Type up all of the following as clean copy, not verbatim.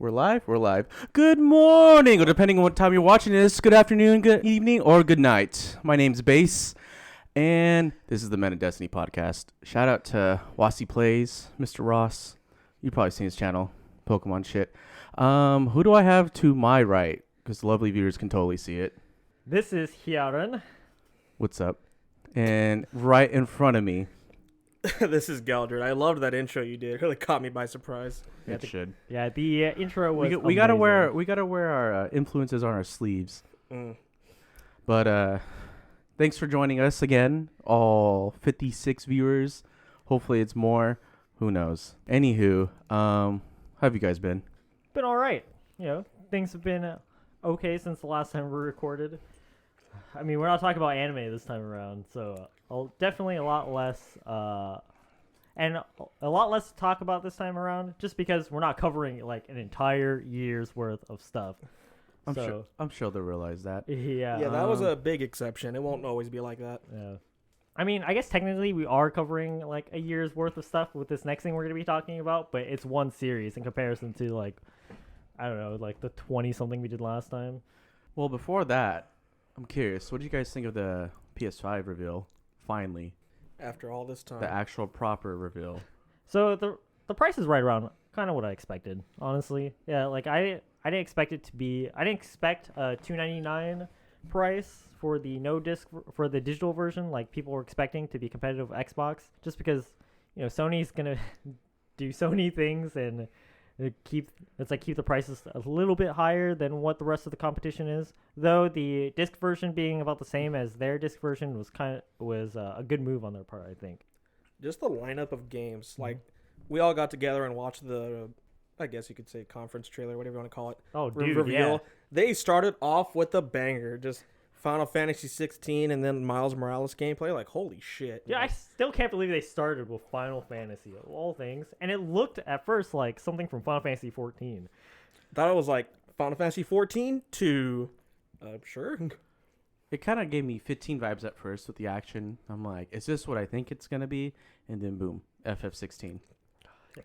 We're live? We're live. Good morning, or depending on what time you're watching this, good afternoon, good evening, or good night. My name's Base, and this is the Men of Destiny podcast. Shout out to Wasi Plays, Mr. Ross. You've probably seen his channel, Pokemon shit. Who do I have to my right? Because the lovely viewers can totally see it. This is Hyaron. What's up? And right in front of me. This is Galdred. I loved that intro you did. It really caught me by surprise. It should. Yeah, the intro was. We gotta wear our influences on our sleeves. But thanks for joining us again, all 56 viewers. Hopefully it's more. Who knows? Anywho, how have you guys been? Been all right. You know, things have been okay since the last time we recorded. I mean, we're not talking about anime this time around, so definitely a lot less, and a lot less to talk about this time around, just because we're not covering like an entire year's worth of stuff. I'm sure they'll realize that. Yeah. Yeah, that was a big exception. It won't always be like that. Yeah. I mean, I guess technically we are covering like a year's worth of stuff with this next thing we're going to be talking about, but it's one series in comparison to like, I don't know, like the 20-something we did last time. Well, before that, I'm curious, what did you guys think of the PS5 reveal? Finally. After all this time. The actual proper reveal. So the price is right around kind of what I expected, honestly. Yeah, like I didn't expect it to be, I didn't expect a $299 price for the no disc for the digital version like people were expecting to be competitive with Xbox, just because, you know, Sony's going to do Sony things and keep the prices a little bit higher than what the rest of the competition is. Though the disc version being about the same as their disc version was a good move on their part, I think. Just the lineup of games. Like, we all got together and watched the, I guess you could say, conference trailer, whatever you want to call it. Oh, dude, reveal. yeah. They started off with a banger. Just Final Fantasy 16 and then Miles Morales gameplay. Like, holy shit. Yeah, I still can't believe they started with Final Fantasy of all things, and it looked at first like something from Final Fantasy 14. Thought it was like Final Fantasy 14 to, sure. It kind of gave me 15 vibes at first with the action. I'm like, is this what I think it's going to be? And then boom, FF16.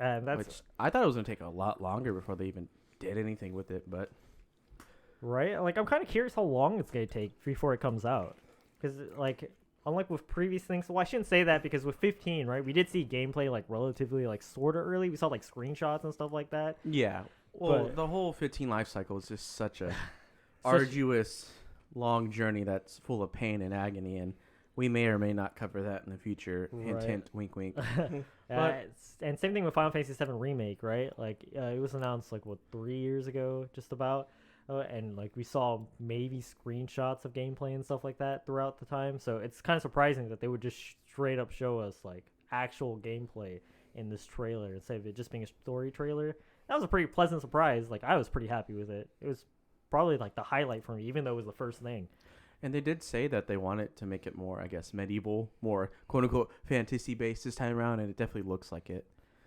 And that's Which I thought it was going to take a lot longer before they even did anything with it, but right. Like, I'm kind of curious how long it's gonna take before it comes out, because like unlike with previous things, well, I shouldn't say that, because with 15, right, we did see gameplay like relatively like sort of early. We saw like screenshots and stuff like that. yeah. Well, But the whole 15 life cycle is just such a arduous, long journey that's full of pain and agony, and we may or may not cover that in the future. Hint, Right. hint, wink, wink. But- and same thing with Final Fantasy 7 Remake, right? Like, it was announced like 3 years ago, just about. And like we saw maybe screenshots of gameplay and stuff like that throughout the time. So it's kind of surprising that they would just straight up show us like actual gameplay in this trailer instead of it just being a story trailer. That was a pretty pleasant surprise. Like, I was pretty happy with it. It was probably like the highlight for me, even though it was the first thing. And they did say that they wanted to make it more, I guess, medieval, more quote-unquote fantasy-based this time around, and it definitely looks like it.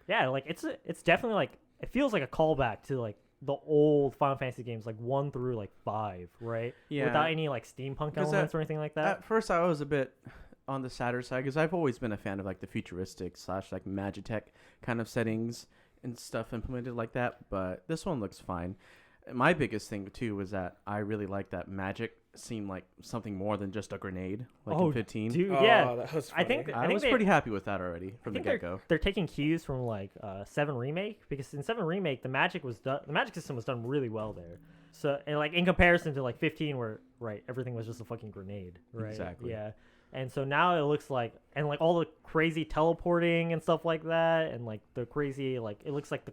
Yeah, like it's definitely like, it feels like a callback to like the old Final Fantasy games, like 1 through like 5, right? Yeah. Without any like steampunk elements or anything like that. At first, I was a bit on the sadder side, because I've always been a fan of like the futuristic / like Magitech kind of settings and stuff implemented like that, but this one looks fine. My biggest thing too was that I really like that magic seemed like something more than just a grenade, like in 15. Dude, Oh, yeah. that was I think funny. I was pretty happy with that already from the get-go. they're taking cues from like 7 Remake, because in 7 Remake the magic system was done really well there. So, and like in comparison to like 15, where right everything was just a fucking grenade, right? Exactly. Yeah. And so now it looks like, and like all the crazy teleporting and stuff like that, and like the crazy, like it looks like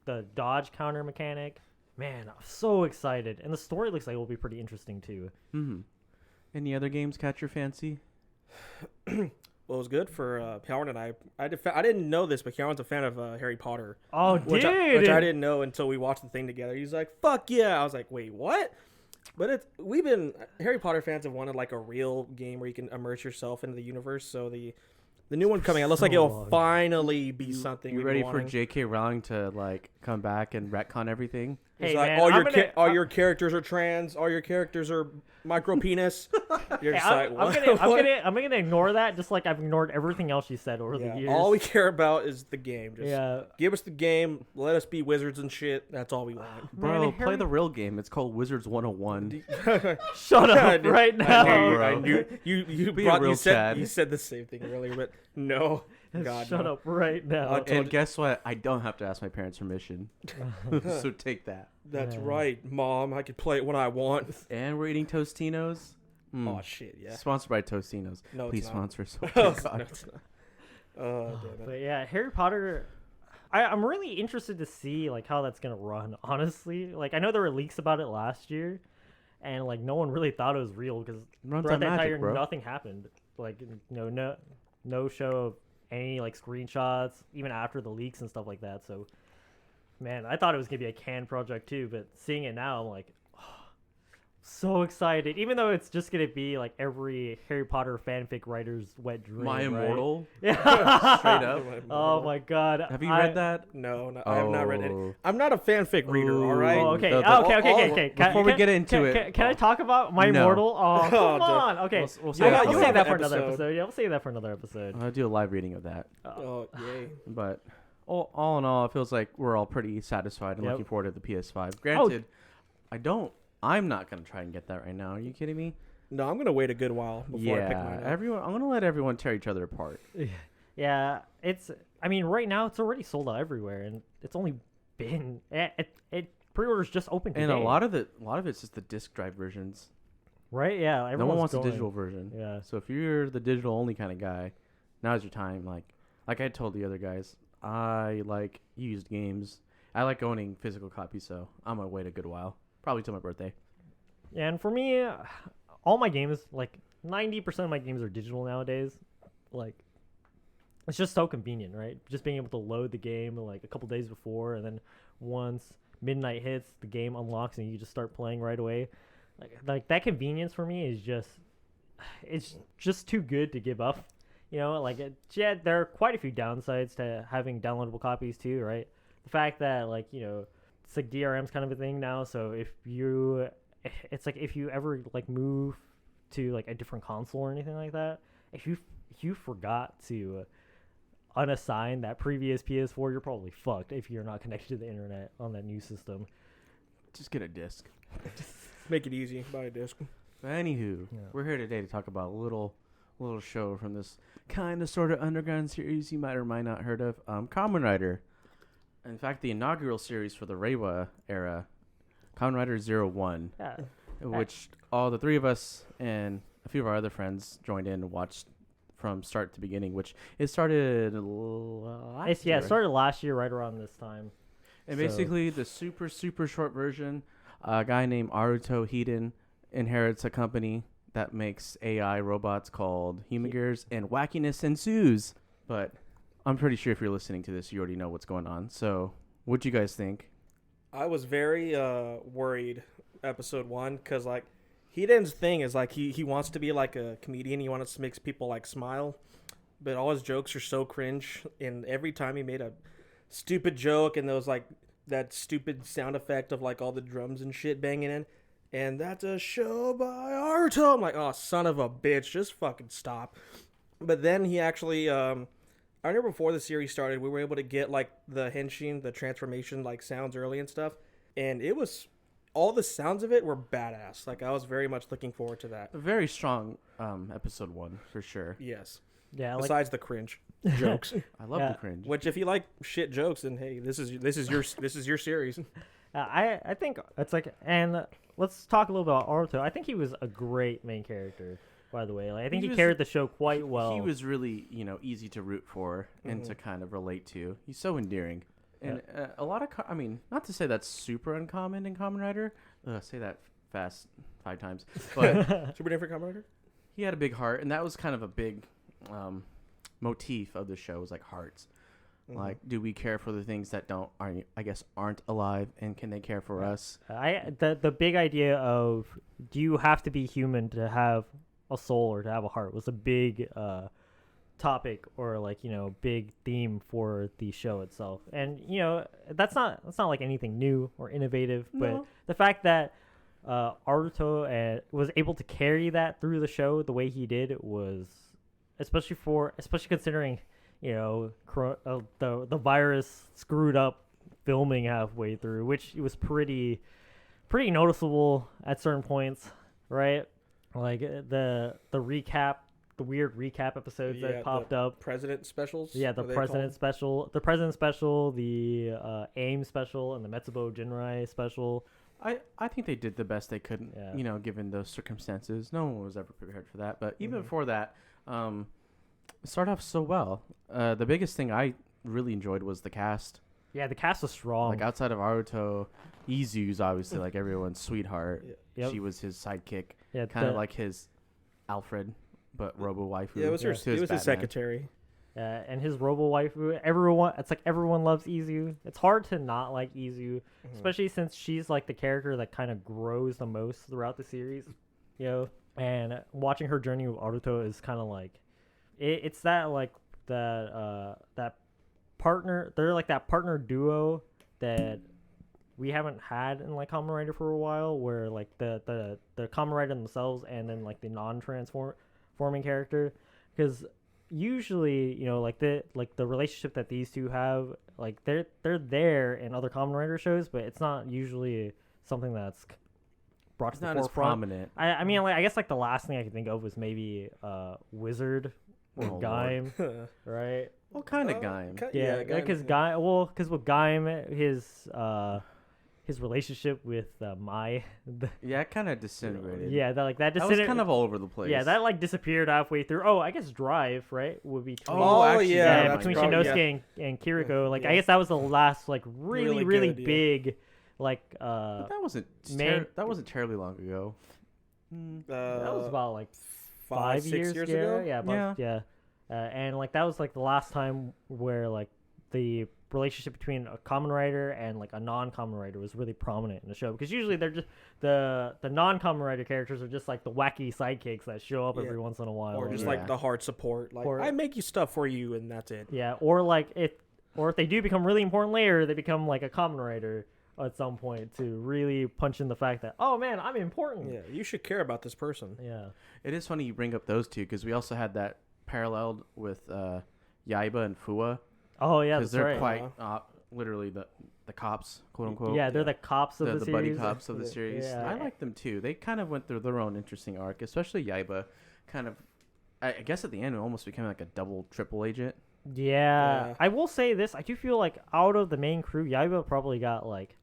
the dodge counter mechanic. Man, I'm so excited, and the story looks like it will be pretty interesting too. Mm-hmm. Any other games catch your fancy? Well, it was good for Howard and I. I didn't know this, but Howard's a fan of Harry Potter. Oh, Which I didn't know until we watched the thing together. He's like, fuck yeah. I was like, wait, what? But we've been, Harry Potter fans have wanted like a real game where you can immerse yourself into the universe. So the The new one coming out looks So like it'll long. finally be something. You we've ready been for wanting. J.K. Rowling to like come back and retcon everything? It's Hey, like man, all your characters are trans, all your characters are micro penis. You're Hey, just like, what? I'm gonna ignore that, just like I've ignored everything else you said over the Yeah, years. all we care about is the game. Just yeah, give us the game. Let us be wizards and shit. That's all we want. Bro, Man, play Harry- the real game. It's called Wizards 101. shut I up knew- right now. I bro. knew you Be a brought real you said Chad. you said the same thing earlier, but no. God, Shut no. up right now. And guess what? I don't have to ask my parents' permission. So take that. That's Yeah. right, Mom. I can play it when I want. And we're eating Tostinos. Oh shit, yeah. Sponsored by Tostinos. No, it's Please not. sponsor us. Oh, No, my God. it's not. Oh, damn it. But yeah, Harry Potter. I'm really interested to see like how that's gonna run. Honestly, like I know there were leaks about it last year, and like no one really thought it was real because Runs throughout on the entire magic, year bro. nothing happened. Like no show of any like screenshots even after the leaks and stuff like that. So, man, I thought it was gonna be a canned project too, but seeing it now, I'm like, so excited. Even though it's just gonna be like every Harry Potter fanfic writer's wet dream. My right? Immortal. Yeah. Straight up. Oh my god. Have you read that? No, I have not read any. Oh. I'm not a fanfic reader. All right. Oh, okay. The- Okay. Before we get into it- can I talk about My No. Immortal? Oh, come dude. on. Okay, We'll I'll save save that that for for another episode. episode. Yeah, we'll save that for another episode. I'll do a live reading of that. Oh yay. But all in all, it feels like we're all pretty satisfied and Yep. looking forward to the PS5. Granted, I'm not gonna try and get that right now. Are you kidding me? No, I'm gonna wait a good while before I pick mine Yeah, up. I'm gonna let everyone tear each other apart. Yeah, I mean, right now it's already sold out everywhere, and it's only been pre-orders just opened today. And a lot of it's just the disc drive versions. right? Yeah, No one everyone's wants going. the digital version. Yeah. So if you're the digital only kind of guy, now's your time. Like I told the other guys, I like used games. I like owning physical copies, so I'm gonna wait a good while, probably till my birthday. Yeah, and for me, all my games, like 90% of my games are digital nowadays. Like, it's just so convenient, right? Just being able to load the game like a couple days before, and then once midnight hits, the game unlocks and you just start playing right away. Like that convenience for me is it's just too good to give up. You know, like yeah, there are quite a few downsides to having downloadable copies too, right? The fact that like it's like DRM's kind of a thing now. So it's like if you ever like move to like a different console or anything like that, if you forgot to unassign that previous PS4, you're probably fucked if you're not connected to the internet on that new system. Just get a disc. Make it easy. Buy a disc. But anywho, Yeah. we're here today to talk about a little show from this kind of sort of underground series you might or might not heard of, Kamen Rider. In fact, the inaugural series for the Reiwa era, Kamen Rider 01, Yeah. which all the three of us and a few of our other friends joined in and watched from start to beginning, which it started last year. It started last year right around this time. And So- basically, the super short version, a guy named Aruto Hiden inherits a company that makes AI robots called Human Gears, and wackiness ensues. But I'm pretty sure if you're listening to this, you already know what's going on. So, what'd you guys think? I was very worried episode 1 because like Hiden's thing is like he wants to be like a comedian. He wants to make people like smile, but all his jokes are so cringe. And every time he made a stupid joke, and there was like that stupid sound effect of like all the drums and shit banging in, and that's a show by Arto. I'm like, oh, son of a bitch, just fucking stop. But then he actually, I remember before the series started, we were able to get like the henshin, the transformation like sounds early and stuff, and it was all the sounds of it were badass. Like I was very much looking forward to that. A very strong episode 1 for sure. Yes. Yeah, like Besides the cringe jokes, I love Yeah. the cringe. which if you like shit jokes, then hey, this is your series. I think it's like, and let's talk a little bit about Aruto. I think he was a great main character, by the way. Like, I think he carried the show quite well. He was really, easy to root for and to kind of relate to. He's so endearing. And a lot of, I mean, not to say that's super uncommon in Kamen Rider. Say that fast 5 times. But Super different Kamen Rider? he had a big heart, and that was kind of a big motif of the show, was like hearts. Like, do we care for the things that aren't alive, and can they care for us? The big idea of do you have to be human to have a soul or to have a heart was a big topic or like big theme for the show itself. And that's not like anything new or innovative, but No. the fact that Aruto was able to carry that through the show the way he did was especially considering the virus screwed up filming halfway through, which was pretty noticeable at certain points, right? Like the weird recap episodes that popped up. President specials. Yeah, the president special, the AIM special, and the Metsubo Jinrai special. I think they did the best they could, given those circumstances. No one was ever prepared for that. But even before that, it started off so well. The biggest thing I really enjoyed was the cast. Yeah, the cast was strong. Like outside of Aruto, Izu's obviously like everyone's sweetheart. Yep. She was his sidekick, Yeah, kind of like his Alfred, but Robo waifu. Yeah, it was her. to It was his Batman. secretary. And his robo waifu, it's like everyone loves Izu. It's hard to not like Izu, especially since she's like the character that kind of grows the most throughout the series, And watching her journey with Aruto is kind of like, it's that like that partner. They're like that partner duo that we haven't had in like Kamen Rider for a while, where like the Kamen Rider themselves and then like the non-transforming character, because usually like the relationship that these two have, like they're there in other Kamen Rider shows, but it's not usually something that's brought to the Not forefront. as prominent. I mean, like, I guess like the last thing I can think of was maybe Wizard or Oh, Lord. Gaim, right? What kind of guy? Yeah, because because with Gaim, his relationship with Mai, Yeah, it kind of disintegrated. that that was kind of all over the place. Yeah, that like disappeared halfway through. Oh, I guess Drive, right, would be between, actually, yeah, between that's probably- Shinosuke and Kiriko. Like, Yeah. I guess that was the last like really Really good, yeah. big, like But that wasn't main- that wasn't terribly long ago. that was about like 5, 6 years ago. Yeah, yeah. And like that was like the last time where like the relationship between a Kamen Rider and like a non-Kamen Rider was really prominent in the show, because usually they're just the non-Kamen Rider characters are just like the wacky sidekicks that show up every once in a while, Or just Yeah. like the hard support. Like, Or- I make you stuff for you, and that's it. yeah, or if they do become really important later, they become like a Kamen Rider at some point to really punch in the fact that, oh man, I'm important. Yeah, you should care about this person. Yeah. It is funny you bring up those two, because we also had that paralleled with Yaiba and Fua, Oh yeah, because that's they're right. quite literally the cops, quote unquote. Yeah, they're the cops of the the series. buddy cops of the series. Yeah. I like them too. They kind of went through their own interesting arc, especially Yaiba. Kind of, I guess at the end it almost became like a double, triple agent. Yeah. Yeah. I will say this. I do feel like out of the main crew, Yaiba probably got like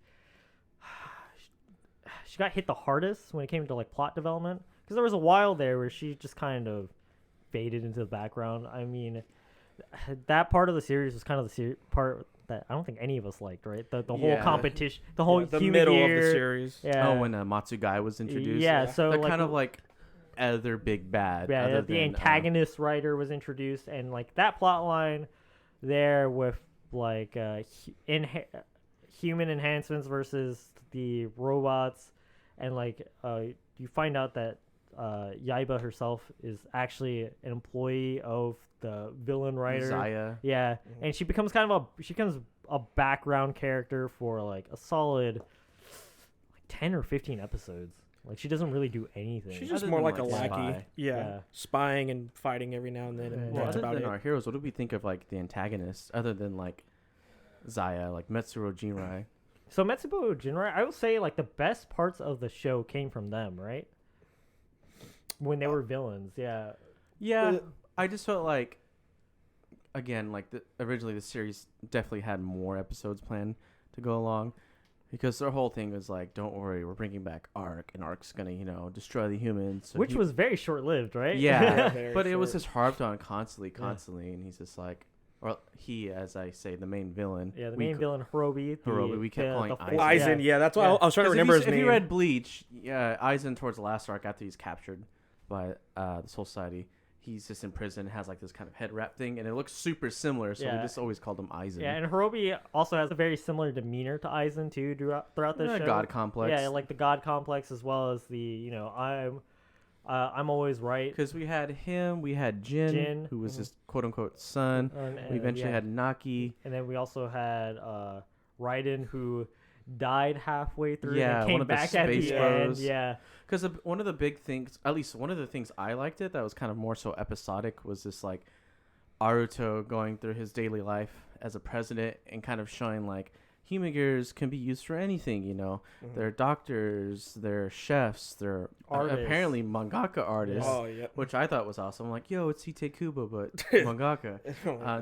she got hit the hardest when it came to like plot development, because there was a while there where she just kind of faded into the background. I mean, that part of the series was kind of the part that I don't think any of us liked, right? The whole Yeah. competition, the whole the human middle gear. of the series. Yeah. Oh, when Matsugai was introduced. Yeah, so they're like, kind of like other big bad. yeah, other the than, antagonist writer was introduced, and like that plot line there with like human enhancements versus the robots, and like you find out that Yaiba herself is actually an employee of the villain writer. Zaya. Yeah, and she becomes a background character for like a solid like 10 or 15 episodes. Like, she doesn't really do anything. She's just Other more than, like a like, lackey. spy. Yeah. Spying and fighting every now and then. And Yeah. Well, that's other about than it. our heroes, what do we think of like the antagonists, other than like Zaya, like Metsuro Jinrai? So Metsubo Jinrai, I will say like the best parts of the show came from them, right? When they were villains, yeah. Yeah, Well, I just felt like, again, like originally the series definitely had more episodes planned to go along, because their whole thing was like, don't worry, we're bringing back Arc, and Arc's gonna, destroy the humans. So Which was very short-lived, right? yeah, Very but it was short. just harped on constantly, and he's just like, or he, as I say, the main villain. Yeah, the we main c- villain, Hirobi. we kept calling fourth- Aizen, yeah, that's why Yeah. I was trying to 'Cause remember his if name. you read Bleach, Aizen towards the last arc after he's captured by the Soul Society, he's just in prison, has like this kind of head wrap thing, and it looks super similar, so we Yeah. just always called him Aizen. Yeah, and Hirobi also has a very similar demeanor to Aizen too throughout the show. God complex. Yeah, like the god complex, as well as the I'm always right. Because we had him, we had Jin, who was his quote-unquote son. We eventually had Naki. And then we also had Raiden, who died halfway through Yeah, and came one of the back at the space end. bros. Yeah. Because one of the big things, at least one of the things I liked it that was kind of more so episodic, was this like Aruto going through his daily life as a president and kind of showing like human gears can be used for anything, you know. They're doctors, they're chefs, they're apparently mangaka artists, which I thought was awesome. I'm like, yo, it's Hite Kubo, but mangaka.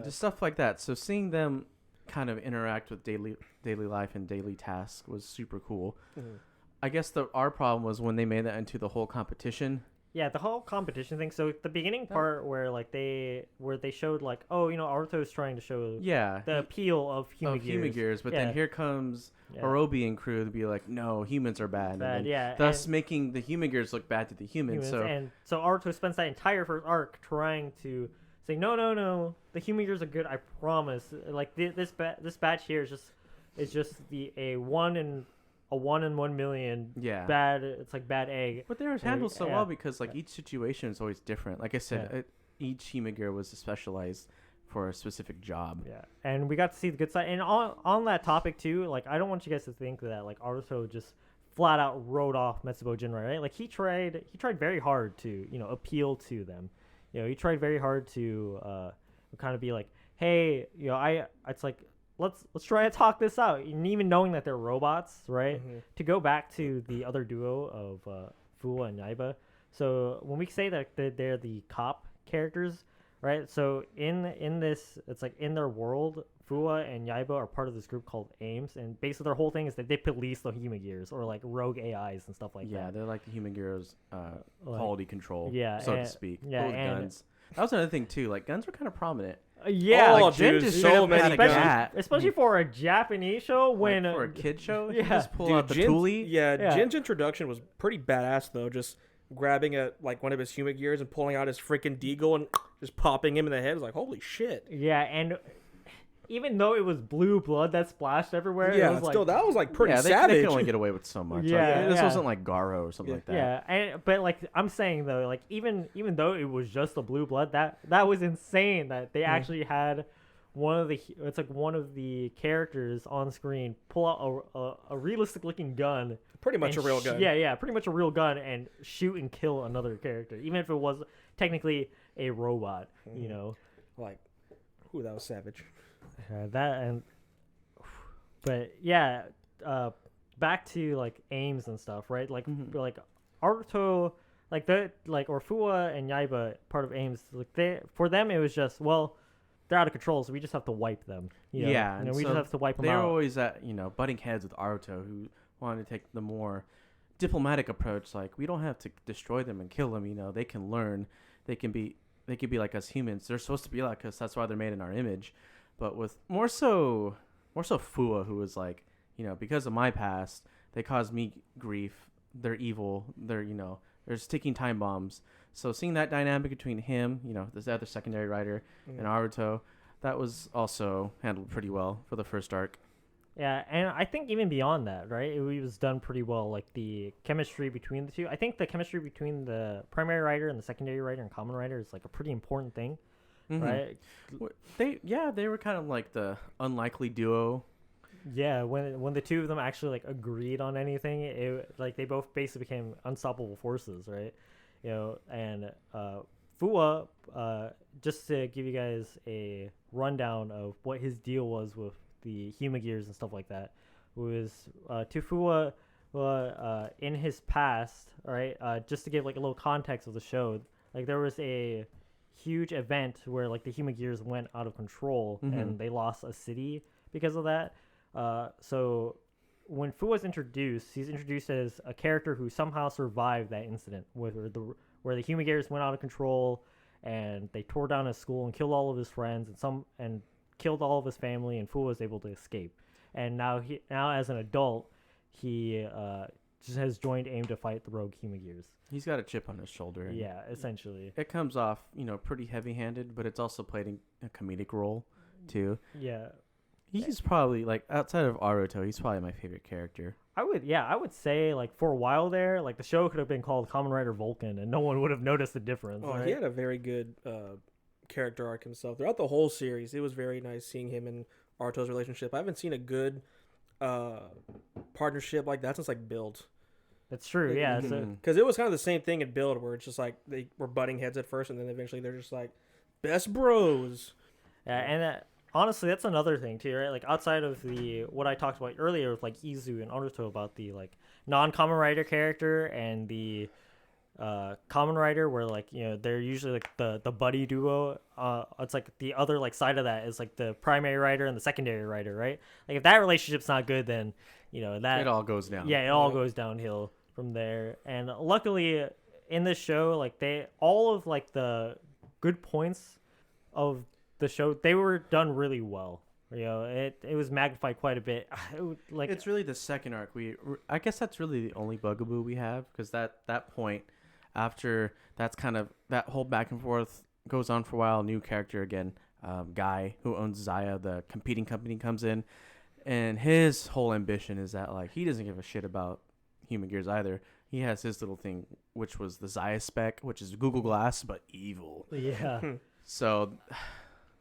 Just stuff like that. So seeing them kind of interact with daily life and daily tasks was super cool. I guess our problem was when they made that into the whole competition. Yeah, the whole competition thing. So the beginning part where they showed like, oh, you know, Aruto's trying to show the appeal of human gears, but then here comes Orobi and crew to be like, no, humans are bad. Thus making the human gears look bad to the humans. So Aruto spends that entire first arc trying to say, no, the human gears are good. I promise. Like this batch here is just a 1 in 1 million bad. It's like bad egg. But they were handled so well because like each situation is always different. Like I said, each human gear was specialized for a specific job. Yeah, and we got to see the good side. And on that topic too, like I don't want you guys to think that like Aruto just flat out wrote off Metsubo Jinrai, right? Like he tried very hard to appeal to them. You know, he tried very hard to kind of be like, hey, you know, it's like. Let's try to talk this out. And even knowing that they're robots, right? To go back to the other duo of Fuwa and Yaiba. So when we say that they're the cop characters, right? So in this, it's like in their world, Fuwa and Yaiba are part of this group called AIMS, and basically their whole thing is that they police the human gears or like rogue AIs and stuff like that. Yeah, they're like the human gears quality control, so to speak. Yeah, with guns. That was another thing too. Like guns were kind of prominent. Dude, so many guns. Especially for a Japanese show, when for a kid show, you just pull out the toolie. Jin's introduction was pretty badass though. Just grabbing one of his human gears and pulling out his freaking deagle and just popping him in the head. It was like, holy shit. Yeah, and even though it was blue blood that splashed everywhere, it was still that was like pretty savage. They can only get away with so much. This wasn't like Garo or something like that. Yeah, but like I'm saying though, like even though it was just the blue blood, that was insane that they actually had one of the characters on screen pull out a realistic looking gun, pretty much a real gun. Pretty much a real gun, and shoot and kill another character, even if it was technically a robot. You know, like, that was savage. Back to like aims and stuff, right? Like like Aruto, or Fuwa and Yaiba, part of aims. Like for them it was just, well, they're out of control, so we just have to wipe them. We just have to wipe them out. They were always at butting heads with Aruto, who wanted to take the more diplomatic approach. Like, we don't have to destroy them and kill them. They can learn. They can be like us humans. They're supposed to be like us. That's why they're made in our image. But with more so Fuwa, who was like, because of my past, they caused me grief. They're evil. They're ticking time bombs. So seeing that dynamic between him, this other secondary writer, and Aruto, that was also handled pretty well for the first arc. Yeah, and I think even beyond that, right, it was done pretty well. Like the chemistry between the two. I think the chemistry between the primary writer and the secondary writer and Kamen Rider is like a pretty important thing. Right? They were kind of like the unlikely duo. Yeah, when the two of them actually like agreed on anything, it like they both basically became unstoppable forces, right? And Fuwa, just to give you guys a rundown of what his deal was with the human gears and stuff like that, was to Fuwa, in his past, right? Just to give like a little context of the show, like there was a huge event where like the human gears went out of control and they lost a city because of that. So when Fuwa's introduced, he's introduced as a character who somehow survived that incident where the human gears went out of control and they tore down his school and killed all of his friends and killed all of his family, and Fuwa was able to escape. And now as an adult, he just has joined AIM to fight the rogue human gears. He's got a chip on his shoulder. Yeah, essentially. It comes off, pretty heavy-handed, but it's also played in a comedic role too. Yeah. He's probably, like, outside of Aruto, he's probably my favorite character. I would say like for a while there, like the show could have been called Kamen Rider Vulcan, and no one would have noticed the difference. Oh, right? he had a very good character arc himself throughout the whole series. It was very nice seeing him and Arto's relationship. I haven't seen a good partnership like that since like Build. That's true. Yeah. So, Because it was kind of the same thing in Build, where it's just like they were butting heads at first, and then eventually they're just like best bros. yeah, and honestly, that's another thing too, right? Like outside of the what I talked about earlier with like Izu and Naruto about the like non-Kamen Rider character and the Kamen Rider, where like they're usually like the buddy duo. It's like the other like side of that is like the primary writer and the secondary writer, right? Like if that relationship's not good, then that It all goes down. Yeah, it all goes downhill from there. And luckily in this show, like all of like the good points of the show, they were done really well. It was magnified quite a bit. It's really the second arc. I guess that's really the only bugaboo we have, because that point after that's kind of that whole back and forth goes on for a while. New character again, guy who owns Zaya, the competing company, comes in, and his whole ambition is that like he doesn't give a shit about human gears either. He has his little thing, which was the Zaya spec, which is Google Glass but evil. Yeah. So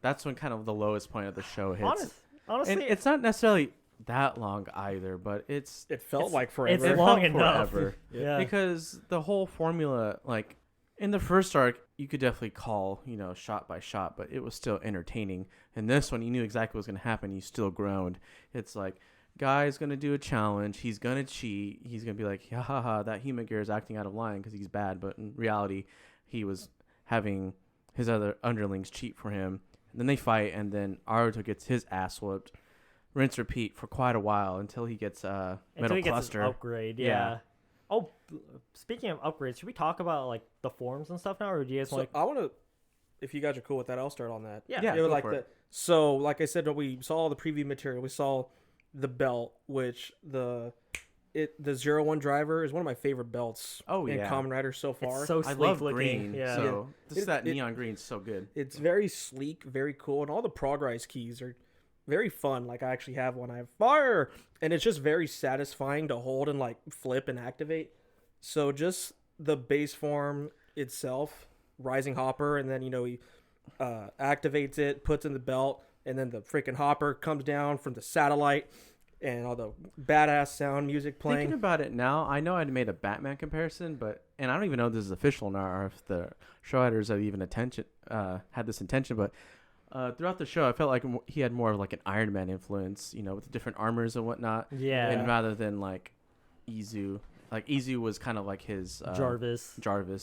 that's when kind of the lowest point of the show hits. Honestly, And it's not necessarily that long either, but It felt like forever. It's it long felt enough. forever. Yeah. Because the whole formula, like in the first arc, you could definitely call, shot by shot, but it was still entertaining. And this one, you knew exactly what was going to happen. You still groaned. It's like, guy's going to do a challenge. He's going to cheat. He's going to be like, ha ha ha, that human gear is acting out of line because he's bad. But in reality, he was having his other underlings cheat for him. And then they fight, and then Naruto gets his ass whooped. Rinse, repeat for quite a while until he gets until metal he gets cluster. his upgrade. Yeah. Yeah. Oh, speaking of upgrades, should we talk about like the forms and stuff now, or do you guys So want? I want to, if you guys are cool with that, I'll start on that. Yeah. Yeah, It was go like for it. So, like I said, we saw all the preview material. We saw the belt, which the 01 driver is one of my favorite belts. Oh, in yeah. Kamen Rider so far. It's so I sleek love looking. green, Yeah. so It- that it- neon green's so good. It's very sleek, very cool, and all the progress keys are very fun. Like I actually have one. I have fire, and it's just very satisfying to hold and like flip and activate. So just the base form itself, Rising Hopper, and then he activates it, puts in the belt, and then the freaking hopper comes down from the satellite, and all the badass sound music playing. Thinking about it now, I know I'd made a Batman comparison, and I don't even know if this is official now or if the show writers have even had this intention, but throughout the show, I felt like he had more of like an Iron Man influence, with the different armors and whatnot. Yeah. And rather than like Izu. Like Izu was kind of like his Jarvis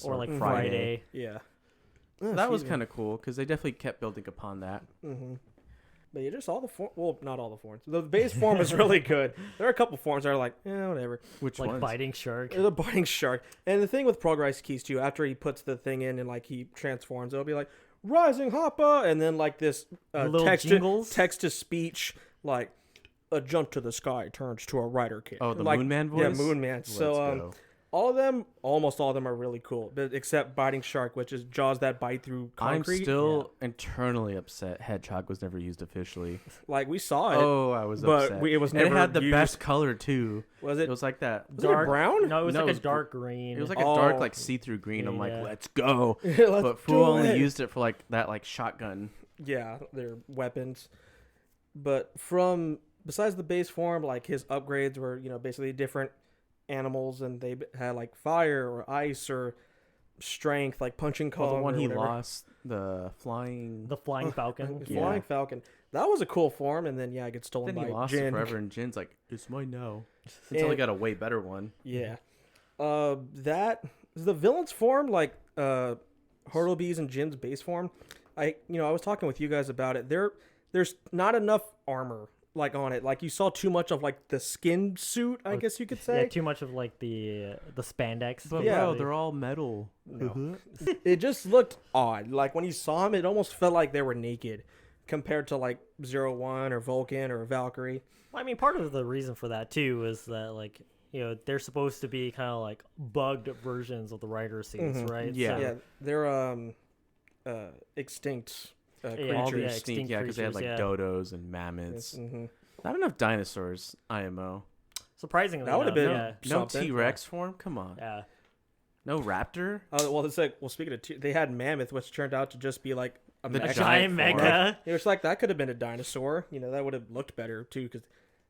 or like Friday. Friday. Yeah. So that was kind of cool because they definitely kept building upon that. Mm-hmm. But yeah, just all the form. Well, not all the forms. The base form is really good. There are a couple forms that are like, whatever. Which Like ones? biting shark. The biting shark. And the thing with progress keys too, after he puts the thing in and like he transforms, it'll be like Rising Hopper, and then like this Little text jingles. text to speech, like a jump to the sky turns to a rider kid. Oh, the like, Moon Man voice? Yeah, Moon Man. Let's So go. almost all of them are really cool, but except biting shark, which is jaws that bite through concrete. I'm still internally upset Hedgehog was never used officially. Like we saw it. Oh, I was but upset. it was And never it had the used. best color too. Was It it? was like that. Was it brown? No, it was No, like it a was dark green. It was like a dark, Oh. like see-through green. I'm like, Yeah. let's go. Let's But Fu do only it. used it for like that, like shotgun. Yeah, they're weapons. But besides the base form, like his upgrades were, basically different animals, and they had like fire or ice or strength, like punching Well, cone. the one or he whatever. lost, the flying. the flying falcon. Yeah. Flying Falcon. That was a cool form, and then it gets stolen Then by he lost Jin. it forever, and Jin's like, it's mine now. Until he And- got a way better one. Yeah. That the villain's form, like Hurtlebee's and Jin's base form. I was talking with you guys about it. There's not enough armor like on it. Like you saw too much of like the skin suit, I guess you could say. Yeah, too much of like the spandex. But Yeah. bro, they're all metal. No. It just looked odd. Like when you saw them, it almost felt like they were naked compared to like 01 or Vulcan or Valkyrie. I mean, part of the reason for that too is that like they're supposed to be kind of like bugged versions of the rider scenes, Mhm. right? Yeah. Yeah, they're extinct Yeah, creatures. All yeah, these extinct extinct, because they had like creatures, yeah. dodos and mammoths. Mhm. Not enough dinosaurs, IMO. Surprisingly, That would have been yeah. No something. T-Rex form? Come on. Yeah. No raptor? Oh well, it's like speaking of they had Mammoth, which turned out to just be like a The mecha. Giant form. mecha. It was like that could have been a dinosaur. That would have looked better too. Because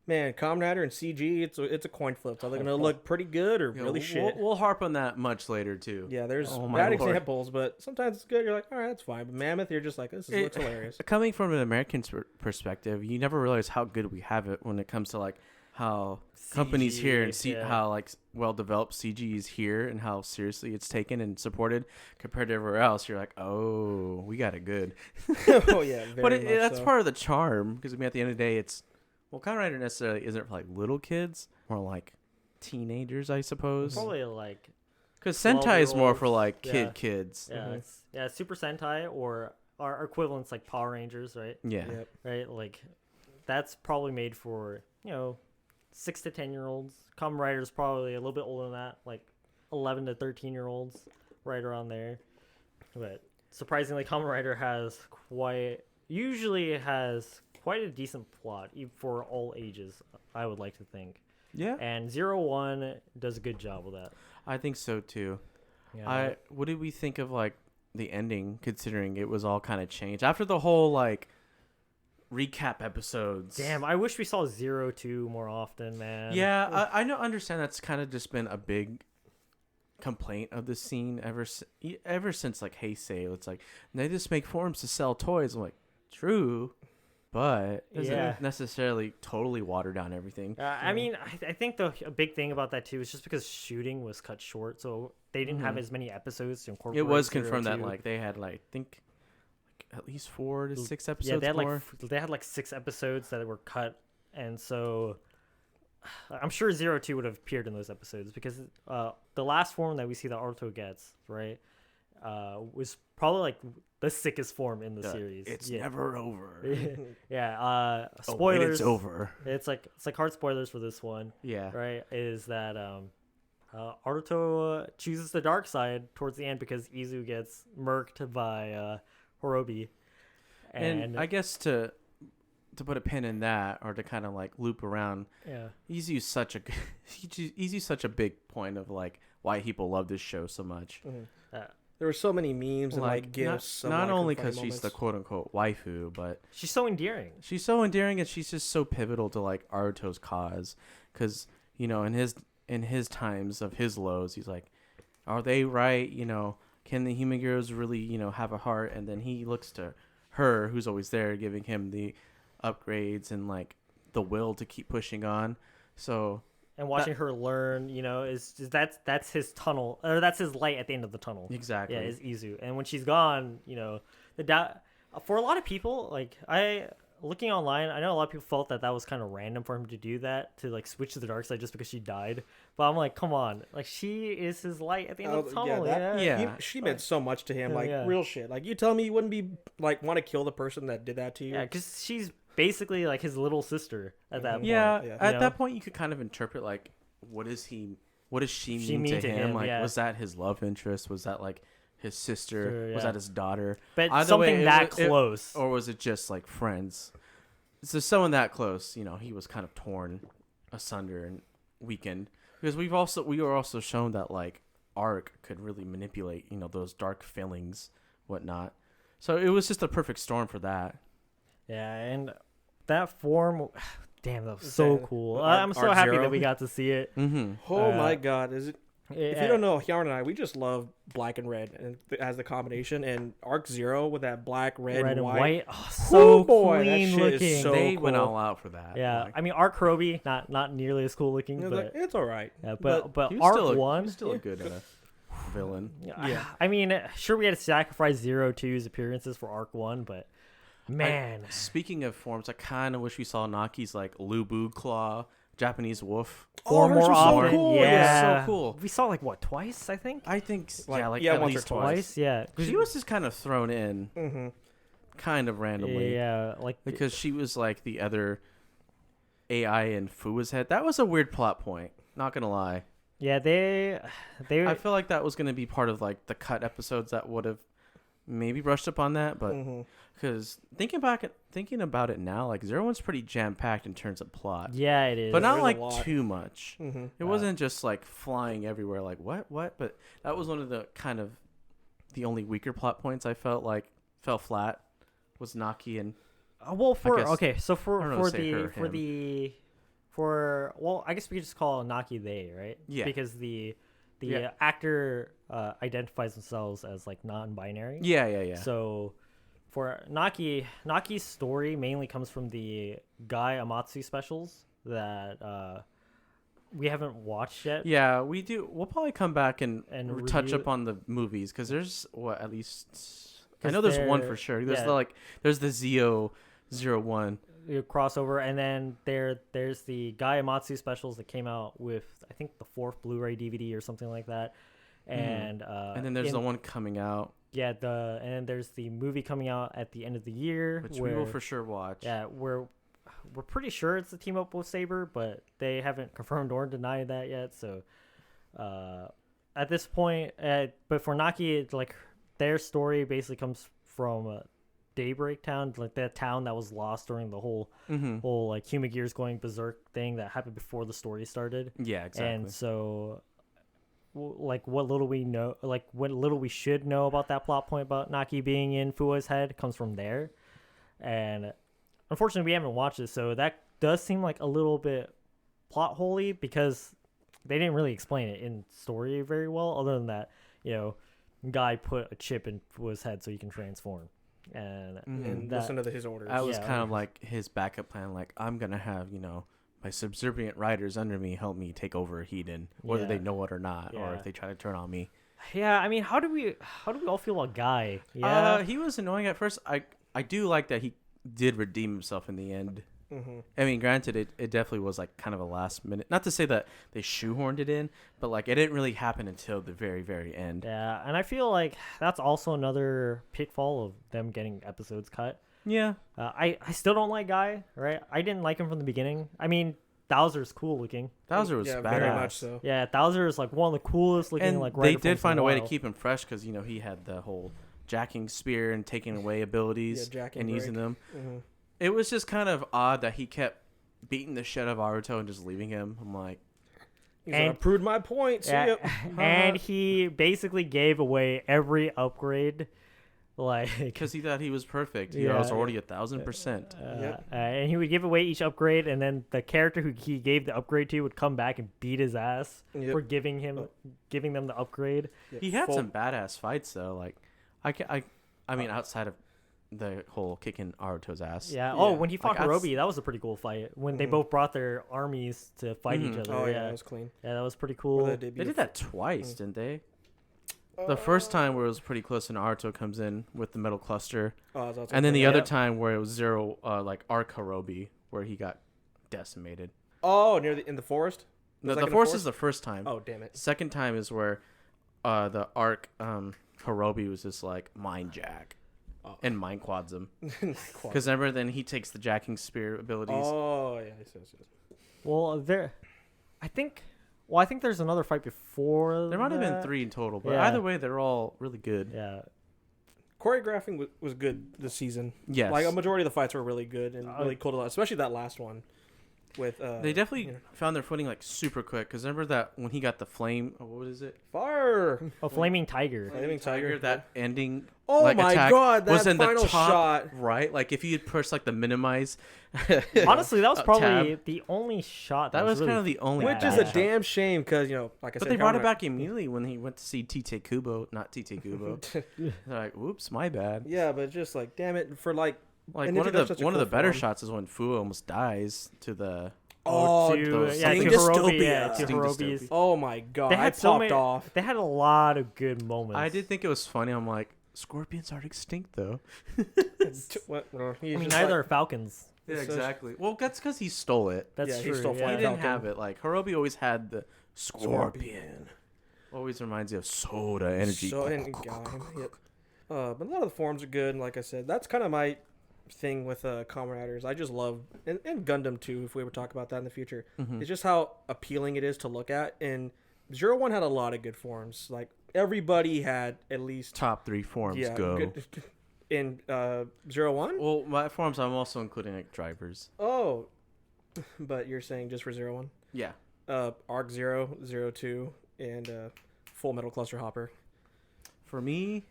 man, Kamen Rider and CG, it's a coin flip. So they're gonna look pretty good or really shit. We'll harp on that much later too. Yeah, there's Oh my bad Lord. examples, but sometimes it's good. You're like, all right, that's fine. But Mammoth, you're just like, this looks hilarious. Coming from an American perspective, you never realize how good we have it when it comes to like how companies here and see yeah. how like well developed CG is here and how seriously it's taken and supported compared to everywhere else. You're like, oh, we got it good. Oh yeah, very But much that's so. part of the charm because at the end of the day, it's Kamen Rider necessarily isn't for like little kids, more like teenagers, I suppose. Probably like Because Sentai is more for 12-year-olds. like Yeah. kids. yeah, it's Super Sentai or our equivalents like Power Rangers, right? Yeah. Yep. Right, like that's probably made for 6 to 10-year-olds. Kamen Rider's probably a little bit older than that, like 11 to 13-year-olds, right around there. But surprisingly, Kamen Rider usually has quite a decent plot for all ages, I would like to think. Yeah. And 01 does a good job with that. I think so too. Yeah. What did we think of like the ending, considering it was all kind of changed after the whole like recap episodes? Damn, I wish we saw 02 more often, man. Yeah, I know. Understand that's kind of just been a big complaint of the scene ever since like Heisei. It's like they just make forums to sell toys. I'm like, true, but it doesn't Yeah. necessarily totally water down everything. I mean, I think a big thing about that too is just because shooting was cut short, so they didn't have as many episodes to incorporate. It was confirmed 02. that like they had like I think at least 4 to 6 episodes Yeah, they had more. they had like 6 episodes that were cut, and so I'm sure 02 would have appeared in those episodes because the last form that we see that Aruto gets, right, was probably like the sickest form in the series. It's yeah. never over. Yeah. Oh, wait, Spoilers. it's over. It's like hard spoilers for this one. Yeah. Right, is that Aruto chooses the dark side towards the end because Izu gets murked by Horobi. And I guess to put a pin in that, or to kind of like loop around, yeah, Izu's such a big point of like why people love this show so much. There were so many memes and like gifs. Not only because she's the quote unquote waifu, but she's so endearing. she's so endearing and she's just so pivotal to like Aruto's cause. Because in his times of his lows, he's like, are they right? Can the human heroes really have a heart? And then he looks to her, who's always there, giving him the upgrades and like the will to keep pushing on. So And watching her learn, that's his tunnel, or that's his light at the end of the tunnel. exactly. Yeah, is Izu. And when she's gone, for a lot of people, like looking online, I know a lot of people felt that was kind of random for him to do that, to like switch to the dark side just because she died. But I'm like, come on, like she is his light at the end of the tunnel. She meant so much to him, like Yeah. real shit. Like you tell me you wouldn't be like want to kill the person that did that to you. Yeah, because she's basically like his little sister at that point. Yeah, Yeah. at that point you could kind of interpret like what does she mean to him? Like yeah. was that his love interest? Was that like his sister? Sure, Was yeah. that his daughter? But Either something way, that close. or was it just like friends? So someone that close, he was kind of torn asunder and weakened, because we were also shown that like Arc could really manipulate those dark feelings, whatnot. So it was just a perfect storm for that. Yeah, and that form, damn, that was so that cool. Arc- I'm so Arc happy Zero? that we got to see it. Mm-hmm. Oh my god, is it? If Yeah. you don't know, Hyarn and I, we just love black and red and as the combination, and Arc Zero with that black, red, Red and and white. white, oh, so boy, that clean shit is looking. so They went cool. all out for that. Yeah, Like, I mean, Arc Kurobi, not nearly as cool looking, It's but like, it's all right. yeah, but he was Arc still 1, still a good villain. Yeah. I mean, sure we had to sacrifice 02's appearances for Arc 1, but man, Speaking of forms, I kind of wish we saw Naki's like Lubu Claw, Japanese wolf. form hers more was so often. cool. It was Yeah, so cool. We saw like what, twice? I think I think Like, like yeah, at once or least twice. Yeah, She was just kind of thrown in, Mm-hmm. kind of randomly, yeah, like because she was like the other AI in Fuwa's head. That was a weird plot point. Not gonna lie. yeah, they I feel like that was gonna be part of like the cut episodes that would have maybe brushed up on that, but Mhm. because thinking about it now, like Zero One's pretty jam packed in terms of plot, Yeah, it is. but not There's a like lot. too much. Mhm. It wasn't just like flying everywhere, like what? But that was one of the kind of the only weaker plot points I felt like fell flat was Naki and Well, guess- okay, so I don't know to say her, I guess we could just call Naki they, right? Yeah. Because the Yeah. actor identifies themselves as like non-binary. yeah. So for Naki's story mainly comes from the Guy Amatsu specials that we haven't watched yet. Yeah, we do. We'll probably come back and touch review- up on the movies because there's at least I 'Cause know there's one there- for sure. There's yeah. there's the Zio01. Crossover, and then there's the Guy Amatsu specials that came out with I think the 4th Blu-ray DVD or something like that, and And then there's the one coming out, and then there's the movie coming out at the end of the year, which we will for sure watch. yeah, we're pretty sure it's the team up with Saber, but they haven't confirmed or denied that yet. So at this point, but for Naki, it's like their story basically comes from Daybreak Town, like that town that was lost during the whole like Human Gears going berserk thing that happened before the story started. Yeah, exactly. And so, like what little we should know about that plot point about Naki being in Fua's head comes from there. And unfortunately, we haven't watched it, so that does seem like a little bit plot holy because they didn't really explain it in story very well. Other than that, Guy put a chip in Fua's head so he can transform. And that- listen to his orders. That was Yeah, kind of like his backup plan. Like I'm gonna have my subservient riders under me help me take over Hedon, whether they Yeah. know it or not, or Yeah. if they try to turn on me. Yeah, I mean, how do we all feel about Guy? Yeah, He was annoying at first. I do like that he did redeem himself in the end. Mhm. I mean, granted, it definitely was like kind of a last minute. Not to say that they shoehorned it in, but like it didn't really happen until the very, very end. yeah, and I feel like that's also another pitfall of them getting episodes cut. Yeah. I still don't like Guy, right? I didn't like him from the beginning. I mean, Thouser's cool looking. Bowser was Yeah, badass. very much so. Yeah, Thouser is like one of the coolest looking. And like they Rider did forms in find a way to while. keep him fresh because he had the whole jacking spear and taking away abilities Yeah, jack and and using break. them. Mhm. It was just kind of odd that he kept beating the shit out of Aruto and just leaving him. I'm like, He's And- like, I proved my point. See ya. and he basically gave away every upgrade, like because he thought he was perfect. He Yeah. was already 1,000%. Yep. and he would give away each upgrade, and then the character who he gave the upgrade to would come back and beat his ass Yep. for giving them the upgrade. Yeah, He had full- some badass fights though. Like, I mean, outside of the whole kicking Aruto's ass. Yeah. Yeah. Oh, when he fought Like, Hirobi, that was a pretty cool fight. When they Mhm. both brought their armies to fight each Mhm. other. Oh yeah, yeah. that was clean. Yeah, that was pretty Or cool. the They debut did of- that twice, didn't they? The first time where it was pretty close and Aruto comes in with the metal cluster, Oh, that's and then the okay. other Yep. time where it was Zero, like Arc Hirobi, where he got decimated. Oh, in the forest. The Was that in the force is forest? the first time. Oh damn it. Second time is where the Arc Hirobi was just like mind jack Oh. and mind quads him. Quad. Because remember, then he takes the jacking spear abilities. Oh yeah, yes. Well, I think there's another fight before. There might have been that. 3 in total, but Yeah. either way, they're all really good. Yeah. Choreographing was good this season. Yes. Like a majority of the fights were really good and Uh, really cool to watch, especially that last one. With They definitely you know, found their footing like super quick. Because remember that when he got the flame, what is it? fire. Oh, Flaming Tiger. Flaming Tiger. That ending. Oh like, my attack god, that was in final the top shot. right. Like if you had pushed like the minimize. Honestly, that was probably tab. the only shot That was really kind of the only. Which bad is a shot. damn shame because like I But said, they brought it Kamen back immediately when he went to see Tite Kubo, not Tite Kubo. They're like, "Whoops, my bad." Yeah, but just like damn it for like Like And one they of did the such a one of cool the better form. shots is when Fu almost dies to the. oh to those yeah, to Sting Hirobi, yeah, dystopia. to Sting Hirobi's. dystopia. oh my god, They I had so popped many. off. They had a lot of good moments. I did think it was funny. I'm like, scorpions aren't extinct though. What? I mean, neither are Falcons. Yeah, So- exactly. Well, that's because he stole it. That's Yeah, he true. stole He Flying yeah. didn't Falcon. have it. Like Hirobi always had the scorpion. Always reminds you of soda energy. So and yep. But a lot of the forms are good, and like I said, that's kind of my thing with Kamen Riders. I just love and Gundam too. If we would talk about that in the future, Mhm. it's just how appealing it is to look at, and 01 had a lot of good forms. Like everybody had at least Top 3 forms go. good in 01. Well, my forms, I'm also including like drivers. Oh, but you're saying just for 01? Yeah. Arc 0, 02, and Full Metal Cluster Hopper. For me,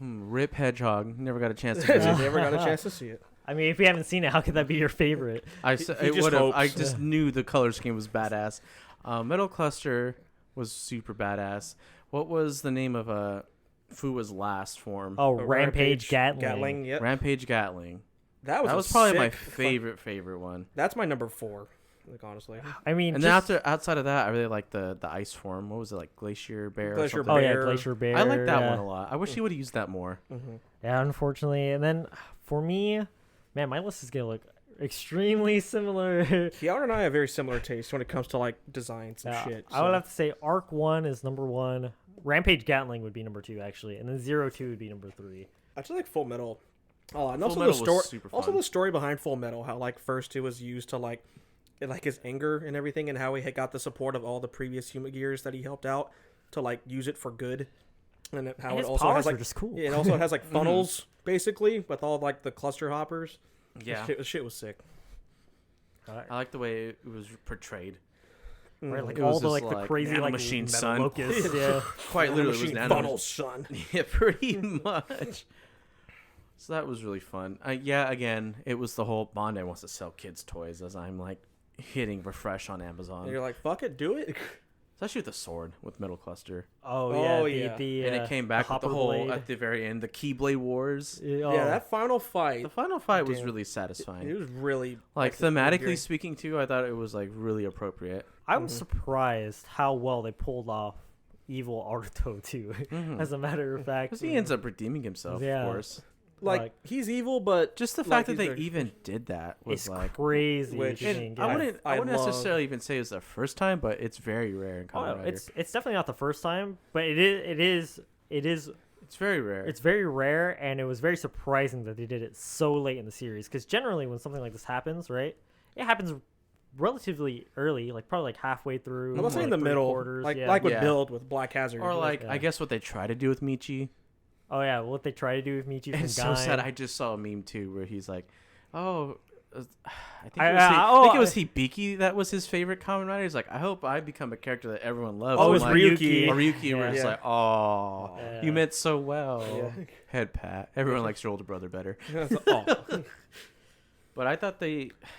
Rip Hedgehog. Never got a chance to visit. Never got a chance to see it. I mean, if you haven't seen it, how could that be your favorite? I He it just would have. hopes. I just knew the color scheme was badass. Metal Cluster was super badass. What was the name of Fuwa's last form? Oh, Rampage Gatling. Yep. Rampage Gatling. That was probably sick my fun- favorite one. That's my number 4. Like honestly. I mean, And then outside of that, I really like the ice form. What was it, like Glacier Bear? Glacier or something? oh yeah, Bear. Glacier Bear. I like that yeah. one a lot. I wish he would have used that more. Mm-hmm. Yeah, unfortunately. And then for me, man, my list is gonna look extremely similar. Keanu and I have very similar tastes when it comes to like designs and shit. I would have to say Arc 1 is number 1. Rampage Gatling would be number 2 actually, and then 02 would be number 3. I just like Full Metal. Oh, and Full also Metal the was story. super Also fun. the story behind Full Metal. How like first it was used to like his anger and everything, and how he had got the support of all the previous Human Gears that he helped out to like use it for good, and how And it his also powers has were like just cool. yeah, it also has like funnels basically with all like the cluster hoppers. Yeah, the shit was sick. I like the way it was portrayed. Right, like It all was the just like the like crazy like nanomachine metal sun. locusts, yeah. Quite literally, it was Machine nano. funnels, son. Yeah, pretty much. So that was really fun. Yeah, again, it was the whole Bandai wants to sell kids' toys as I'm like hitting refresh on Amazon. And you're like, fuck it, do it. Especially with the sword with Metal Cluster. Oh yeah, yeah. the And it came back with the Hopper whole, blade. at the very end, the Keyblade Wars. Yeah, that final fight. The final fight was Damn. really It satisfying. was really Like, the thematically Gear. speaking, too, I thought it was, like, really appropriate. I was surprised how well they pulled off evil Aruto too. As a matter of fact, Because he ends up redeeming himself, Yeah. of course. like he's evil, but Just the like, fact that he's they very- even did that was, it's like... crazy. Which- to And think, I yeah. wouldn't I love- necessarily even say it's the first time, but it's very rare in Oh, Kamen no, Rider. it's definitely not the first time, but it is It's very rare. it's very rare, and it was very surprising that they did it so late in the series. Because generally, when something like this happens, right, it happens relatively early, like probably like halfway through. I'm not saying like the middle, 3/4, like yeah. like with Yeah. Build with Black Hazard, Or, like, Yeah. I guess what they try to do with Michi. Oh yeah, what they try to do with Michi from It's so Gain. sad. I just saw a meme, too, where he's like, oh... I think, I- it was I- I think it was Hibiki that was his favorite Kamen Rider. He's like, I hope I become a character that everyone loves. Oh, I'm it was like, Ryuki. Or Ryuki, where Yeah. it's Yeah. like, oh, Yeah. you meant so well. Yeah. Head pat. Everyone likes your older brother better. oh, But I thought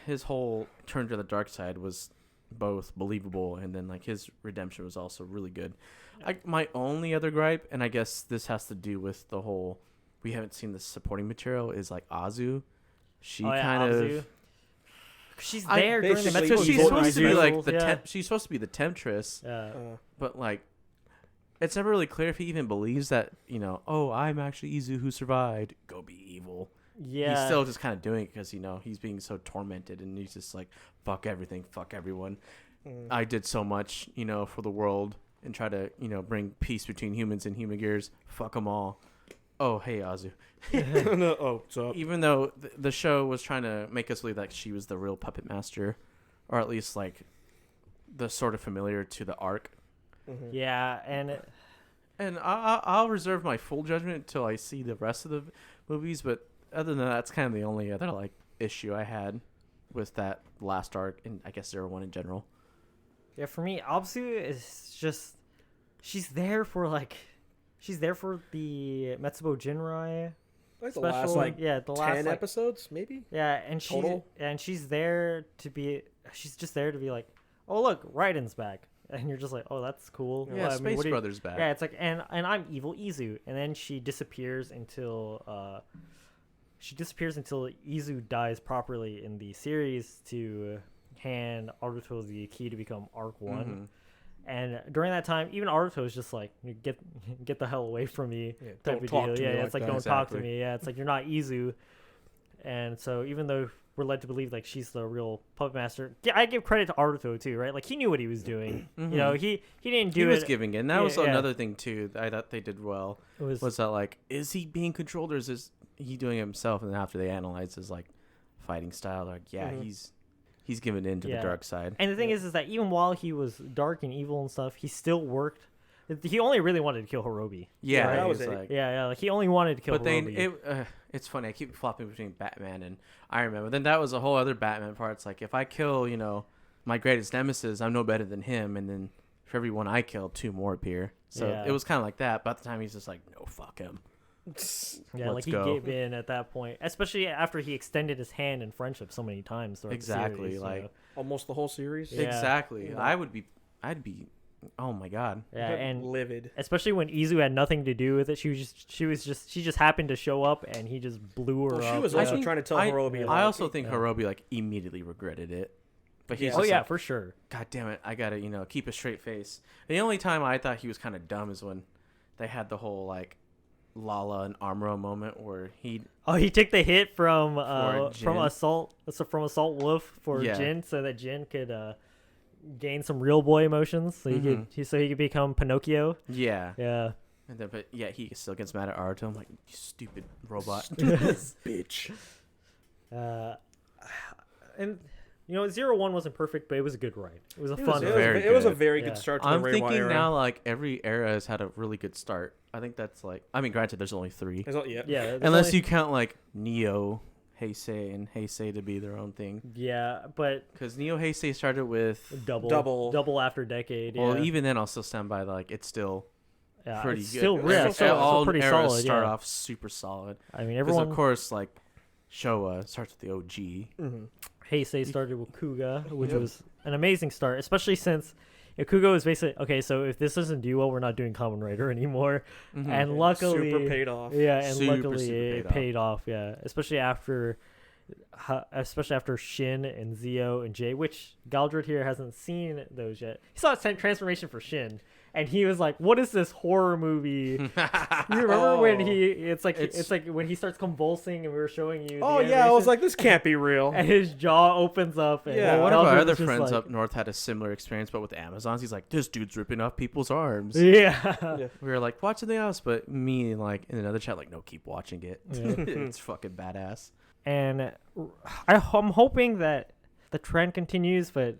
his whole turn to the dark side was both believable, and then like his redemption was also really good. My only other gripe, and I guess this has to do with the whole we haven't seen the supporting material, is like Azu. She Oh, yeah, kind Abzu. of. She's I- there during the basically, Metro So she's Evil supposed to be Azu. like the yeah. she's supposed to be the temptress, Yeah. but like it's never really clear if he even believes that, oh, I'm actually Izu who survived. Go be evil. Yeah. He's still just kind of doing it because he's being so tormented, and he's just like, fuck everything, fuck everyone. I did so much for the world and try to bring peace between humans and human gears. Fuck them all. Oh, hey, Azu. no, oh, so Even though the show was trying to make us believe that she was the real puppet master, or at least like the sort of familiar to the arc. Yeah, and And I'll reserve my full judgment until I see the rest of the movies. But other than that, that's kind of the only other like issue I had with that last arc, and I guess 01 in general. yeah, for me, Abzu is just she's there for the Metsubo Jinrai like the special. last like yeah, the 10 last like, episodes, maybe. yeah, and total? she's there to be. She's just there to be like, oh look, Raiden's back, and you're just like, oh that's cool. Yeah, Well, I mean, Space what do you- Brothers back. Yeah, it's like, and I'm evil Izu, and then she disappears until Izu dies properly in the series to hand Aruto the key to become Arc One. And during that time, even Aruto is just like, "You get the hell away from me," Yeah, type don't of talk deal. to Yeah, me yeah, like it's like that. don't talk to Exactly. me. Yeah, it's like you're not Izu. And so even though we're led to believe like she's the real puppet master, yeah, I give credit to Aruto too, right? Like he knew what he was doing. You know, he didn't do He it. was giving in. That Yeah, was yeah. another thing too that I thought they did well. It Was that like, is he being controlled, or is he doing it himself? And then after they analyzed his like fighting style, they're like, yeah, he's he's given in to the dark side. And the thing is that even while he was dark and evil and stuff, he still worked. He only really wanted to kill Hirobi. Yeah, that he was was it. like, Like he only wanted to kill but Hirobi. it's funny. I keep flopping between Batman and Iron Man. But then that was a whole other Batman part. It's like if I kill, my greatest nemesis, I'm no better than him. And then for every one I kill, 2 more appear. So it was kind of like that. But at the time, he's just like, no, fuck him. Like he gave in at that point, especially after he extended his hand in friendship so many times. Exactly, the series, like almost the whole series. Yeah. Exactly. Yeah. I'd be. Oh my god. Yeah, and livid. Especially when Izu had nothing to do with it. She just happened to show up and he just blew her up. She was also trying to tell Hirobi. I also think Hirobi like immediately regretted it. But he's like, for sure. God damn it! I gotta keep a straight face. The only time I thought he was kind of dumb is when they had the whole like Lala and Amuro moment where he took the hit from Jin. Assault Wolf for Yeah. Jin so that Jin could gain some real boy emotions so he could become Pinocchio. Yeah. Yeah. And then, but yeah, he still gets mad at Aruto. I'm like, you stupid robot. Bitch. And 0-1 wasn't perfect, but it was a good ride. It was a fun ride. It was a very good start to I'm the Reiwa thinking era. now like every era has had a really good start. I think that's like, I mean, granted, there's only 3. Yeah. Unless you count like Neo, Heisei, and Heisei to be their own thing. Yeah, but Because Neo Heisei started with double after decade. Well, yeah. even then, I'll still stand by like it's still pretty it's good. Still, yeah, Every- still all pretty eras solid. start Yeah. off super solid. I mean, Because everyone. of course, like Showa starts with the OG. Mm-hmm. Heisei started with Kuga, which was an amazing start, especially since Kuga was basically okay. So if this doesn't do well, we're not doing Kamen Rider anymore. Mm-hmm. And luckily, super paid off. Yeah, and Super, luckily super it paid off. Yeah, especially after Shin and Zio and Jay, which Galdred here hasn't seen those yet. He saw a transformation for Shin, and he was like, "What is this horror movie?" You remember when it's like when he starts convulsing, and we were showing you. Oh the yeah, I was animation, like, this can't be real. and his jaw opens up. And Yeah. Well, one of our Galdred other was just friends like, up north had a similar experience, but with the Amazons. He's like, this dude's ripping off people's arms. Yeah. We were like, watching the house, but me like in another chat, like, no, keep watching it. Yeah. It's fucking badass. And I'm hoping that the trend continues, but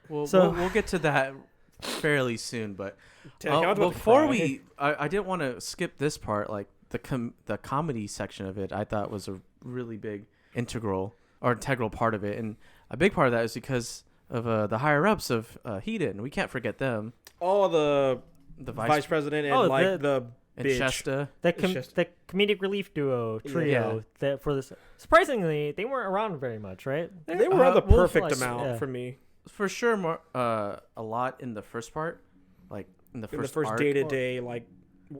Well, So- we'll get to that fairly soon, but I was about to before cry. I didn't want to skip this part. Like the comedy section of it, I thought was a really big integral part of it, and a big part of that is because of the higher ups of Hedon. We can't forget them. Oh, the Vice president and Oh, the and bitch. Shesta. the comedic relief trio trio that for this surprisingly they weren't around very much, right? They were on the well, perfect like, amount yeah. for me. For sure, more a lot in the first part, like in the In the first first arc. day-to-day like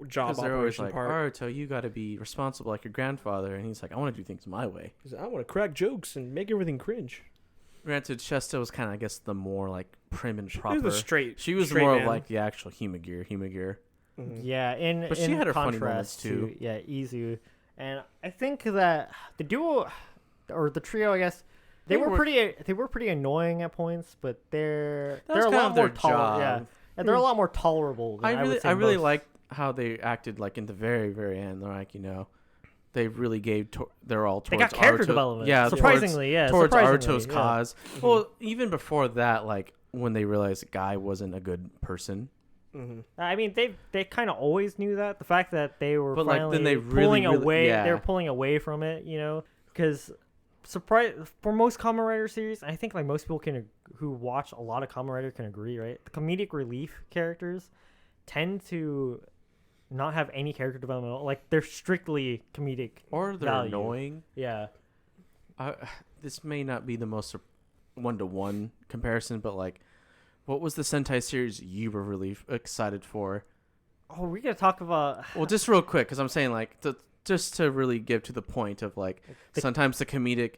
job Because they're always operation like, part. Aruto, you got to be responsible like your grandfather. And he's like, I want to do things my way. He's like, I want to crack jokes and make everything cringe. Granted, Shesta was kind of, I guess, the more like prim and He proper. was a straight. She was straight more man. of like the actual Humagear. Mhm. Yeah, But she in had her funny contrast moments, too. to Izu, and I think that the duo or the trio, I guess, they were pretty annoying at points, but they're That was a kind lot of their more tolerable. Yeah, job. and they're a lot more tolerable. Than I really most. liked how they acted like in the very, very end. They're like, they really gave their all They towards got character Aruto. development. Yeah, surprisingly, towards surprisingly, Aruto's yeah. cause. Well, even before that, like when they realized Guy wasn't a good person. Mhm. I mean, they kind of always knew that. The fact that they were But, like, finally then they pulling really, away, yeah. they were pulling away from it, because for most Kamen Rider series, I think like most people who watch a lot of Kamen Rider can agree, right? The comedic relief characters tend to not have any character development at all. Like they're strictly comedic, Or they're value. annoying. Yeah, This may not be the most one-to-one comparison, but like, what was the Sentai series you were really excited for? Oh, we're gonna talk about. Well, just real quick, because I'm saying like just to really give to the point of like sometimes the comedic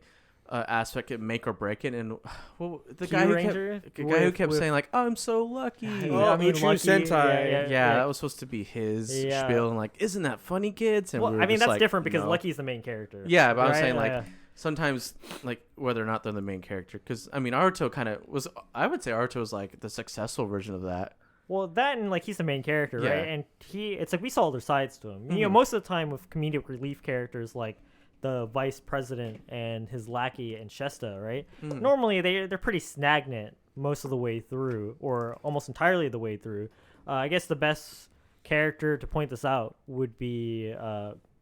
aspect can make or break it, and well, the guy who kept saying like, "I'm so lucky." Oh, Uchu Sentai. Yeah, that was supposed to be his Yeah. spiel, and like, isn't that funny, kids? And Well, we were I mean just that's like, different because no. Lucky's the main character. Yeah, but I'm right? saying like Yeah. sometimes like whether or not they're the main character, because I mean Aruto kind of was. I would say Aruto was like the successful version of that. Well, that and like he's the main character, Yeah. right? And it's like we saw other sides to him. Mhm. Most of the time with comedic relief characters, like the vice president and his lackey and Shesta, right? Mm. Normally they're pretty stagnant most of the way through, or almost entirely the way through. I guess the best character to point this out would be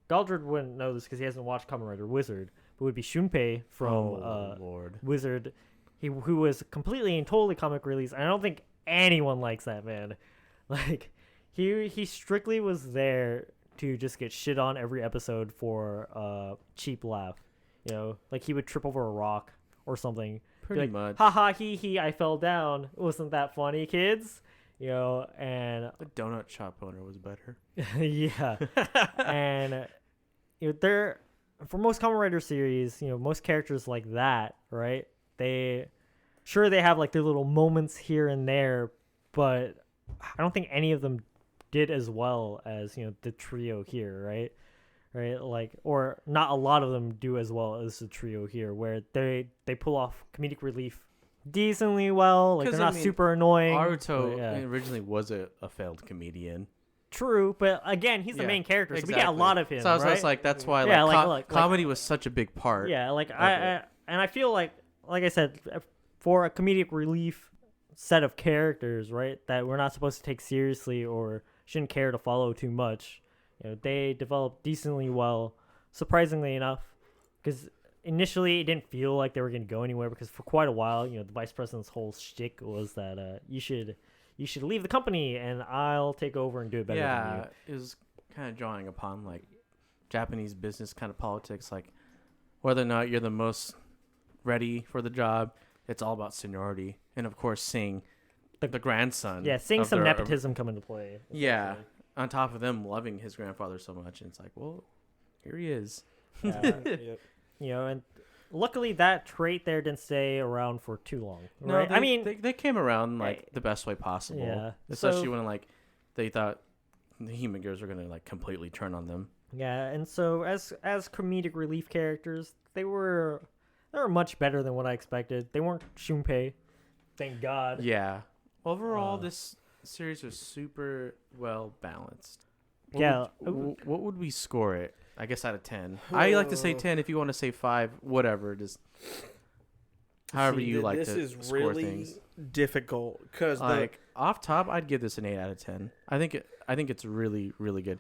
Galdred wouldn't know this because he hasn't watched Kamen Rider Wizard, but would be Shunpei from Lord. Wizard, who was completely and totally comic relief. I don't think anyone likes that man. Like he strictly was there to just get shit on every episode for a cheap laugh. You know, like he would trip over a rock or something. Pretty like, much. Ha ha hee hee, I fell down. Wasn't that funny, kids? You know, and The donut shop owner was better. yeah, and you know, there for most Kamen Rider series, you know, most characters like that, right? They have like their little moments here and there, but I don't think any of them did as well as, you know, the trio here, right? Right, like, or not a lot of them do as well as the trio here, where they pull off comedic relief decently well. Like, 'Cause, they're I not mean, super annoying. Naruto but, yeah. originally was a failed comedian. True, but again, he's the Yeah, main character, so we get a exactly. lot of him. So I was, right? just like, that's why Yeah, comedy was such a big part. Yeah, like it. I feel like I said, for a comedic relief set of characters, right, that we're not supposed to take seriously or shouldn't care to follow too much, you know, they developed decently well, surprisingly enough, because initially it didn't feel like they were going to go anywhere, because for quite a while, you know, the vice president's whole shtick was that you should leave the company and I'll take over and do it better than you. Yeah, it was kind of drawing upon like Japanese business kind of politics, like whether or not you're the most ready for the job. It's all about seniority, and of course, seeing the grandson. Yeah, seeing of some their- nepotism come into play. Yeah, essentially. on top of them loving his grandfather so much, and it's like, well, here he is. Yeah. Yep. You know, and luckily that trait there didn't stay around for too long. Right? No, I mean, they came around like the best way possible. Yeah, especially so- when like they thought the human gears were gonna like completely turn on them. yeah, and so as comedic relief characters, they were much better than what I expected. They weren't Shunpei, thank God. Yeah. Overall, Uh, this series was super well balanced. Yeah. What would we score it? I guess out of 10. I like to say 10. If you want to say 5, whatever. Just however See, you like this to is score really things. difficult because Like off top, I'd give this an 8 out of 10. I think it's really really good.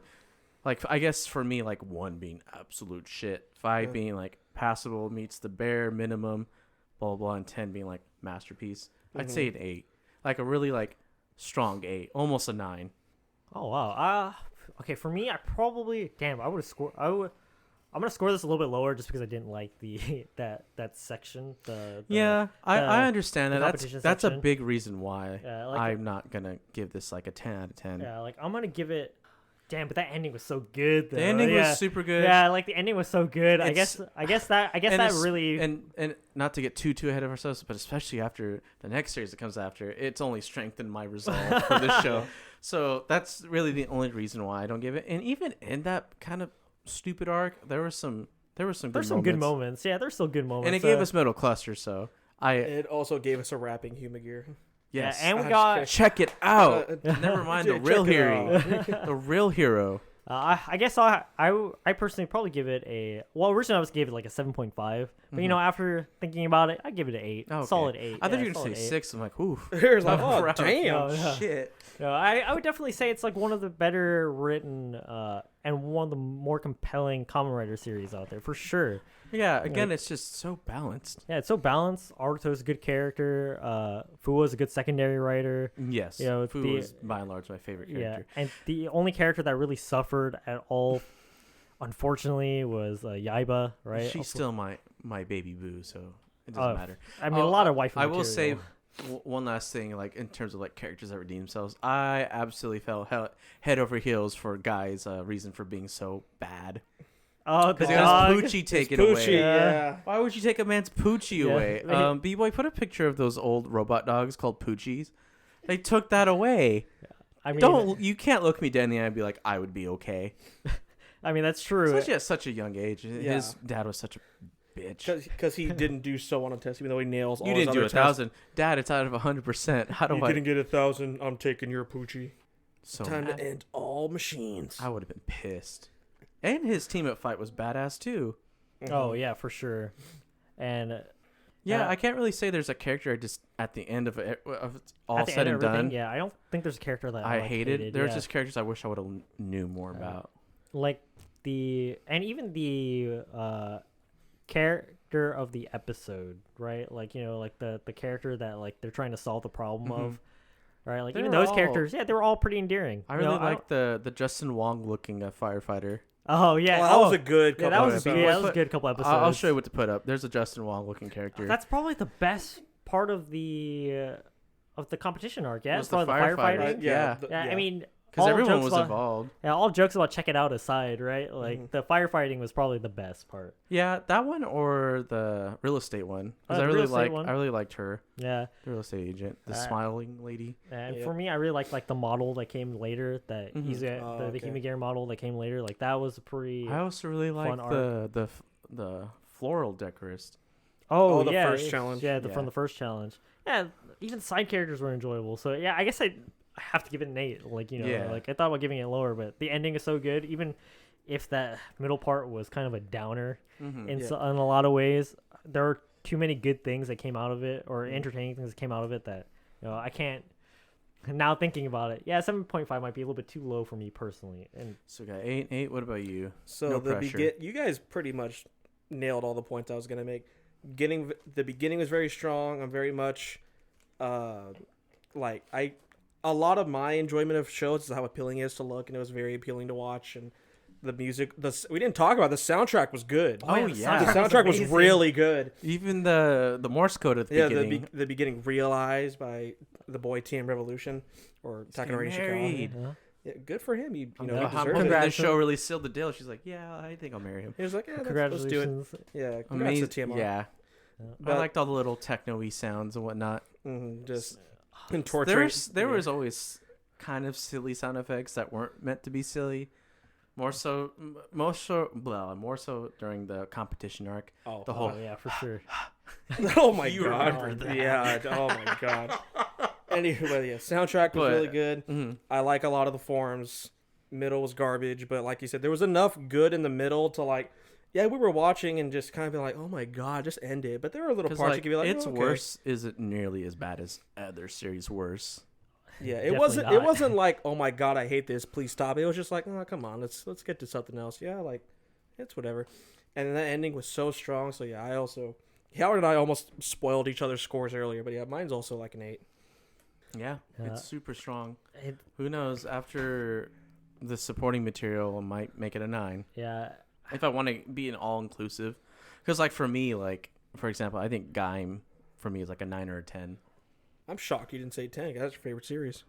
Like I guess for me, like 1 being absolute shit, 5 being like passable meets the bare minimum, blah blah, blah, and 10 being like masterpiece. I'd say an 8, like a really like strong 8, almost a 9. Oh wow. Okay, for me, I probably I would have scored. I'm gonna score this a little bit lower just because I didn't like the that section. I understand that. competition That's a section. big reason why Yeah, like I'm not gonna give this like a 10 out of 10. Yeah, like I'm gonna give it. Damn, but that ending was so good. Though. The ending Yeah. was super good. Yeah, like the ending was so good. I It's- guess that really. and not to get too ahead of ourselves, but especially after the next series that comes after, it's only strengthened my resolve for this show. So that's really the only reason why I don't give it. And even in that kind of stupid arc, there were some There's some good moments. Yeah, there's still good moments. and it gave us Metal Cluster. So it also gave us a rapping Human Gear. yes, Yeah, and we Ah, got. check it out. Never mind the Check real it hero, out. the real hero. I guess I personally probably give it a. Well, originally I was gave it like a 7.5, but you know, after thinking about it, I give it an 8. Oh, okay. Solid 8. I thought yeah, you were gonna say solid 8. 6. I'm like, oof. There's like, oh Right. damn, No, no. shit. No, I would definitely say it's like one of the better written and one of the more compelling Kamen Rider series out there for sure. Yeah, again, it's just so balanced. Yeah, it's so balanced. Aruto's a good character. Fuwa's a good secondary writer. Yes, You know, Fu the- is by and large my favorite character. Yeah, and the only character that really suffered at all, unfortunately, was Yaiba. Right? She's still my baby boo, so it Oh, doesn't matter. I mean, a lot of wife. I will say one last thing, like in terms of like characters that redeem themselves. I absolutely fell head over heels for Guy's reason for being so bad. Oh, the Because he dog. has Poochie taken Poochie, away. yeah. Why would you take a man's Poochie Yeah. away? B-Boy, put a picture of those old robot dogs called Poochies. They took that away. I mean, You can't look me dead in the eye and be like, I would be okay. I mean that's true. Especially at such a young age. Yeah. His dad was such a bitch. Because he didn't do so on a test, even though he nails all You his didn't do other 1,000. Dad, it's out of 100%. How do You I? didn't get 1,000. I'm taking your Poochie. So Time mad. to end all machines. I would have been pissed. And his team up fight was badass too. Oh yeah, for sure. And Yeah, I can't really say there's a character I just at the end of it, of it's all at the said end and of everything, done. yeah, I don't think there's a character that I like, hated. There's yeah. just characters I wish I would have knew more about. Like even the character of the episode, right? Like like the character that like they're trying to solve the problem of, right? Like even They're those all- characters, yeah, they were all pretty endearing. I You really know, like the Justin Wong looking firefighter. Oh yeah, Well, that was a good yeah, couple that was episodes. yeah, that was a good couple episodes. I'll show you what to put up. There's a Justin Wong looking character. That's probably the best part of the competition arc. Yeah, Was it's the probably the firefighter. firefighting. Yeah. Yeah, I mean, because all everyone jokes was about- involved. Yeah, all jokes about check it out aside, right? Like the firefighting was probably the best part. Yeah, that one or the real estate one. Because The I real really estate one. I really liked her, Yeah, the real estate agent, the smiling lady. and Yep. for me, I really like the model that came later. That he's the okay. Himigiri model that came later. Like that was a pretty. I also really like fun arc. the floral decorist. Oh, the yeah, first challenge. Yeah, Yeah. from the first challenge. Yeah, even side characters were enjoyable. So yeah, I guess I have to give it an 8. Like Yeah. like I thought about giving it lower, but the ending is so good. Even if that middle part was kind of a downer in in a lot of ways, there are too many good things that came out of it, or entertaining things that came out of it that I can't. Now thinking about it, yeah, 7.5 might be a little bit too low for me personally. And So we got 8. What about you? So No the pressure. you guys pretty much nailed all the points I was gonna make. The beginning was very strong. I'm very much, a lot of my enjoyment of shows is how appealing it is to look, and it was very appealing to watch. And the music, we didn't talk about the soundtrack was good. Oh, yeah. The soundtrack was amazing. really good. Even the Morse code at the beginning. the beginning, Realize by the boy TM Revolution or Takanori married. Ishikawa. Yeah, good for him. He I'm he hoping deserves it. this show really sealed the deal. She's like, yeah, I think I'll marry him. He was like, yeah, let's do it. congratulations. Yeah, congrats Amazing. to TMR. Yeah. But- I liked all the little techno-y sounds and whatnot. Just and torture. There was always kind of silly sound effects that weren't meant to be silly. More so during the competition arc. Oh, The whole Oh yeah, for sure. oh my You god. remember that. Yeah. Oh my god. Anyway, yeah, soundtrack was But- really good. Mhm. I like a lot of the forms. Middle was garbage, but like you said, there was enough good in the middle to like. Yeah, we were watching and just kind of be like, "Oh my god, just end it." But there were little 'Cause, parts like, you could be like, it's "Oh, okay." worse isn't nearly as bad as other series worse. Yeah, it Definitely wasn't. not. It wasn't like, "Oh my god, I hate this. Please stop." It was just like, "Oh, come on, let's get to something else." Yeah, like it's whatever. And then that ending was so strong. So yeah, Howard and I almost spoiled each other's scores earlier, but yeah, mine's also like an 8. Yeah, Yeah. it's super strong. It, Who knows? After the supporting material, I might make it a 9 yeah, if I want to be an all-inclusive. Because like for me, like for example, I think Gaim for me is like a 9 or a 10. I'm shocked you didn't say 10. 'Cause that's your favorite series.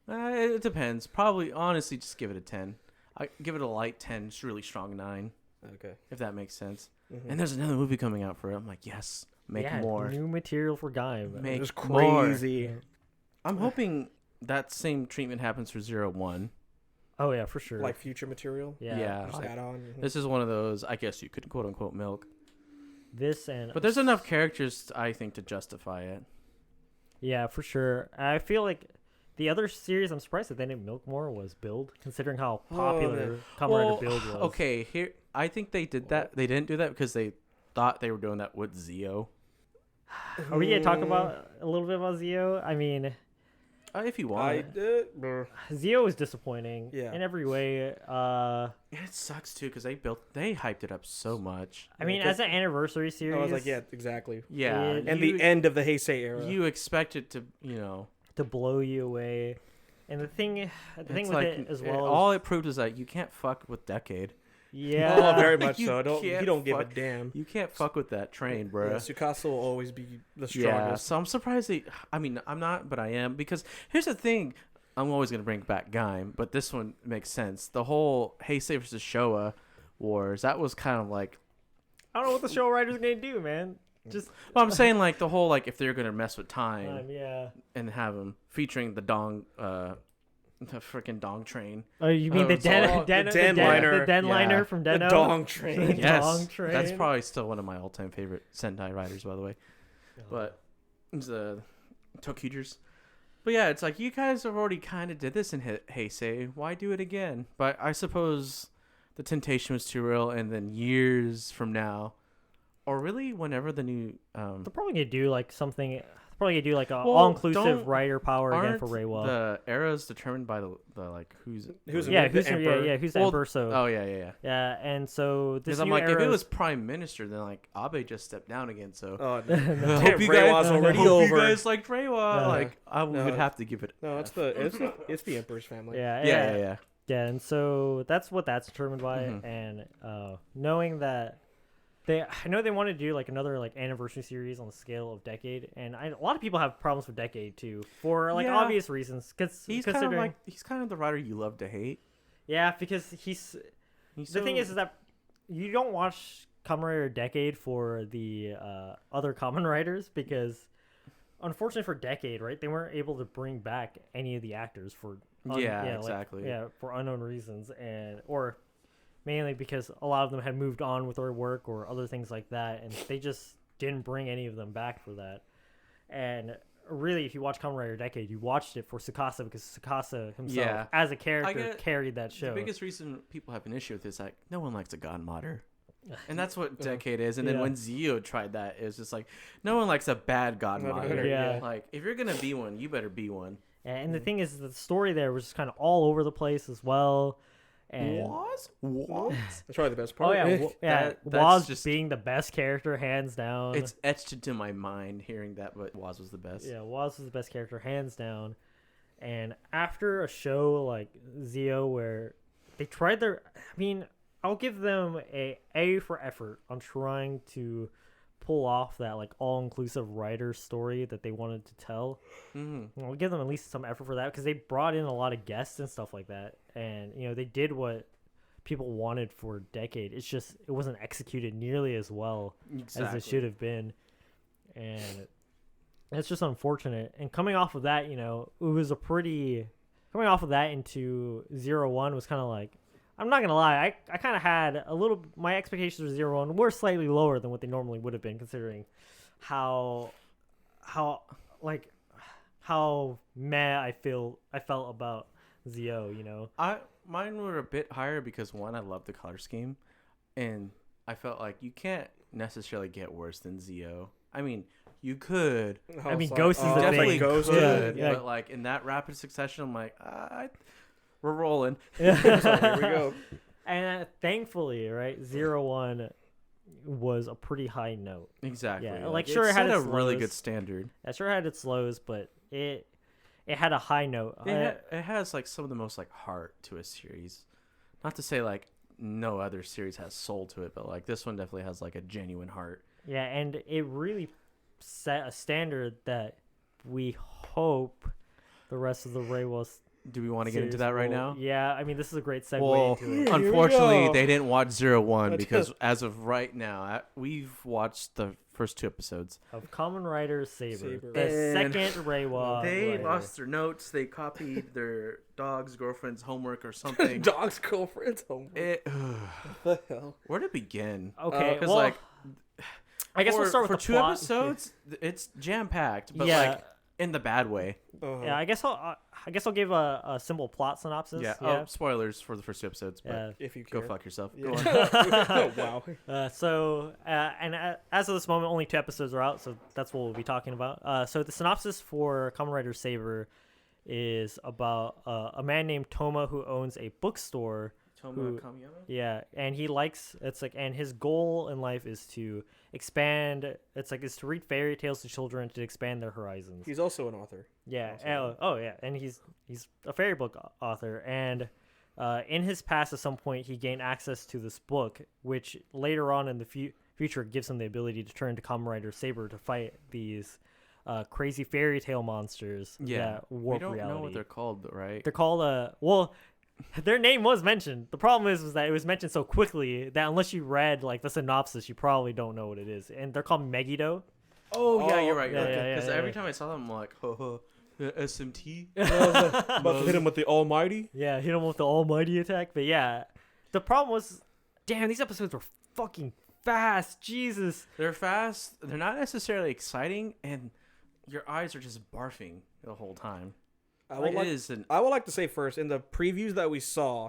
It depends. Probably, honestly, just give it a 10. I give it a light 10, just really strong 9, Okay. if that makes sense. Mhm. And there's another movie coming out for it. I'm like, yes, make yeah, more. new material for Guy. Make It's more. crazy. I'm hoping that same treatment happens for 0-1. Oh yeah, for sure. Like future material. Yeah. Just Like, add on. this is one of those, I guess you could quote unquote milk. This and But there's enough characters, I think, to justify it. yeah, for sure. I feel like the other series I'm surprised that they didn't milk more was Build, considering how popular man. Kamen Rider Build was. Okay, here I think they did that. They didn't do that because they thought they were doing that with Zio. Are we gonna talk about a little bit about Zio? I mean, If you I want. Zio was disappointing Yeah. in every way. It sucks too because they hyped it up so much. I mean, Yeah, as an anniversary series, I was like, yeah, exactly. Yeah, It- And you, the end of the Heisei era. you expect it to, to blow you away. And the thing it's with like, it as well, all is, it proved is that you can't fuck with Decade. yeah, Oh, very much You so. He can't don't give a fuck- damn. You can't fuck with that train, Yeah, bro. Tsukasa will always be the Yeah, strongest. so I'm surprised I mean, I'm not, but I am. Because here's the thing. I'm always going to bring back Gaim, but this one makes sense. The whole Heisei versus Showa wars, that was kind of like... I don't know what the show writer's gonna do, man. Just Well, I'm saying like the whole, like, if they're going to mess with time yeah. and have them featuring the the freaking Dong train. Oh, you mean the it's all- Den liner. the Den liner Yeah. from The Deno? Dong Train. Yes, Dong train. that's probably still one of my all-time favorite Sentai riders, by the way. But it's the Tokujers. But yeah, it's like you guys have already kind of did this in Heisei. Why do it again? But I suppose the temptation was too real, and then years from now, or really whenever the new They're probably gonna do like something. They're probably gonna do like a Well, all-inclusive don't- writer power again aren't for Reiwa. the eras determined by the like who's Who's Yeah, the who's emperor? who's the Well, emperor? So oh yeah. yeah, and so this Because I'm new like, if it era was prime minister, then like Abe just stepped down again. So Oh, I no. hope Damn, you Reiwa's guys, already hope over. you guys liked Reiwa. No. Like I No. would have to give it. No, it's the emperor's family. yeah, Yeah. and so that's what that's determined by, Mhm. and knowing that I know they want to do like another like anniversary series on the scale of Decade, and a lot of people have problems with Decade too for like Yeah. obvious reasons. Because He's kind of like he's kind of the writer you love to hate. yeah, because he's the thing is that you don't watch Kamen Rider Decade for the other Kamen Riders because unfortunately for Decade, right, they weren't able to bring back any of the actors for exactly. for unknown reasons, and or mainly because a lot of them had moved on with their work or other things like that, and they just didn't bring any of them back for that. And really, if you watch Kamen Rider Decade, you watched it for Tsukasa because Tsukasa himself, as a character, carried that show. The biggest reason people have an issue with this is like no one likes a god modder. And that's what Decade is. And then when Zio tried that, it was just like no one likes a bad god modder. Yeah. Like if you're gonna be one, you better be one. And the thing is, the story there was just kind of all over the place as well. And What? That's probably the best oh part. yeah, That's Waz just- being the best character hands down. It's etched into my mind hearing that, but Waz was the best. Yeah, Waz was the best character hands down. And after a show like Zio, where they tried I'll give them A for effort on trying to pull off that like all-inclusive writer story that they wanted to tell. Mm-hmm. I'll give them at least some effort for that because they brought in a lot of guests and stuff like that, and they did what people wanted for Decade. It's just it wasn't executed nearly as well as it should have been, and it's just unfortunate. And coming off of that, it was coming off of that into 01 was kind of like, I'm not gonna lie, I kind of had my expectations for 01 were slightly lower than what they normally would have been, considering how meh I felt about Zio. Mine were a bit higher because one, I love the color scheme, and I felt like you can't necessarily get worse than Zio. I mean, you could. Ghost is the Definitely thing. Ghost. could, Yeah. but like in that rapid succession, I'm like, we're rolling. So here we go. And thankfully, right, 01 was a pretty high note. Exactly. Yeah, like sure, it it had set a its really lows. good standard. It sure had its lows, but it had a high note. It has like some of the most like heart to a series. Not to say like no other series has soul to it, but like this one definitely has like a genuine heart. Yeah, and it really set a standard that we hope the rest of the Reiwa Do we want to get into that right now? Yeah, I mean, this is a great segue Well, into it. unfortunately, go. they didn't watch 01 That's because just- as of right now, we've watched the first 2 episodes. Of Kamen Rider Saber. Saber. The And second Reiwa. They writer. lost their notes. They copied their dog's girlfriend's homework or something. Dog's girlfriend's home. What the hell? where to begin? Okay, Because well, like, I guess we'll start with for the 2 plot. episodes. It's jam packed, but Yeah. like in the bad way. Yeah, I guess I'll give a simple plot synopsis. Yeah. Oh, spoilers for the first 2 episodes. But Yeah. If you go care. fuck yourself. Yeah. Go on. Oh, wow. As of this moment, only 2 episodes are out, so that's what we'll be talking about. So the synopsis for Kamen Rider Saber is about a man named Toma who owns a bookstore. Toma Kamiyama? Yeah, and and his goal in life is to expand. Is to read fairy tales to children to expand their horizons. He's also an author. Yeah. Also. Yeah, and he's a fairy book author, and in his past, at some point, he gained access to this book, which later on in the future gives him the ability to turn to Kamen Rider Saber to fight these crazy fairy tale monsters that warp we don't reality. know what they're called, right? They're called their name was mentioned. The problem is that it was mentioned so quickly that unless you read like the synopsis, you probably don't know what it is. And they're called Megiddo. Oh, yeah, you're right. yeah, Because yeah, every yeah. time I saw them, I'm like, SMT. About to hit him with the almighty. Yeah, hit him with the almighty attack. But yeah, the problem was, damn, these episodes were fucking fast. Jesus. They're fast. They're not necessarily exciting, and your eyes are just barfing the whole time. I would like to say first, in the previews that we saw,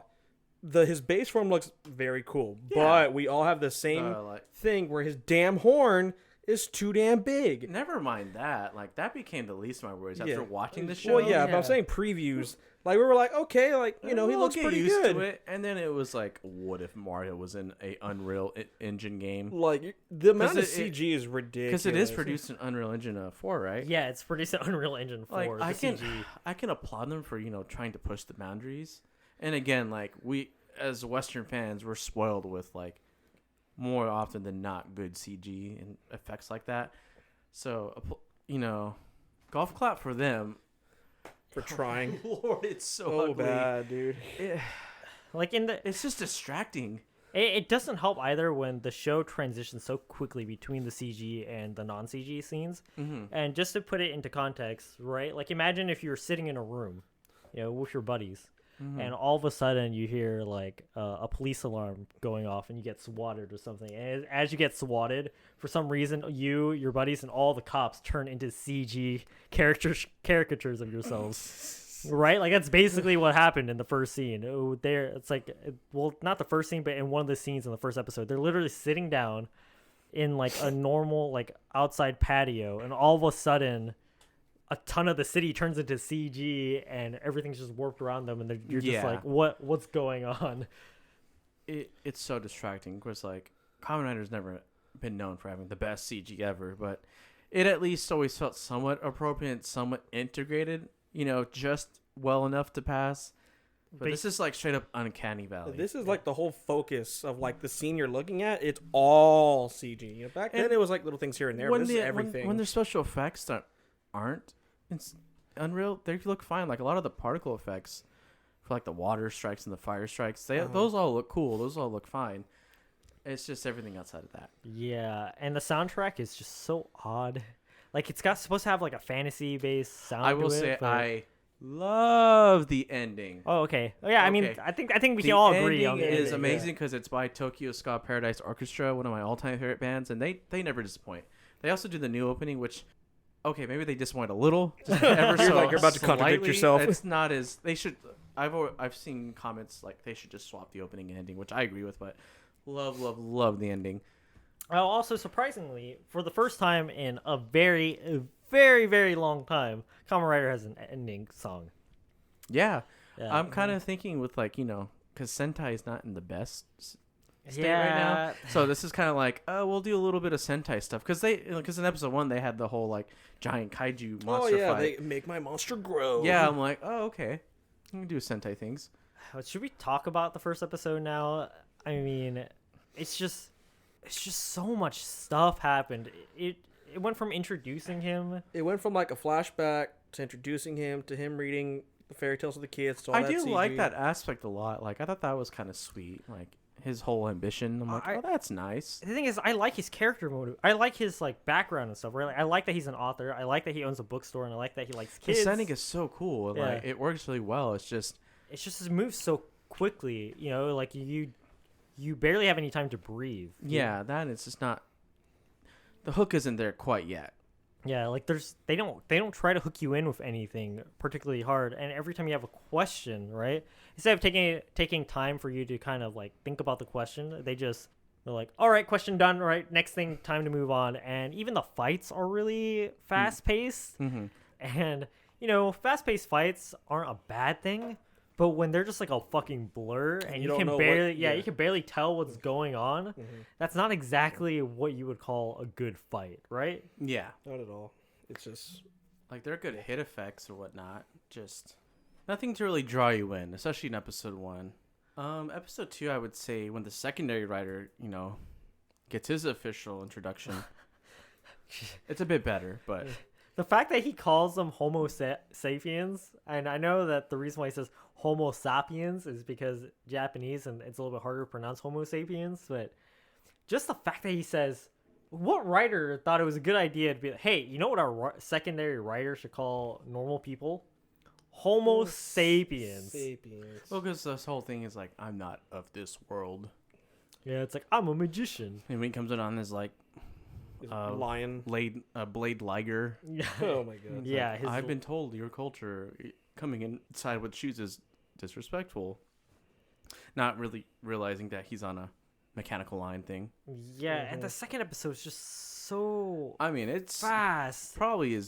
his base form looks very cool, Yeah. but we all have the same like, thing where his damn horn is too damn big. never mind that. Like, that became the least of my worries after Yeah. watching the show. Well, yeah, but Yeah. I'm saying previews. Like, we were like, okay, like, he We'll looks get pretty used good. to it. And then it was like, what if Mario was in a Unreal Engine game? Like, the amount of it- CG is ridiculous. Because it is produced in Unreal Engine 4, right? Yeah, it's produced in Unreal Engine 4. Like, the CG. I can applaud them for, trying to push the boundaries. And again, like, we as Western fans, we're spoiled with, like, more often than not good CG and effects like that. So, golf clap for them. For trying. Lord, it's so So ugly. bad, dude. Like in the, It's just distracting. it doesn't help either when the show transitions so quickly between the CG and the non-CG scenes. Mm-hmm. And just to put it into context, right? Like imagine if you're sitting in a room, with your buddies, and all of a sudden you hear like a police alarm going off and you get swatted or something. And as you get swatted, for some reason, you, your buddies, and all the cops turn into CG caricatures of yourselves. Right? Like that's basically what happened in the first scene. It's like, well, not the first scene, but in one of the scenes in the first episode, they're literally sitting down in like a normal like outside patio, and all of a sudden a ton of the city turns into CG and everything's just warped around them, and you're just Yeah. like, what's going on? It's so distracting because, like, Kamen Rider's never been known for having the best CG ever, but it at least always felt somewhat appropriate, somewhat integrated, just well enough to pass. But this is like straight up Uncanny Valley. This is like the whole focus of like the scene you're looking at. It's all CG. Back then And it was like little things here and there. But this is everything. When there's special effects that aren't Unreal, they look fine. Like a lot of the particle effects for like the water strikes and the fire strikes, those all look cool. Those all look fine. It's just everything outside of that. Yeah, and the soundtrack is just so odd. Like it's supposed to have like a fantasy based sound. I will to say it, but... I love the ending. Oh, okay. Oh, yeah. I mean, Okay. I think we The can all agree on the ending is ending. amazing because it's by Tokyo Ska Paradise Orchestra, one of my all-time favorite bands, and they never disappoint. They also do the new opening, which, okay, maybe they disappoint a little. Just ever You're so like, you're about to contradict slightly. yourself. It's not as they should. I've seen comments like they should just swap the opening and ending, which I agree with, but love the ending. Well, also surprisingly, for the first time in a very, very long time, Kamen Rider has an ending song. Yeah, Yeah. I'm kind of thinking with like because Sentai is not in the best state Yeah. right now. So this is kind of like, we'll do a little bit of Sentai stuff because in episode 1 they had the whole like giant kaiju monster fight. they make my monster grow. Yeah, I'm like, oh okay, you can do Sentai things. Should we talk about the first episode now? I mean, it's just so much stuff happened. It went from introducing him. It went from like a flashback to introducing him to him reading the fairy tales of the kids. To all I that do CG. like that aspect a lot. Like I thought that was kind of sweet. Like his whole ambition. I'm like, oh, that's nice. The thing is, I like his character motive. I like his like background and stuff. Really, I like that he's an author. I like that he owns a bookstore, and I like that he likes kids. His setting is so cool. Yeah. Like it works really well. It's just it moves so quickly. Like you barely have any time to breathe. yeah, that it's just not. The hook isn't there quite yet. Yeah, like they don't try to hook you in with anything particularly hard, and every time you have a question, right, instead of taking time for you to kind of like think about the question, they're like, all right, question done, right, next thing, time to move on. And even the fights are really fast paced, Mm-hmm. and fast paced fights aren't a bad thing, but when they're just like a fucking blur and you you don't can know barely what- yeah. you can barely tell what's going on, Mhm. that's not exactly what you would call a good fight, right? Yeah, Not at all. It's just like they're good hit effects or whatnot. Just nothing to really draw you in, especially in episode 1. Episode 2, I would say when the secondary writer, gets his official introduction, it's a bit better. But The fact that he calls them Homo sapiens, and I know that the reason why he says Homo sapiens is because Japanese and it's a little bit harder to pronounce Homo sapiens, but just the fact that he says, what writer thought it was a good idea to be like, hey, you know what our secondary writer should call normal people? Homo sapiens. well, because this whole thing is like, I'm not of this world. Yeah, it's like, I'm a magician. And when he comes in on his like lion. Blade Liger, Yeah. Oh my god. Yeah, his, I've been told your culture coming inside with shoes is disrespectful. not really realizing that he's on a mechanical line thing. Yeah, and the second episode is just so I mean, it's fast. probably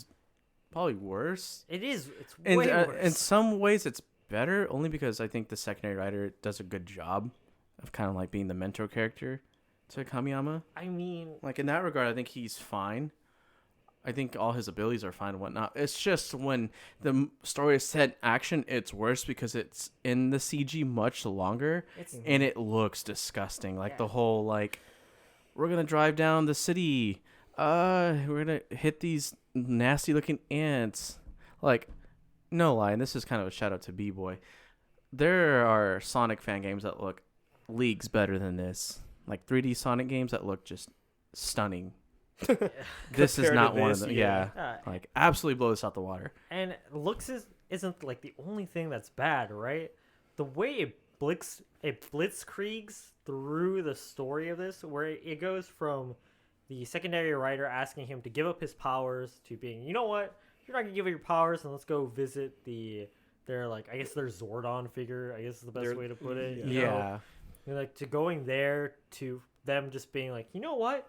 worse. It is. It's And way worse. in some ways, it's better only because I think the secondary writer does a good job of kind of like being the mentor character to Kamiyama. I mean, Like in that regard, I think he's fine. I think all his abilities are fine and whatnot. It's just when the story is set in action, it's worse because it's in the CG much longer it's and it looks disgusting. Like Yeah. the whole like, we're gonna drive down the city. We're gonna hit these nasty looking ants. Like, no lie, and this is kind of a shout out to B-Boy. There are Sonic fan games that look leagues better than this. Like 3D Sonic games that look just stunning. This is Compared to not one of this, them. yeah. Yeah. Like absolutely blow this out the water. and looks isn't like the only thing that's bad, right? The way it blitzkriegs through the story of this, where it goes from the secondary writer asking him to give up his powers to being, you know what, you're not gonna give up your powers, and let's go visit their like I guess their Zordon figure. I guess is the best way to put it. you know? Yeah. And, like to going there to them just being like, you know what,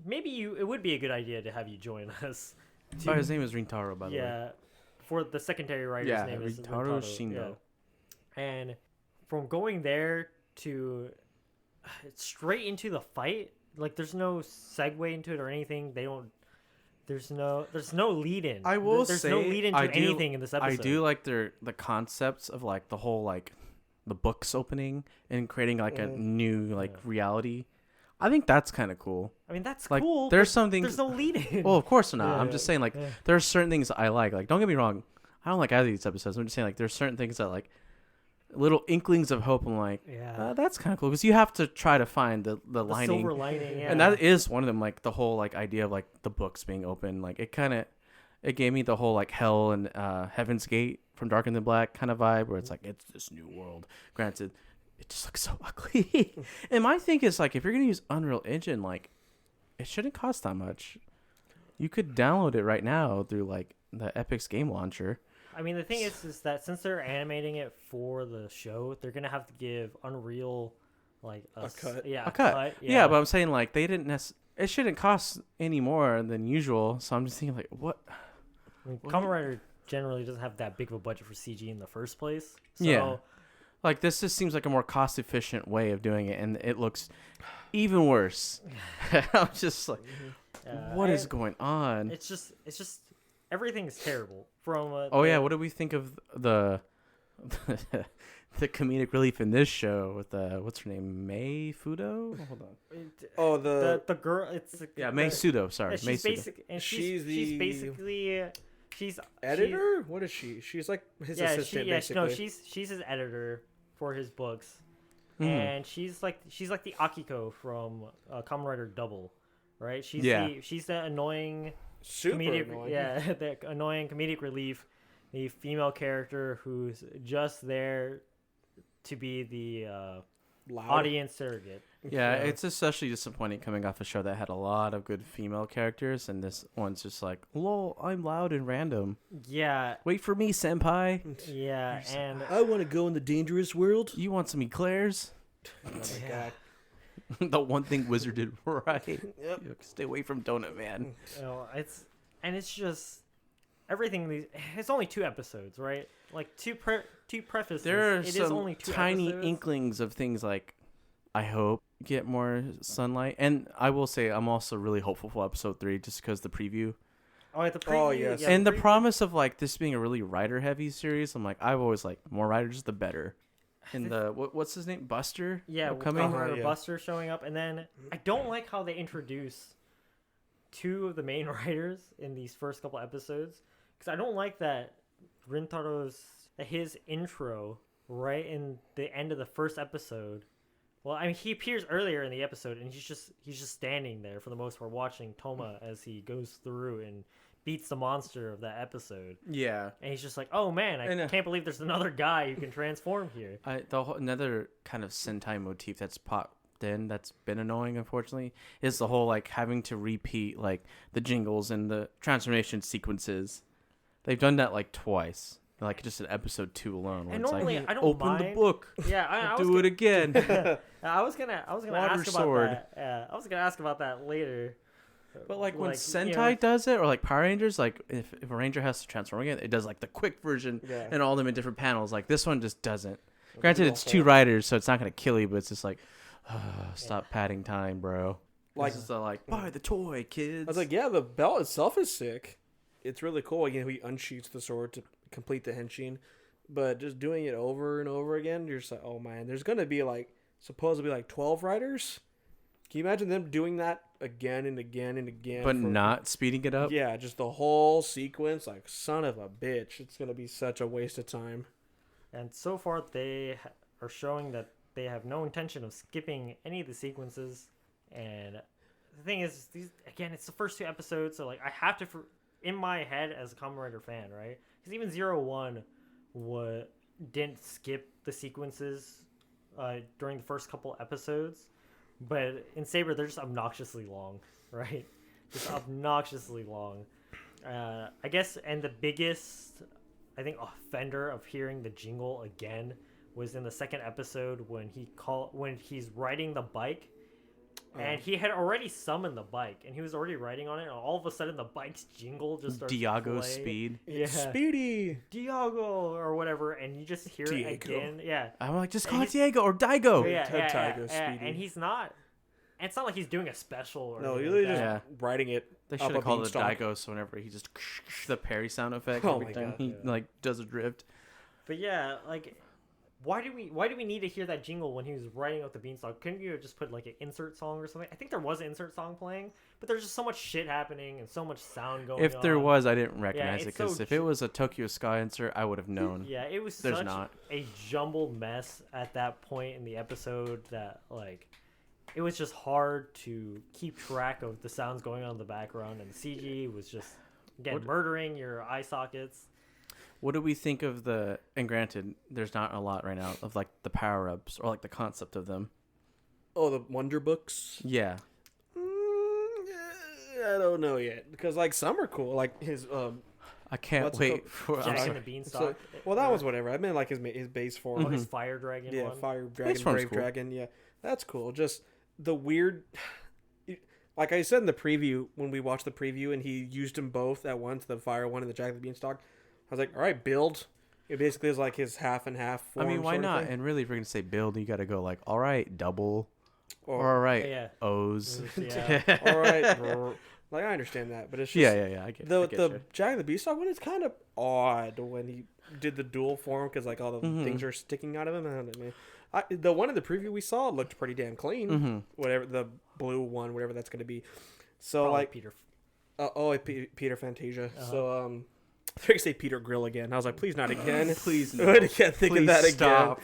maybe it would be a good idea to have you join us. Oh, his name is Rintaro, by the way. Yeah, for the secondary writer's Yeah, name is Rintaro Shindo. Yeah. And from going there to straight into the fight, like there's no segue into it or anything. They don't. There's no lead in. I will There's say no lead into I do- anything in this episode. I do like the concepts of like the whole like the books opening and creating like a new like reality. I think that's kind of cool. I mean, that's Like cool. there's but something. There's no lead in. Well, of course not. Yeah, I'm just saying like yeah. there are certain things I like. Like don't get me wrong, I don't like either of these episodes. I'm just saying like there's certain things that like little inklings of hope. I'm like, Yeah. that's kind of cool because you have to try to find the The lining. silver lining. Yeah. And that is one of them, like the whole like idea of like the books being open. Like it gave me the whole like hell and Heaven's Gate from Darker Than Black kind of vibe, where it's like it's this new world. Granted, it just looks so ugly. And my thing is like if you're gonna use Unreal Engine, like it shouldn't cost that much. You could download it right now through like the Epic's game launcher. I mean, the thing is that since they're animating it for the show, they're gonna have to give Unreal like A cut. Yeah, A cut. Yeah, but I'm saying like they didn't it shouldn't cost any more than usual. So I'm just thinking like what. I mean, Kamen Rider generally doesn't have that big of a budget for CG in the first place. So, Yeah. Like, this just seems like a more cost-efficient way of doing it, and it looks even worse. I'm just like, what is going on? It's just everything is terrible. From Oh, yeah, what do we think of the the comedic relief in this show with, what's her name, Mei Fudo? Hold on. Oh, the girl, it's... Yeah, Mei Sudo, sorry. Yeah, Mei she's Sudo. basic, and She's she's the- basically... She's editor? What is she? She's like his assistant, basically. No, she's his editor for his books, Mhm. and she's like the Akiko from Kamen Rider Double, right? She's Yeah. she's the annoying Super comedic, annoying. yeah, the annoying comedic relief, the female character who's just there to be the Loud. audience surrogate. Yeah, it's especially disappointing coming off a show that had a lot of good female characters, and this one's just like, lol, I'm loud and random. Yeah, Wait for me, senpai. yeah, and I want to go in the dangerous world. You want some eclairs? Oh my Yeah. god. The one thing Wizard did right. Yep. Stay away from Donut Man. you know, it's just everything. It's only 2 episodes, right? Like to preface There are this, it is some only 2 tiny episodes. inklings of things like, I hope get more sunlight. And I will say I'm also really hopeful for episode 3 just because the preview. Oh, at the preview, Oh, yes. yeah, And the preview- promise of like this being a really writer heavy series. I'm like, I've always like more writers the better. And the what's his name? Buster? yeah, coming. Kamen Rider yeah. Buster showing up, and then I don't like how they introduce 2 of the main writers in these first couple episodes, because I don't like that his intro right in the end of the first episode. Well, I mean, he appears earlier in the episode, and he's just standing there for the most part, watching Toma as he goes through and beats the monster of that episode. Yeah. And he's just like, "Oh man, And, I can't believe there's another guy who can transform here." Another kind of Sentai motif that's popped in that's been annoying, unfortunately, is the whole like having to repeat like the jingles and the transformation sequences. They've done that like twice. like just in episode 2 alone. Where And it's normally like, I don't open mind. the book. Yeah, I was Do gonna, it again. I was gonna Water ask about sword. that. Yeah, I was gonna ask about that later. But like when you Sentai know, does it, or like Power Rangers, like if a Ranger has to transform again, it does like the quick version Yeah. and all of them in different panels. Like this one just doesn't. It'll Granted, do it's the 2 whole- riders, so it's not gonna kill you, but it's just like, stop padding time, bro. Like, This is like buy the toy, kids. I was like, yeah, the belt itself is sick. It's really cool. Again, he unsheaths the sword to complete the henshin, but just doing it over and over again, you're just like, oh man, there's gonna be like supposedly like 12 riders. Can you imagine them doing that again and again and again? but not speeding it up. Yeah, just the whole sequence. Like, son of a bitch, it's gonna be such a waste of time. And so far, they are showing that they have no intention of skipping any of the sequences. And the thing is, again, it's the first 2 episodes, so like I have to, in my head as a Kamen Rider fan, right? Because even 01 didn't skip the sequences during the first couple episodes, but in Saber they're just obnoxiously long, right? Just obnoxiously long. I guess, and the biggest, I think, offender of hearing the jingle again was in the second episode when he's riding the bike, and he had already summoned the bike, and he was already riding on it, and all of a sudden the bike's jingle just starts to Diago play. speed. Yeah, Speedy. Diago or whatever, and you just hear Diego. it again. Yeah, I'm like, just And call it he's- Diego or Daigo. Tiago Speedy. and he's not. And it's not like he's doing a special or No, anything you're like just that. Yeah. riding it. They up should a have called it beanstalk. Daigo, so whenever he just the parry sound effect Oh every my time God, he yeah. like does a drift. But yeah, like, why do we need to hear that jingle when he was riding up the beanstalk? Couldn't you have just put like an insert song or something? I think there was an insert song playing, but there's just so much shit happening and so much sound going on. If there was, I didn't recognize it it's so because if it was a Tokyo Sky insert, I would have known. Yeah, it was There's such not. a jumbled mess at that point in the episode that like it was just hard to keep track of the sounds going on in the background, and the CG was just again murdering your eye sockets. What do we think of the? And granted, there's not a lot right now of like the power ups or like the concept of them. Oh, the Wonder Books. Yeah, I don't know yet because like some are cool. Like his I can't What's it wait called? for. I'm Jack sorry. and the Beanstalk. well, that was whatever. I meant like his base form. Or his Fire Dragon Yeah, one. Fire Dragon, Space Form's Brave cool. Dragon. Yeah, that's cool. Just the weird. Like I said in the preview, when we watched the preview and he used them both at once, the Fire one and the Jack the Beanstalk, I was like, all right, build. It basically is like his half and half I form. mean, why sort of not? thing. And really, if you're gonna say build, you got to go like, all right, double, Or, or all right, Yeah. O's. Yeah. all right, brr. Like I understand that, but it's just Yeah. I get the I get the you. Jack the Beanstalk one is kind of odd when he did the dual form because like all the Mhm. things are sticking out of him. I don't know, man. The one in the preview we saw looked pretty damn clean. Mhm. Whatever the blue one, whatever that's going to be. So Probably like Peter. Peter Fantasia. Uh-huh. So I think I say Peter Grill again. I was like, please not again. Please I no. can't think Please of that stop.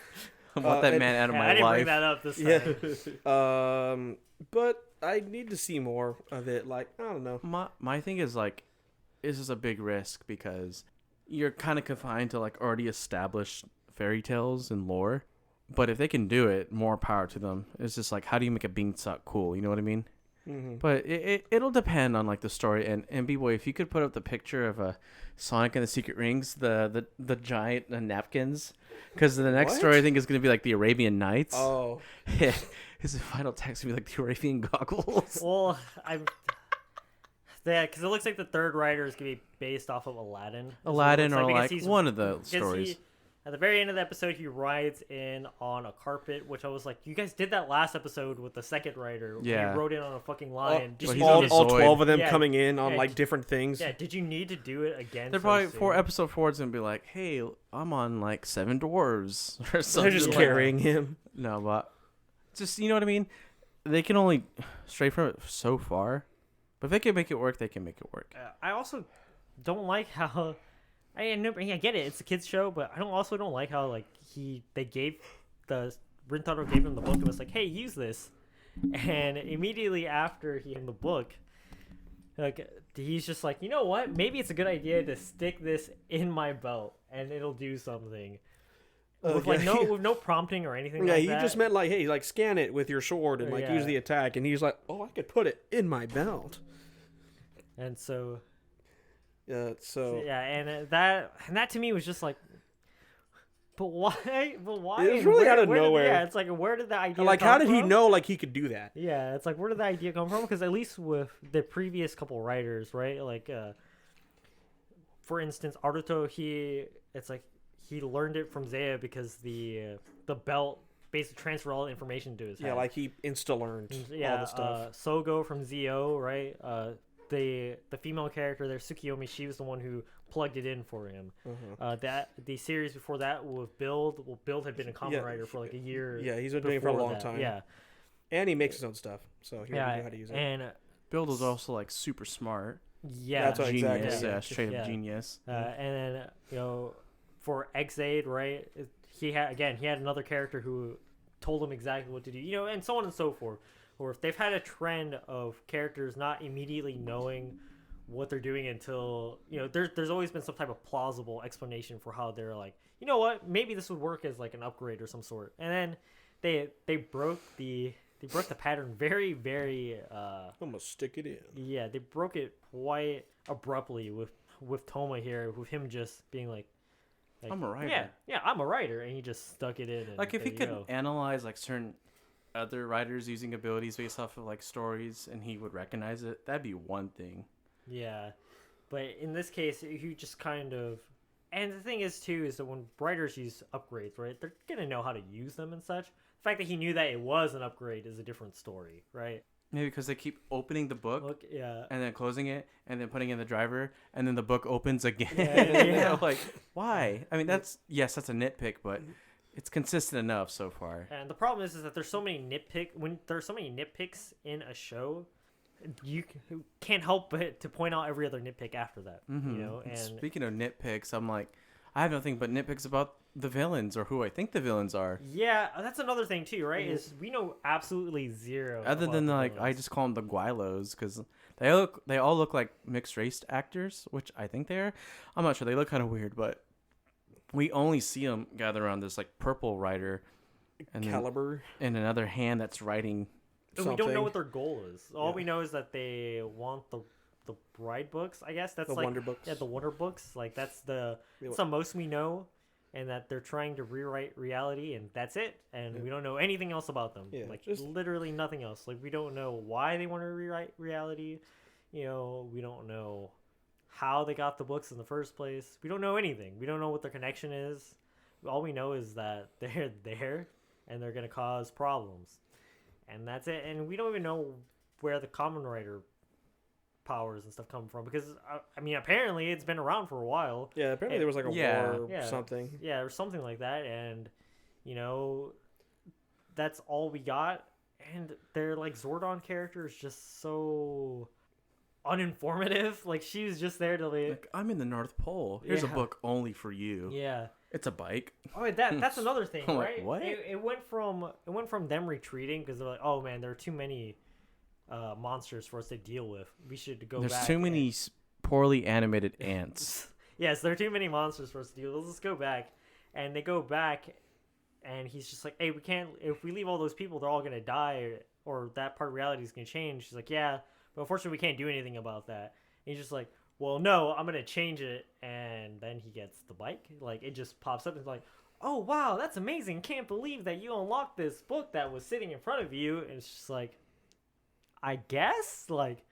I want that and- man out of Yeah, I my didn't bring life. that up this time. again. But I need to see more of it. Like I don't know. My thing is like, this is a big risk because you're kind of confined to like already established fairy tales and lore. But if they can do it, more power to them. It's just like, how do you make a beanstalk cool? You know what I mean? Mm-hmm. But it'll depend on like the story. And B-Boy, if you could put up the picture of Sonic and the Secret Rings, the giant napkins, because the next What? story I think is going to be like the Arabian Nights. Oh, His final text will be like the Arabian goggles. Well, yeah, because it looks like the third rider is gonna be based off of Aladdin. is what it Aladdin looks or because like he's- one of the because stories. At the very end of the episode, he rides in on a carpet, which I was like, you guys did that last episode with the second rider. Yeah. He rode in on a fucking lion. just he's all, on a all Zoid. 12 of them Yeah, coming in on yeah, like d- different things. Yeah, did you need to do it again? They're so probably soon? 4 episode 4 is gonna be like, hey, I'm on like 7 dwarves or They're something. just like carrying him. No, but just, you know what I mean? They can only stray from it so far. But if they can make it work, they can make it work. I also don't like how I get it. It's a kids show, but I don't like how like they gave Rintaro gave him the book and was like, hey, use this, and immediately after he in the book, like he's just like, you know what? Maybe it's a good idea to stick this in my belt and it'll do something. With like yeah. with no prompting or anything. Yeah, like he that. just meant like, hey, like scan it with your sword and like Yeah. use the attack. And he's like, oh, I could put it in my belt. And so, So yeah, and that to me was just like, but why? But why? It was and really where- out of where did- nowhere. Yeah, it's like, where did the idea like, come how did he from? know like he could do that? Yeah, it's like, where did the idea come from? Because at least with the previous couple writers, right? Like, for instance, Aruto, it's like he learned it from Zaya because the belt basically transferred all the information to his head. Yeah, like he insta learned all the stuff. Sogo from Zo, right? The female character there, Tsukiyomi, she was the one who plugged it in for him. That the series before that with Build, Build had been a Kamen Rider for like a year. Yeah, he's been doing it for a long that. time. Yeah, and he makes his own stuff, so he knew how to use it. And Build was also like super smart. yeah, That's what Genius, exactly. yeah, straight up genius. And then for X-Aid, right? He had another character who told him exactly what to do, and so on and so forth. Or if they've had a trend of characters not immediately knowing what they're doing until there's always been some type of plausible explanation for how they're like, you know what, maybe this would work as like an upgrade or some sort. And then they broke the pattern very, very I'm gonna stick it in. yeah, they broke it quite abruptly with Toma here, with him just being like I'm a writer. Yeah, I'm a writer, and he just stuck it in. And Like, if there he you could go. analyze like certain other writers using abilities based off of like stories, and he would recognize it, that'd be one thing. Yeah, but in this case, you just kind of, and the thing is too, is that when writers use upgrades, right, they're gonna know how to use them and such. The fact that he knew that it was an upgrade is a different story, right? Maybe because they keep opening the book Yeah. and then closing it and then putting in the driver and then the book opens again. Yeah. Like, why? I mean, that's a nitpick, but it's consistent enough so far. And the problem is that there's so many nitpicks in a show, you can't help but to point out every other nitpick after that. And Speaking of nitpicks, I'm like, I have nothing but nitpicks about the villains or who I think the villains are. yeah, that's another thing too, right? Is we know absolutely zero. Other about than the like, I villains. just call them the Guilos because they all look like mixed race actors, which I think they are. I'm not sure. They look kind of weird, but we only see them gather around this like purple rider and Caliber. in another hand that's writing. And we don't know something. what their goal is. All we know is that they want the bride books. I guess that's The like Wonder Books. Yeah, the Wonder Books. Like that's the most we know, and that they're trying to rewrite reality, and that's it. And we don't know anything else about them. Yeah, like just- literally nothing else. Like we don't know why they want to rewrite reality. We don't know how they got the books in the first place. We don't know anything. We don't know what their connection is. All we know is that they're there, and they're gonna cause problems. And that's it. And we don't even know where the Kamen Rider powers and stuff come from, because I mean, apparently it's been around for a while. Yeah, apparently there was like a war or Yeah. something. Yeah, or something like that. And that's all we got. And their like Zordon character is just so uninformative. Like she was just there to Like, I'm in the North Pole. Here's a Yeah. book only for you. yeah. It's a bike. Oh, that's another thing, I'm like, right? what? It went from them retreating because they're like, oh man, there are too many monsters for us to deal with. We should go There's back. too many poorly animated ants. Yes, there are too many monsters for us to deal with. Let's just go back. And they go back, and he's just like, hey, we can't. If we leave all those people, they're all gonna die, or that part of reality is gonna change. She's like, yeah, but unfortunately, we can't do anything about that. And he's just like, well, no, I'm gonna change it. And then he gets the bike. Like it just pops up and it's like, oh wow, that's amazing! Can't believe that you unlocked this book that was sitting in front of you. And it's just like, I guess, like,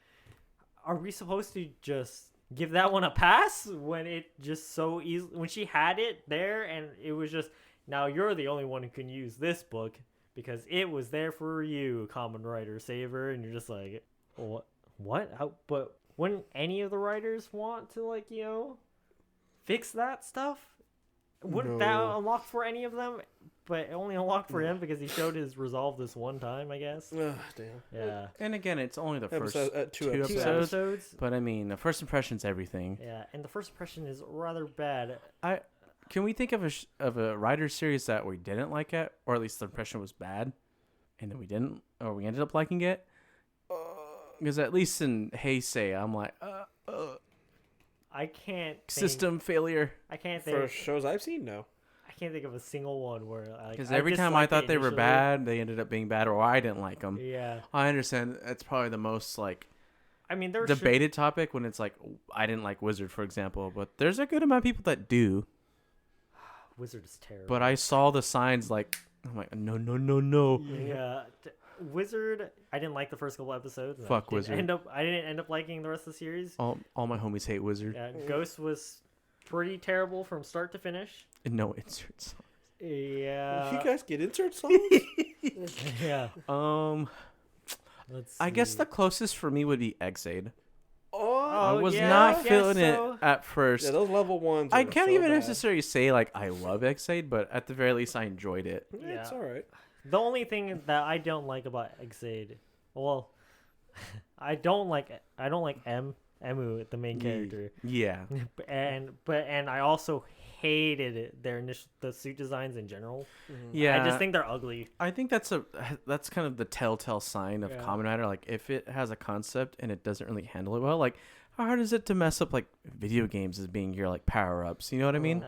are we supposed to just give that one a pass when it just so easy, when she had it there and it was just, now you're the only one who can use this book because it was there for you, Kamen Rider Saber. And you're just like, what? How? But wouldn't any of the writers want to, like, fix that stuff? Wouldn't that No. unlock for any of them? But it only unlocked for him because he showed his resolve this one time, I guess. Ugh, damn. Yeah. And again, it's only the first Two two episodes. Two episodes. episodes. But I mean, the first impression's everything. Yeah, and the first impression is rather bad. Can we think of a writer series that we didn't like it, or at least the impression was bad, and then we didn't, or we ended up liking it? Because at least in Heisei, I'm like, I can't think, system failure. I can't For think. shows I've seen, no. I can't think of a single one where. Because every time I thought they were bad, they ended up being bad, or I didn't like them. Yeah. I understand that's probably the most like I mean, there debated topic when it's like I didn't like Wizard, for example, but there's a good amount of people that do. Wizard is terrible. But I saw the signs like I'm like no. Yeah, Wizard. I didn't like the first couple episodes. and Fuck Wizard. I didn't end up liking the rest of the series. All my homies hate Wizard. Yeah, Ghost was pretty terrible from start to finish. And no inserts. Yeah. You guys get insert songs? Yeah. I guess the closest for me would be Exade. Oh, I was yeah, not I guess feeling so. it at first. yeah, those level ones. I are can't so even bad. necessarily say like I love Exade, but at the very least I enjoyed it. Yeah, it's Yeah. all right. The only thing that I don't like about Exade, well, I don't like Emu, the main character, Yeah. and I also hated the suit designs in general. Yeah. I just think they're ugly. I think that's kind of the telltale sign of Yeah. Kamen Rider. Like if it has a concept and it doesn't really handle it well, like how hard is it to mess up like video games as being your like power ups? You know what I mean?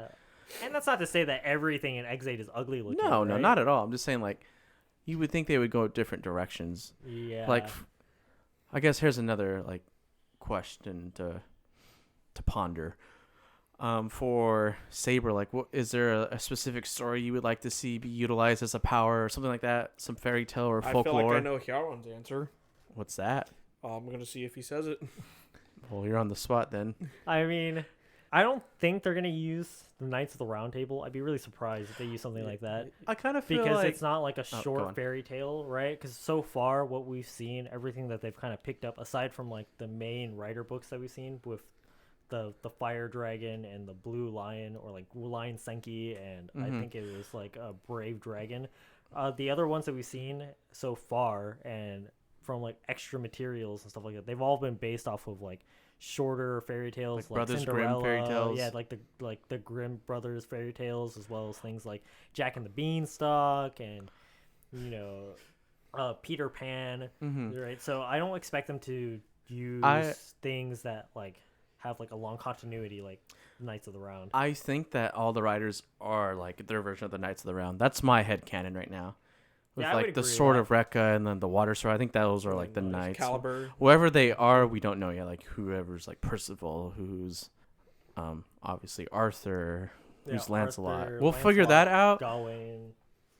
And that's not to say that everything in Exade is ugly looking. No, right? not at all. I'm just saying like you would think they would go different directions. Yeah. Like I guess here's another like question to ponder. For Saber, like, what is there a specific story you would like to see be utilized as a power or something like that? Some fairy tale or I folklore? feel like I know Hyaron's answer. What's that? I'm gonna see if he says it. Well, you're on the spot then. I mean, I don't think they're gonna use the Knights of the Round Table. I'd be really surprised if they use something like that. I kind of feel Because like it's not like a go on. short fairy tale, right? Because so far, what we've seen, everything that they've kind of picked up, aside from like the main Rider books that we've seen with the Fire Dragon and the Blue Lion, or like Lion Senki, and I think it was like a Brave Dragon. The other ones that we've seen so far, and from like extra materials and stuff like that, they've all been based off of like shorter fairy tales, like Brothers Grimm Cinderella, fairy tales. yeah, like the Grimm brothers fairy tales, as well as things like Jack and the Beanstalk and Peter Pan, right? So I don't expect them to use things that like have like a long continuity, like Knights of the Round. I think that all the riders are like their version of the Knights of the Round. That's my headcanon right now. With Yeah, I would like the agree with Sword that. of Rekka and then the Water Sword. I think those are like the Knights. Caliber. Whoever they are, we don't know yet. Like whoever's like Percival, who's obviously Arthur, who's Lancelot. Arthur, We'll figure that out. Gawain.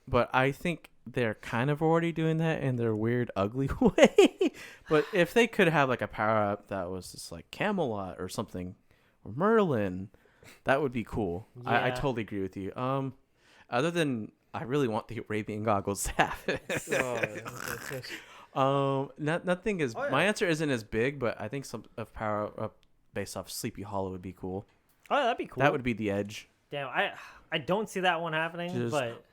But I think they're kind of already doing that in their weird, ugly way. But if they could have like a power up that was just like Camelot or something, or Merlin, that would be cool. I Yeah. totally agree with you. Other than I really want the Arabian goggles to have it. Nothing is. Oh, yeah. My answer isn't as big, but I think some of power up based off Sleepy Hollow would be cool. Oh, that'd be cool. That would be the edge. Damn, I don't see that one happening, Just but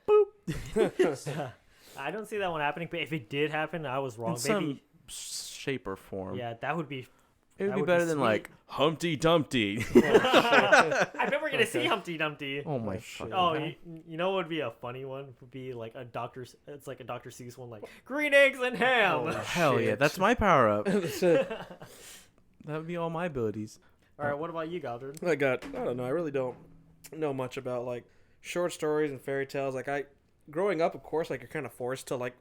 I don't see that one happening. But if it did happen, I was wrong. In some Maybe, shape or form. yeah, that would be. It would that be would be better than sweet. like Humpty Dumpty. I bet we're gonna see Humpty Dumpty. Oh my shit. fucking Oh, God. you know what would be a funny one? Would be like it's like a Dr. Seuss one, like green eggs and ham. Hell yeah, Shit. that's my power up. That's it. That would be all my abilities. All right, what about you, Goddard? I don't know. I really don't know much about like short stories and fairy tales. Like growing up, of course, like you're kind of forced to like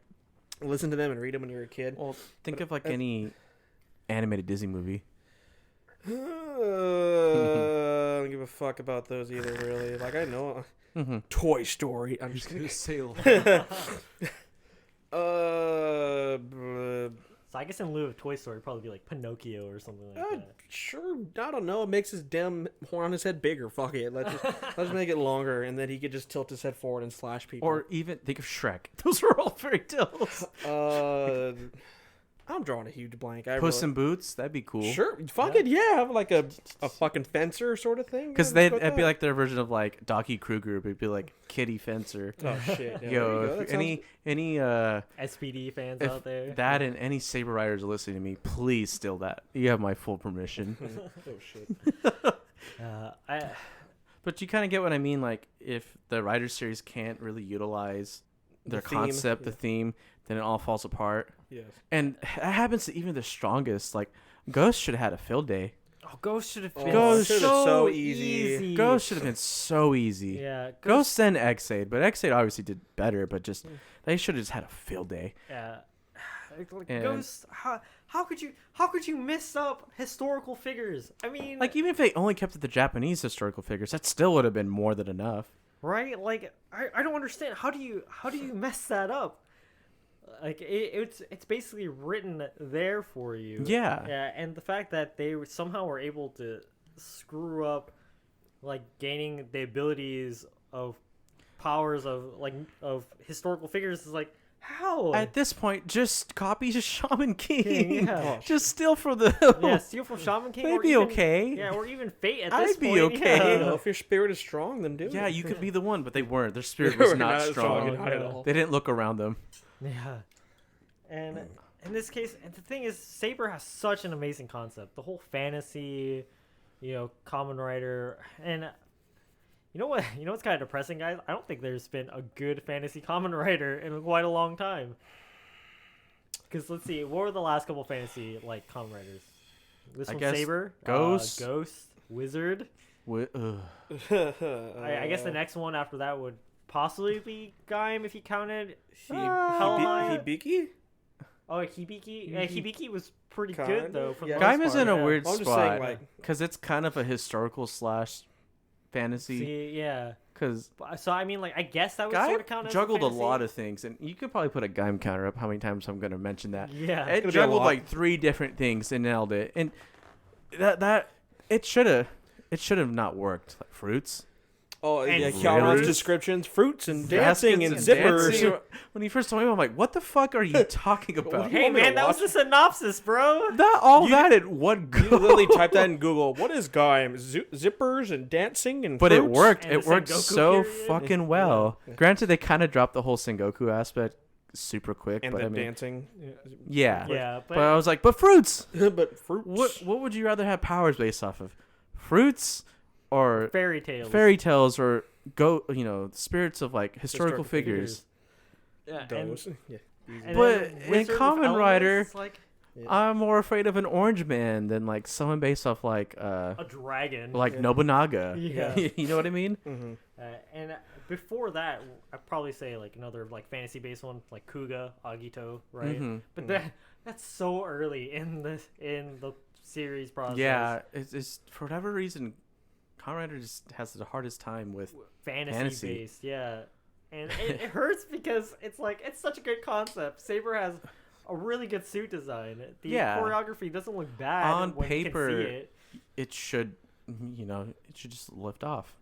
listen to them and read them when you're a kid. Well, think of like any animated Disney movie. I don't give a fuck about those either, really. Like I know Toy Story. I'm just gonna say So I guess in lieu of Toy Story, it'd probably be like Pinocchio or something like that. sure. I don't know. It makes his damn horn on his head bigger. Fuck it. Let's make it longer, and then he could just tilt his head forward and slash people. Or even think of Shrek. Those are all fairy tales. I'm drawing a huge blank. Puss in Boots, that'd be cool. Sure, fuck it, yeah. Have like a fucking fencer sort of thing. Because Yeah, let's go it'd with be that. like their version of like Donkey Kruger. It'd be like Kitty Fencer. Oh shit! Yeah, Yo, there you go. if That sounds- any SPD fans if out there. that and any Saber Riders are listening to me, please steal that. You have my full permission. oh shit! But you kind of get what I mean. Like if the Rider series can't really utilize their The theme, concept, the yeah. theme, then it all falls apart. Yes. And that happens to even the strongest. Like Ghost should have had a field day. Oh, Ghost should have Oh, been Ghost should've so easy. Ghost should have been so easy. Yeah, Ghost and Exade, but Exade obviously did better. But just they should have just had a field day. Yeah. And- Ghost. How could you mess up historical figures? I mean, Like, even if they only kept it the Japanese historical figures, that still would have been more than enough. right? Like, I don't understand. How do you mess that up? Like, it's basically written there for you. Yeah. Yeah, and the fact that they somehow were able to screw up, like, gaining the abilities of powers of historical figures is like, how? At this point, just copy Shaman King. Yeah. Just steal from the... Yeah, steal from Shaman King. They'd or be even, okay. Yeah, or even Fate at I'd this be point. okay. Yeah. You know, if your spirit is strong, then do it. Yeah, you could be the one, but they weren't. Their spirit They was were not not strong. strong at all. They didn't look around them. Yeah. And in this case, and the thing is, Saber has such an amazing concept. The whole fantasy, Kamen Rider, and you know what? You know what's kind of depressing, guys? I don't think there's been a good fantasy Kamen Rider in quite a long time. Because let's see, what were the last couple fantasy Kamen Riders? This I one, guess Saber, Ghost. Ghost, Wizard. Ugh. I guess the next one after that would possibly be Gaim if you counted. Hibiki? Oh, Hibiki. Yeah, Hibiki was pretty Kinda, good though. For the yeah. most Gaim is part, in a yeah. weird I'm just saying, spot like- because it's kind of a historical / fantasy. See, yeah. Because So I mean, I guess that would Gaim sort of count as juggled a fantasy. lot of things, and you could probably put a Gaim counter up. How many times I'm going to mention that? Yeah. It gonna be a juggled lot. like 3 different things and nailed it, and that it should have not worked. Like fruits. Oh, And yeah, fruits. Kyaron's descriptions, fruits and dancing Baskets and zippers. dancing. When he first told me, I'm like, "What the fuck are you talking about?" You Hey want me to man, that was watch the synopsis, bro. That in one You go. literally type that in Google. What is Gaim? Zippers and dancing and But it fruits? worked. And It the worked Sengoku so period. fucking well. Yeah. Granted, they kind of dropped the whole Sengoku aspect super quick, And but the I mean, dancing. yeah. Yeah, But I was like, but fruits. But fruits. What would you rather have powers based off of? Fruits or fairy tales. fairy tales or spirits of like historical Historical figures? Yeah, and, Those. Yeah. and But then in Wizard with Kamen Rider- elements, like I'm more afraid of an orange man than like someone based off like a dragon. like Yeah. Nobunaga. Yeah. You know what I mean? Mm-hmm. And before that, I'd probably say another fantasy based one like Kuga, Agito, right? Mhm. But that's so early in the series process. Yeah, it's for whatever reason, Kamen Rider just has the hardest time with. fantasy based, yeah. And it hurts because it's such a good concept. Saber has a really good suit design. The Yeah. choreography doesn't look bad On when paper, you can see it. It should, it should just lift off.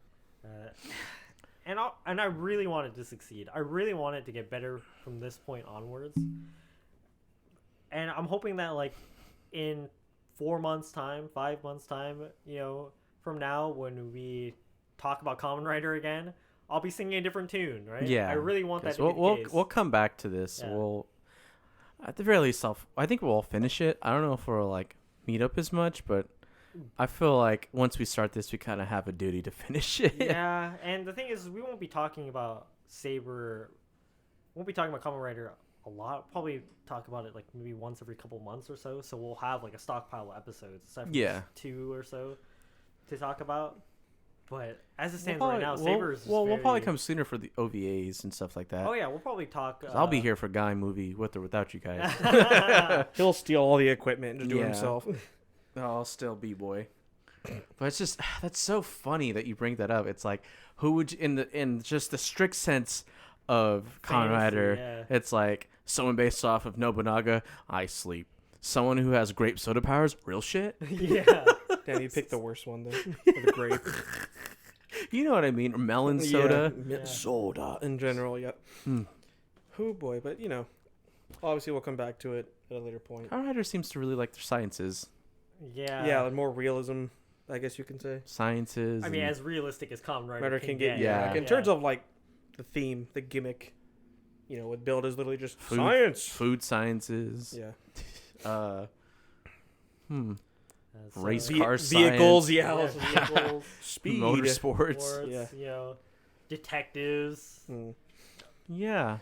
And I really want it to succeed. I really want it to get better from this point onwards. And I'm hoping that in 4 months' time, 5 months' time, from now when we talk about Kamen Rider again, I'll be singing a different tune, right? Yeah, I really want that 'cause to be the case. we'll come back to this. Yeah. We'll at the very least, I think we'll finish it. I don't know if we'll meet up as much, but I feel like once we start this, we kind of have a duty to finish it. Yeah, and the thing is, we won't be talking about Saber. Won't be talking about Kamen Rider a lot. Probably talk about it maybe once every couple months or so. So we'll have a stockpile of episodes, aside from Yeah. 2 or so, to talk about. But as it We'll stands probably, right now, we'll, Saber is. we'll probably very- come sooner for the OVAs and stuff like that. Oh yeah, we'll probably talk. 'Cause I'll be here for Guy movie with or without you guys. He'll steal all the equipment and just do it Yeah. himself. I'll still B-boy. But it's just that's so funny that you bring that up. It's like who would you, in just the strict sense of Kamen Fantasy, Rider, yeah. it's like someone based off of Nobunaga, I sleep. Someone who has grape soda powers, real shit. Yeah. Damn, you picked the worst one then. For the grape. You know what I mean? Or melon soda. Yeah. Soda in general, yep. Hmm. Oh boy, but obviously we'll come back to it at a later point. Kamen Rider seems to really like their sciences. Yeah. Yeah, more realism, I guess you can say. Sciences. I mean, and- as realistic as Kamen Rider, Rider can get yeah. in terms of the theme, the gimmick, with build is literally just Food- science. food sciences. Yeah. Race Ve- car vehicles, science. yeah. vehicles, Speed. Motorsports. sports, Yeah. Detectives. Mm. Yeah.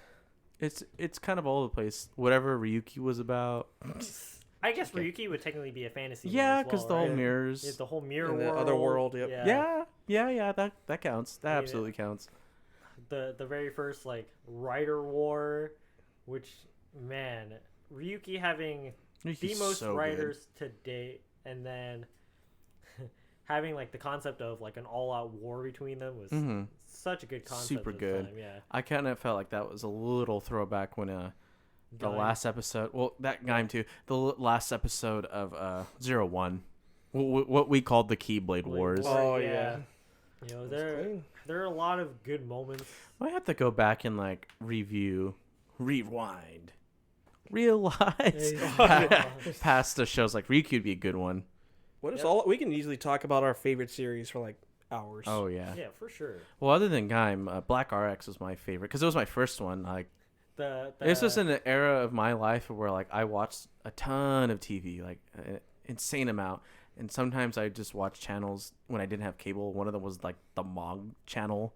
It's kind of all over the place. Whatever Ryuki was about. I guess Ryuki would technically be a fantasy. Yeah, because because the whole mirrors. the whole mirror And the world. other world, yep. Yeah, that counts. That Yeah. absolutely counts. The very first Rider War, which man, Ryuki having Ryuki's the most so good. writers to date, and then having like the concept of like an all-out war between them was such a good concept. Super at the good. time, yeah. I kind of felt like that was a little throwback when the Gaim. last episode. Well, that Gaim too. The last episode of 01, what we called the Keyblade Wars. Oh, yeah. You know, That's clean. there are a lot of good moments. I have to go back and like review, rewind, realize past the shows. Like Riku would be a good one. What is all? We can easily talk about our favorite series for like hours. Oh yeah. Yeah, for sure. Well, other than Gaim, Black RX was my favorite because it was my first one. Like this was in an era of my life where like I watched a ton of TV, like an insane amount. And sometimes I just watch channels when I didn't have cable. One of them was like the Mog channel.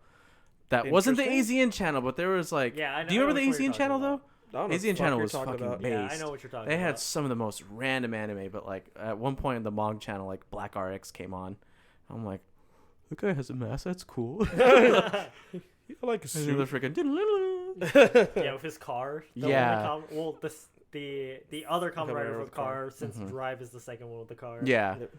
That wasn't the Interesting. ASEAN channel, but there was like. Yeah, I know, do you remember the which one you're ASEAN channel talking though? I don't know ASEAN what the fuck channel you're was talking fucking about. based. Yeah, I know what you're talking They about. had some of the most random anime, but like at one point in the Mog channel, like Black RX came on. I'm like, that guy has a mask. That's cool. I like a And then the suit. freaking. Yeah, with his car. Yeah. Well, the other Kamen Rider with car, car. since Drive is the second one with the car. Yeah. Yep.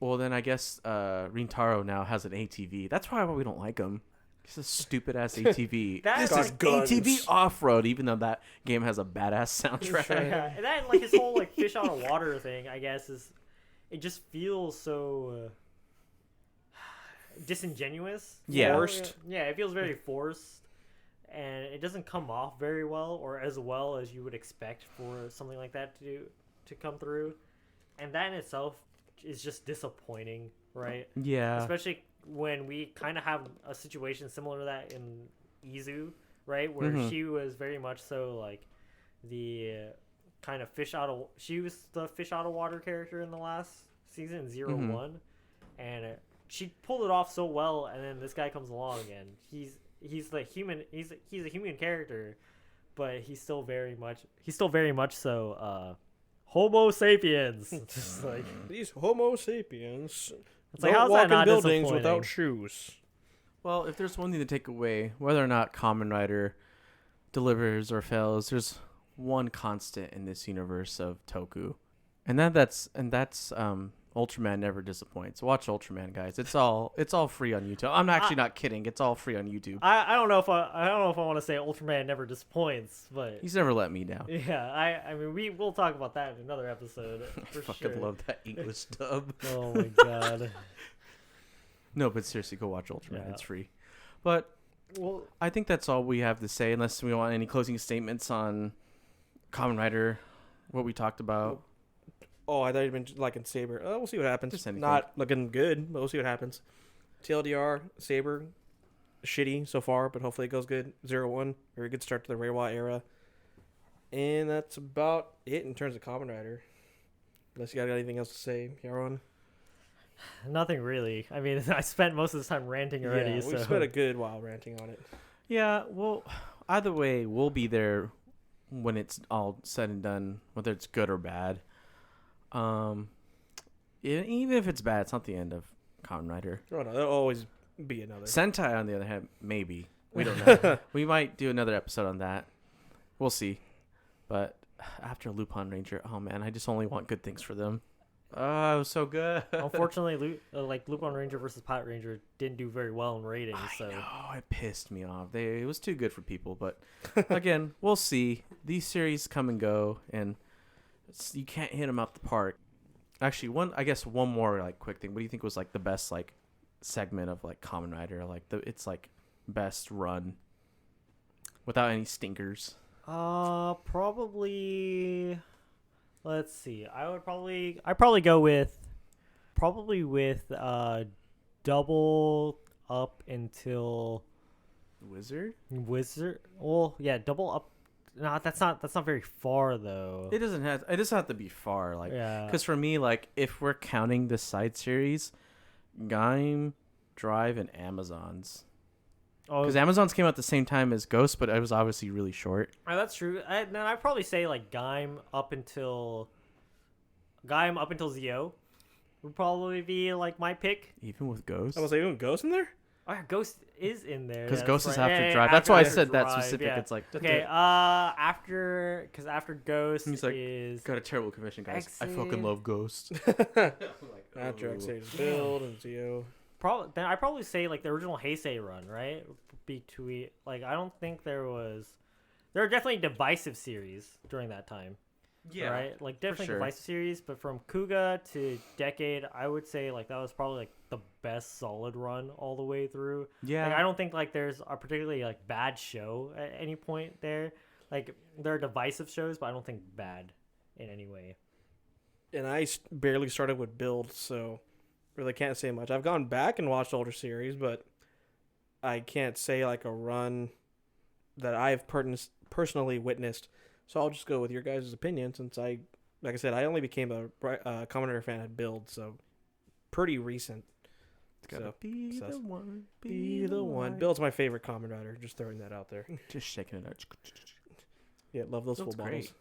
Well, then I guess Rintaro now has an ATV. That's probably why we don't like him. He's a stupid ass ATV. That's This is got guns. ATV off road, even though that game has a badass soundtrack. Yeah, and that like his whole like fish out of water thing, I guess, it just feels so disingenuous. you Yeah. know? Forced. Yeah, it feels very forced, and it doesn't come off very well or as well as you would expect for something like that to come through, and that in itself is just disappointing, right? Yeah. Especially when we kind of have a situation similar to that in Izu, right? Where she was very much so like the kind of she was the fish out of water character in the last season, 01, and she pulled it off so well, and then this guy comes along and he's a human character, but he's still very much so Homo sapiens. Just like These Homo sapiens it's like, don't how's walk that in not buildings disappointing? without shoes. Well, if there's one thing to take away, whether or not Kamen Rider delivers or fails, there's one constant in this universe of Toku, and that's Ultraman never disappoints. Watch Ultraman, guys. It's all free on YouTube. I'm actually not kidding. It's all free on YouTube. I don't know if I want to say Ultraman never disappoints, but He's never let me down. yeah, I mean we'll talk about that in another episode for I fucking sure. love that English dub. Oh my god. No, but seriously, go watch Ultraman. Yeah. It's free. But Well, I think that's all we have to say, unless we want any closing statements on Kamen Rider, what we talked about. Oh, I thought you'd been liking Saber. We'll see what happens. Just anything. Not looking good, but we'll see what happens. TLDR, Saber, shitty so far, but hopefully it goes good. 01, very good start to the Reiwa era. And that's about it in terms of Kamen Rider. Unless you got anything else to say, Yaron. nothing really. I mean, I spent most of the time ranting already. Yeah, so we spent a good while ranting on it. Yeah, well, either way, we'll be there when it's all said and done, whether it's good or bad. Even if it's bad, it's not the end of Kamen Rider. Oh, no, there'll always be another. Sentai, on the other hand, maybe. We don't know. We might do another episode on that. We'll see. But after Lupin Ranger, oh man, I just only want good things for them. Oh, it was so good. unfortunately, Lupin Ranger versus Pirate Ranger didn't do very well in ratings. So No, it pissed me off. It was too good for people. But again, we'll see. These series come and go, and you can't hit them out the park. Actually, one more like quick thing. What do you think was like the best like segment of like Kamen Rider? Like it's like best run without any stinkers. probably. Let's see. I'd probably go with double up until Wizard? Wizard. Well, yeah, double up. No, that's not very far though. It doesn't have to be far. Like, Yeah. because for me, like if we're counting the side series, Gaim, Drive, and Amazons. Oh, Because Amazons came out at the same time as Ghost, but it was obviously really short. that's true. Then I'd probably say like Gaim up until Zio would probably be like my pick. Even with Ghost. I was like, even Ghost in there? Oh, yeah, Ghost is in there. Because Yeah, Ghost that's is right. after Yeah, Drive. yeah, That's why I after said that Drive, specific. yeah. It's like Okay, after Ghost he's like, is got a terrible convention, guys. I fucking Exit. love Ghost. After Ooh. Xavier Build and Zio. Then I probably say like the original Heisei run, right? Between like I don't think there are definitely divisive series during that time. Right? Like definitely sure. divisive series, but from Kuga to Decade, I would say like that was probably like the best solid run all the way through. Yeah. Like I don't think like there's a particularly like bad show at any point there. Like there are divisive shows, but I don't think bad in any way. And I barely started with Build, so really can't say much. I've gone back and watched older series, but I can't say like a run that I've personally witnessed. So I'll just go with your guys' opinion since like I said, I only became a Kamen Rider fan at Build, so pretty recent. It's gotta So, be so the one. Be the one. Build's my favorite Kamen Rider. Just throwing that out there. Just shaking it out. Yeah, love those Build's full great. bottles.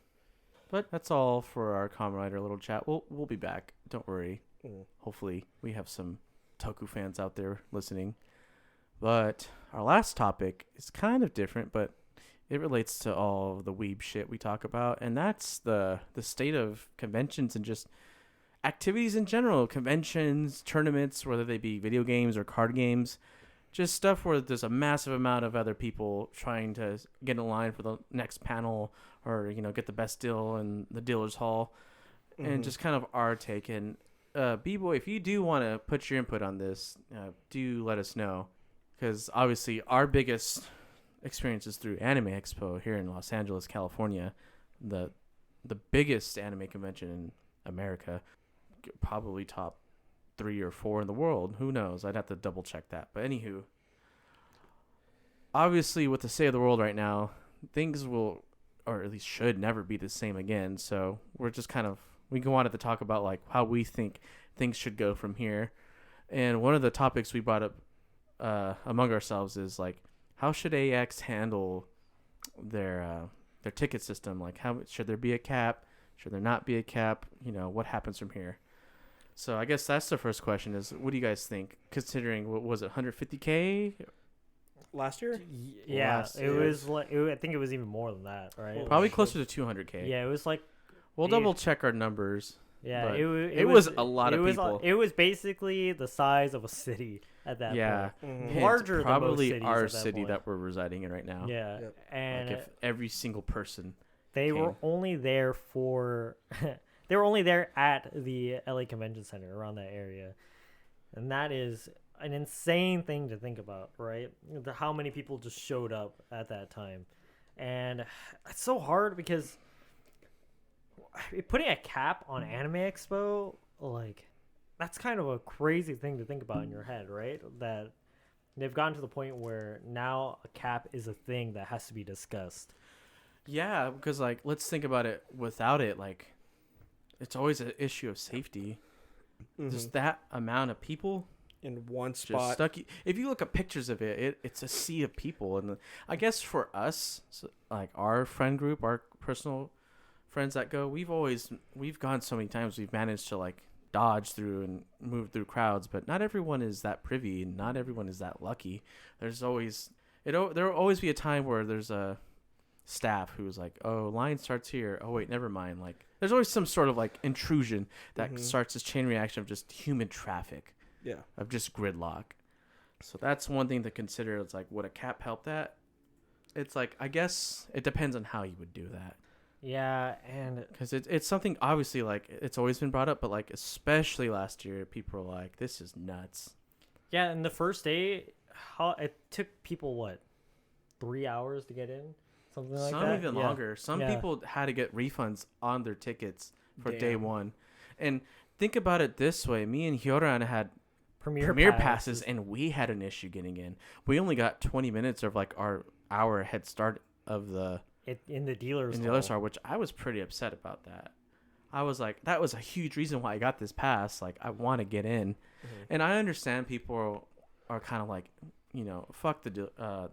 But that's all for our Kamen Rider little chat. We'll be back. Don't worry. Mm. Hopefully we have some Toku fans out there listening. But our last topic is kind of different, but it relates to all the weeb shit we talk about, and that's the state of conventions and just activities in general. Conventions, tournaments, whether they be video games or card games, just stuff where there's a massive amount of other people trying to get in line for the next panel or, get the best deal in the dealer's hall. And just kind of our take. And B-Boy, if you do want to put your input on this, do let us know. Because obviously our biggest experiences through Anime Expo here in Los Angeles, California, the biggest anime convention in America, probably top 3 or 4 in the world. Who knows? I'd have to double check that. But anywho, obviously with the state of the world right now, things will, or at least should, never be the same again. So we're just we wanted to talk about like how we think things should go from here. And one of the topics we brought up among ourselves is like, how should AX handle their ticket system? Like, how should there be a cap? Should there not be a cap? What happens from here? So I guess that's the first question: is what do you guys think? Considering what was it, 150K Last year? Yeah, Last it year. was like I think it was even more than that, right? Holy Probably shit. closer to 200K. Yeah, it was like We'll it- double check our numbers. yeah, but it was a lot it of was, people. It was basically the size of a city at that Yeah. point. Mhm. Hint, Larger than most probably cities our at that city point. that we're residing in right now. Yeah, Yep. and Like if every single person. they were came. only there for they were only there at the LA Convention Center around that area, and that is an insane thing to think about, right? How many people just showed up at that time, and it's so hard because putting a cap on Anime Expo, like, that's kind of a crazy thing to think about in your head, right? That they've gotten to the point where now a cap is a thing that has to be discussed. Yeah, because like let's think about it. Without it, like, it's always an issue of safety. Just that amount of people In one just spot. stuck. If you look at pictures of it's a sea of people, and I guess for us, like our friend group, our personal friends that go, we've gone so many times. We've managed to like dodge through and move through crowds, but not everyone is that privy, and not everyone is that lucky. There will always be a time where there's a staff who's like, oh, line starts here. Oh wait, never mind. Like there's always some sort of like intrusion that starts this chain reaction of just human traffic. Yeah. Of just gridlock. So that's one thing to consider. It's like, would a cap help that? It's like, I guess it depends on how you would do that. Yeah, and Because it's something, obviously, like, it's always been brought up, but, like, especially last year, people were like, this is nuts. yeah, and the first day, it took people, what, 3 hours to get in? Something like Some that? even Yeah. longer. Some Yeah. people had to get refunds on their tickets for day Damn. one. And think about it this way. Me and Hyoran had Premier passes, and we had an issue getting in. We only got 20 minutes of like our hour head start of the in the dealer's in the hall. other side, which I was pretty upset about that. I was like, that was a huge reason why I got this pass. Like, I want to get in, and I understand people are kind of like, fuck the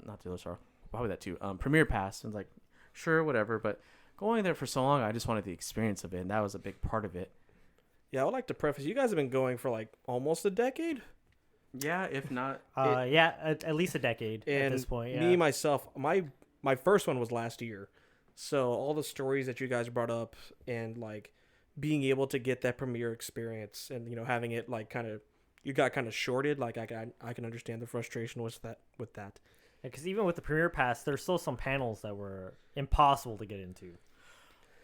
not dealer star, probably that too. Premier pass, and like, sure, whatever. But going there for so long, I just wanted the experience of it, and that was a big part of it. Yeah, I would like to preface, you guys have been going for like almost a decade? Yeah, if not, Yeah, at least a decade And at this point. Yeah. me myself, my first one was last year, so all the stories that you guys brought up and like being able to get that premiere experience and having it like kind of you got kind of shorted. Like I can understand the frustration with that. Because even with the Premiere Pass, there's still some panels that were impossible to get into.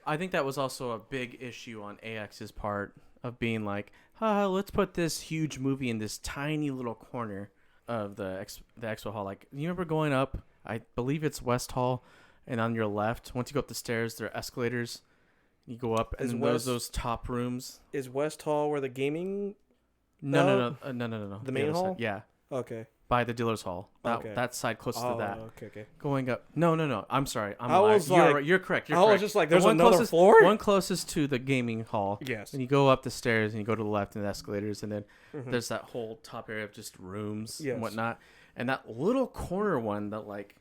I think that was also a big issue on AX's part of being like, let's put this huge movie in this tiny little corner of the expo hall. Like, you remember going up? I believe it's West Hall, and on your left, once you go up the stairs, there are escalators. You go up, and those top rooms. Is West Hall where the gaming? No. The main hall? Side. Yeah. Okay. By the dealer's hall. Okay. That side close to that. Okay. Going up. No. I'm sorry. I was like, you're correct. I was just like, there's another floor? One closest to the gaming hall. Yes. And you go up the stairs and you go to the left and the escalators, and then there's that whole top area of just rooms and whatnot. And that little corner one that like,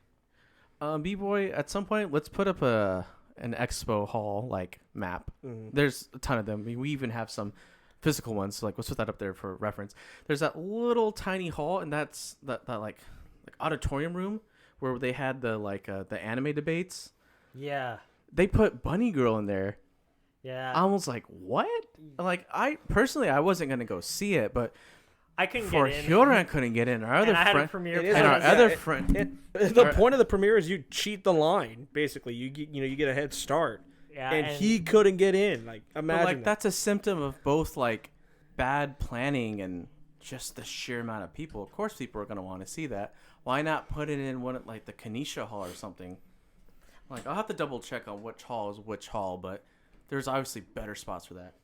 B-Boy, at some point, let's put up an expo hall like map. There's a ton of them. We even have some physical ones, so like let's put that up there for reference. There's that little tiny hall, and that's that like auditorium room where they had the the anime debates. Yeah. They put Bunny Girl in there. Yeah. I was like, what? Like, I personally wasn't gonna go see it, but I couldn't for get in. Hyoran couldn't get in. Our other friend, the point of the premiere is you cheat the line. Basically, you get a head start. Yeah, and he couldn't get in. Like, imagine like that's a symptom of both like bad planning and just the sheer amount of people. Of course, people are gonna want to see that. Why not put it in one like the Kanisha Hall or something? Like, I'll have to double check on which hall is which hall, but there's obviously better spots for that.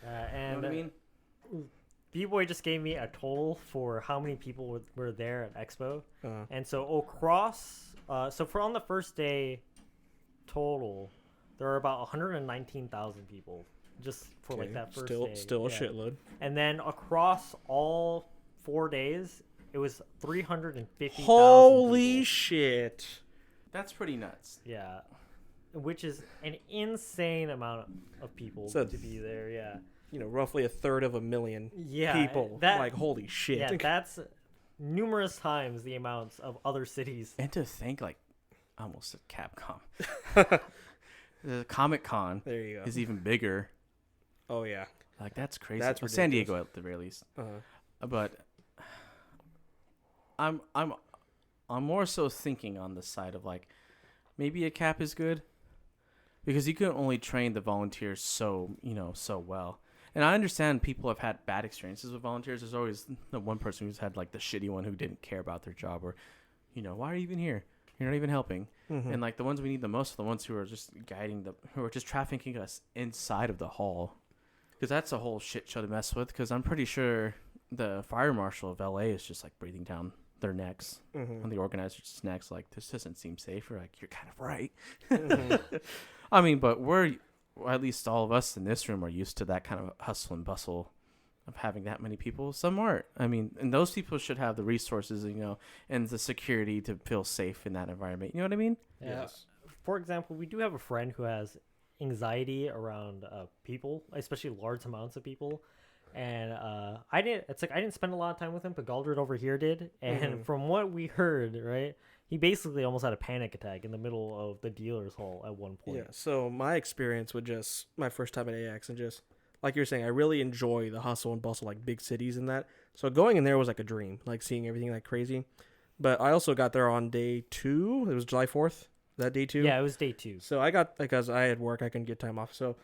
And You know what I mean? B-Boy just gave me a total for how many people were there at Expo. And so across, so for on the first day total, there are about 119,000 people just for like that first day. Still a shitload. And then across all 4 days, it was 350,000 Holy people. shit. That's pretty nuts. Yeah. Which is an insane amount of people So to be there, yeah. Roughly a third of a million people. Like, holy shit. Yeah, that's numerous times the amounts of other cities. And to think, like, I almost said Capcom. The Comic-Con There you go. is even bigger. Oh, yeah. Like, that's crazy. That's Well, San ridiculous. Diego at the very least. Uh-huh. But I'm more so thinking on the side of like maybe a cap is good because you can only train the volunteers so well. And I understand people have had bad experiences with volunteers. There's always the one person who's had like the shitty one who didn't care about their job, or why are you even here? You're not even helping. And like the ones we need the most are the ones who are just who are just trafficking us inside of the hall, because that's a whole shit show to mess with. Because I'm pretty sure the fire marshal of LA is just like breathing down their necks on the organizers' necks, like, this doesn't seem safe. Or like, you're kind of right. I mean, but at least all of us in this room are used to that kind of hustle and bustle of having that many people. Some aren't. I mean, and those people should have the resources, and the security to feel safe in that environment. You know what I mean? Yeah. Yes. For example, we do have a friend who has anxiety around people, especially large amounts of people. And I didn't spend a lot of time with him, but Galdred over here did. And from what we heard, right, he basically almost had a panic attack in the middle of the dealer's hall at one point. Yeah, so my experience with just my first time at AX, and just like you were saying, I really enjoy the hustle and bustle, like big cities and that. So going in there was like a dream, like seeing everything like crazy. But I also got there on day 2. It was July 4th. Is that day 2? Yeah, it was day 2. So I got, because I had work, I couldn't get time off. So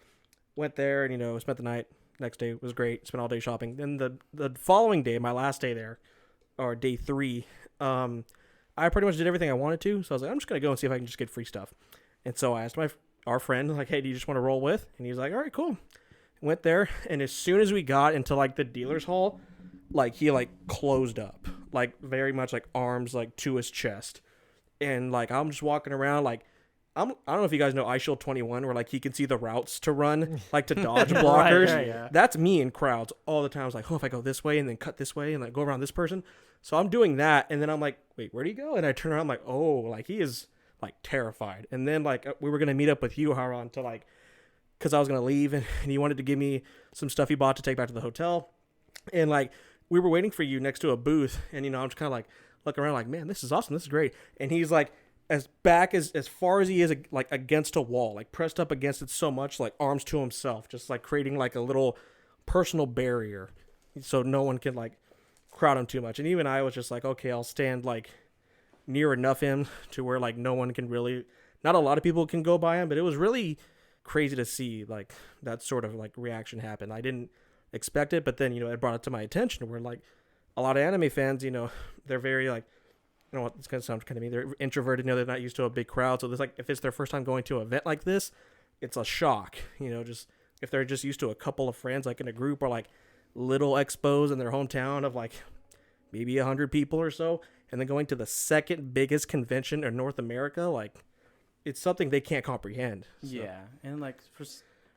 went there and, spent the night. Next day was great. Spent all day shopping. Then the following day, my last day there, or day 3, I pretty much did everything I wanted to. So I was like, I'm just going to go and see if I can just get free stuff. And so I asked our friend, like, hey, do you just want to roll with? And he was like, all right, cool. Went there. And as soon as we got into, like, the dealer's hall, like, he, like, closed up. Like, very much, like, arms, like, to his chest. And, like, I'm just walking around, like, I don't know if you guys know iShield 21, where like he can see the routes to run, like to dodge blockers. Right, yeah. That's me in crowds all the time. I was like, oh, if I go this way and then cut this way and like go around this person. So I'm doing that, and then I'm like, wait, where'd he go? And I turn around, I'm like, oh, like he is like terrified. And then like we were gonna meet up with you, Haran, to like, because I was gonna leave, and he wanted to give me some stuff he bought to take back to the hotel. And like we were waiting for you next to a booth, and I'm just kind of like looking around, like, man, this is awesome, this is great. And he's like, as far as he is, like against a wall, like pressed up against it so much, like arms to himself, just like creating like a little personal barrier, so no one can like crowd him too much. And even I was just like, okay, I'll stand like near enough him to where like no one can really, not a lot of people can go by him. But it was really crazy to see like that sort of like reaction happen. I didn't expect it, but then it brought it to my attention where like a lot of anime fans, they're very like, it's gonna sound kind of mean, they're introverted, they're not used to a big crowd, so there's like, if it's their first time going to an event like this, it's a shock, just if they're just used to a couple of friends like in a group, or like little expos in their hometown of like maybe 100 people or so, and then going to the second biggest convention in North America, like it's something they can't comprehend. So. Yeah, and like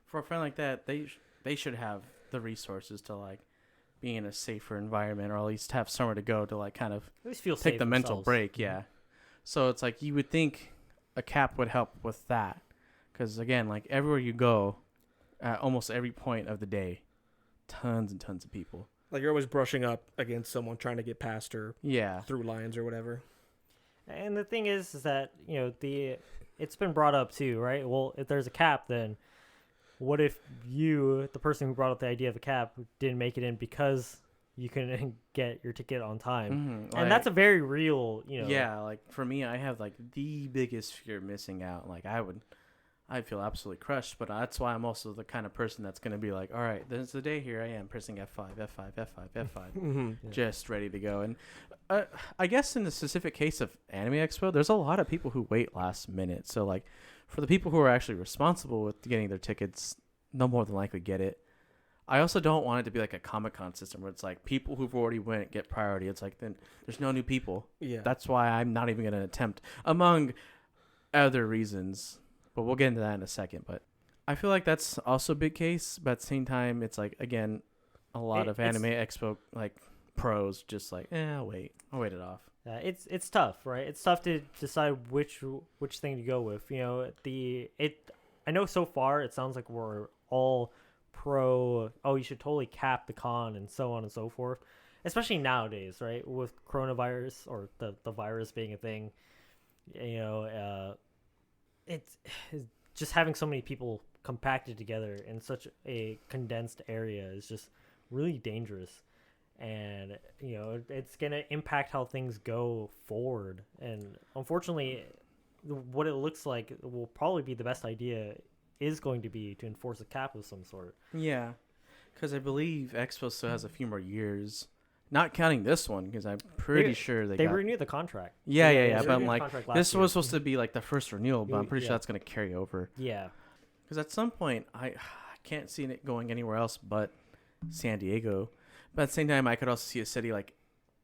for a friend like that, they should have the resources to like be in a safer environment, or at least have somewhere to go to like kind of at least feel take safe the mental themselves. break. Yeah. So it's like you would think a cap would help with that, because again, like everywhere you go, at almost every point of the day, tons and tons of people. Like you're always brushing up against someone trying to get past or through lines or whatever. And the thing is that it's been brought up too, right? Well, if there's a cap, then what if you, the person who brought up the idea of a cap, didn't make it in because you couldn't get your ticket on time? Mm-hmm. And that's a very real, Yeah, like for me, I have like the biggest fear missing out. Like I'd feel absolutely crushed, but that's why I'm also the kind of person that's going to be like, all right, there's the day here I am pressing F5, F5, F5, F5, Mm-hmm. just ready to go. And I guess in the specific case of Anime Expo, there's a lot of people who wait last minute. So like for the people who are actually responsible with getting their tickets, they'll more than likely get it. I also don't want it to be like a Comic-Con system where it's like people who've already went get priority. It's like then there's no new people. Yeah. That's why I'm not even going to attempt, among other reasons. But we'll get into that in a second. But I feel like that's also a big case. But at the same time, it's like, again, a lot of Anime Expo like pros just like, I'll wait it off. It's tough, right? It's tough to decide which thing to go with. I know so far it sounds like we're all pro. Oh, you should totally cap the con and so on and so forth. Especially nowadays, right? With coronavirus or the virus being a thing, it's just having so many people compacted together in such a condensed area is just really dangerous. And it's gonna impact how things go forward. And unfortunately, what it looks like will probably be the best idea is going to be to enforce a cap of some sort. Yeah, because I believe Expo still has a few more years, not counting this one, because I'm pretty sure they renewed the contract. Yeah. But I'm renewed the like, contract this last was supposed to be like the first renewal, but I'm pretty Yeah. sure that's gonna carry over. Yeah. Because at some point, I can't see it going anywhere else but San Diego. But at the same time, I could also see a city like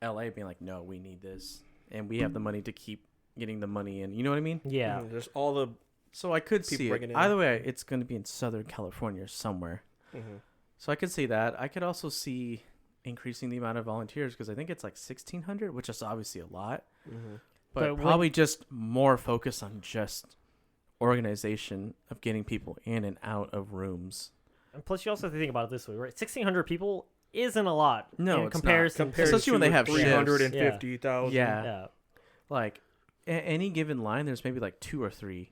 LA being like, no, we need this. And we have the money to keep getting the money in. You know what I mean? Yeah. There's all the So I could people see it. bringing in. Either way, it's going to be in Southern California somewhere. Mm-hmm. So I could see that. I could also see increasing the amount of volunteers because I think it's like 1,600, which is obviously a lot. Mm-hmm. But probably just more focus on just organization of getting people in and out of rooms. And plus, you also have to think about it this way, right? 1,600 people isn't a lot. No, in it's comparison. not. Especially when they have shifts. 350,000. Yeah. Like any given line, there's maybe like 2 or 3.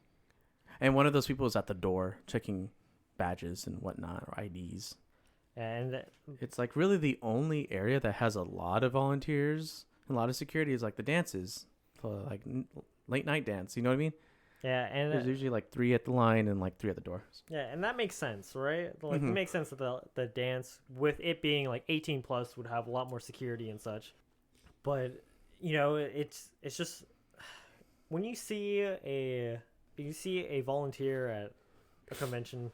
And one of those people is at the door checking badges and whatnot, or IDs. And It's like really the only area that has a lot of volunteers, a lot of security is like the dances, so like late night dance. You know what I mean? yeah, and There's usually like 3 at the line and like 3 at the door. yeah, and that makes sense, right? Like Mhm. it makes sense that the dance, with it being like 18 plus, would have a lot more security and such. But it's just when you see a volunteer at a convention,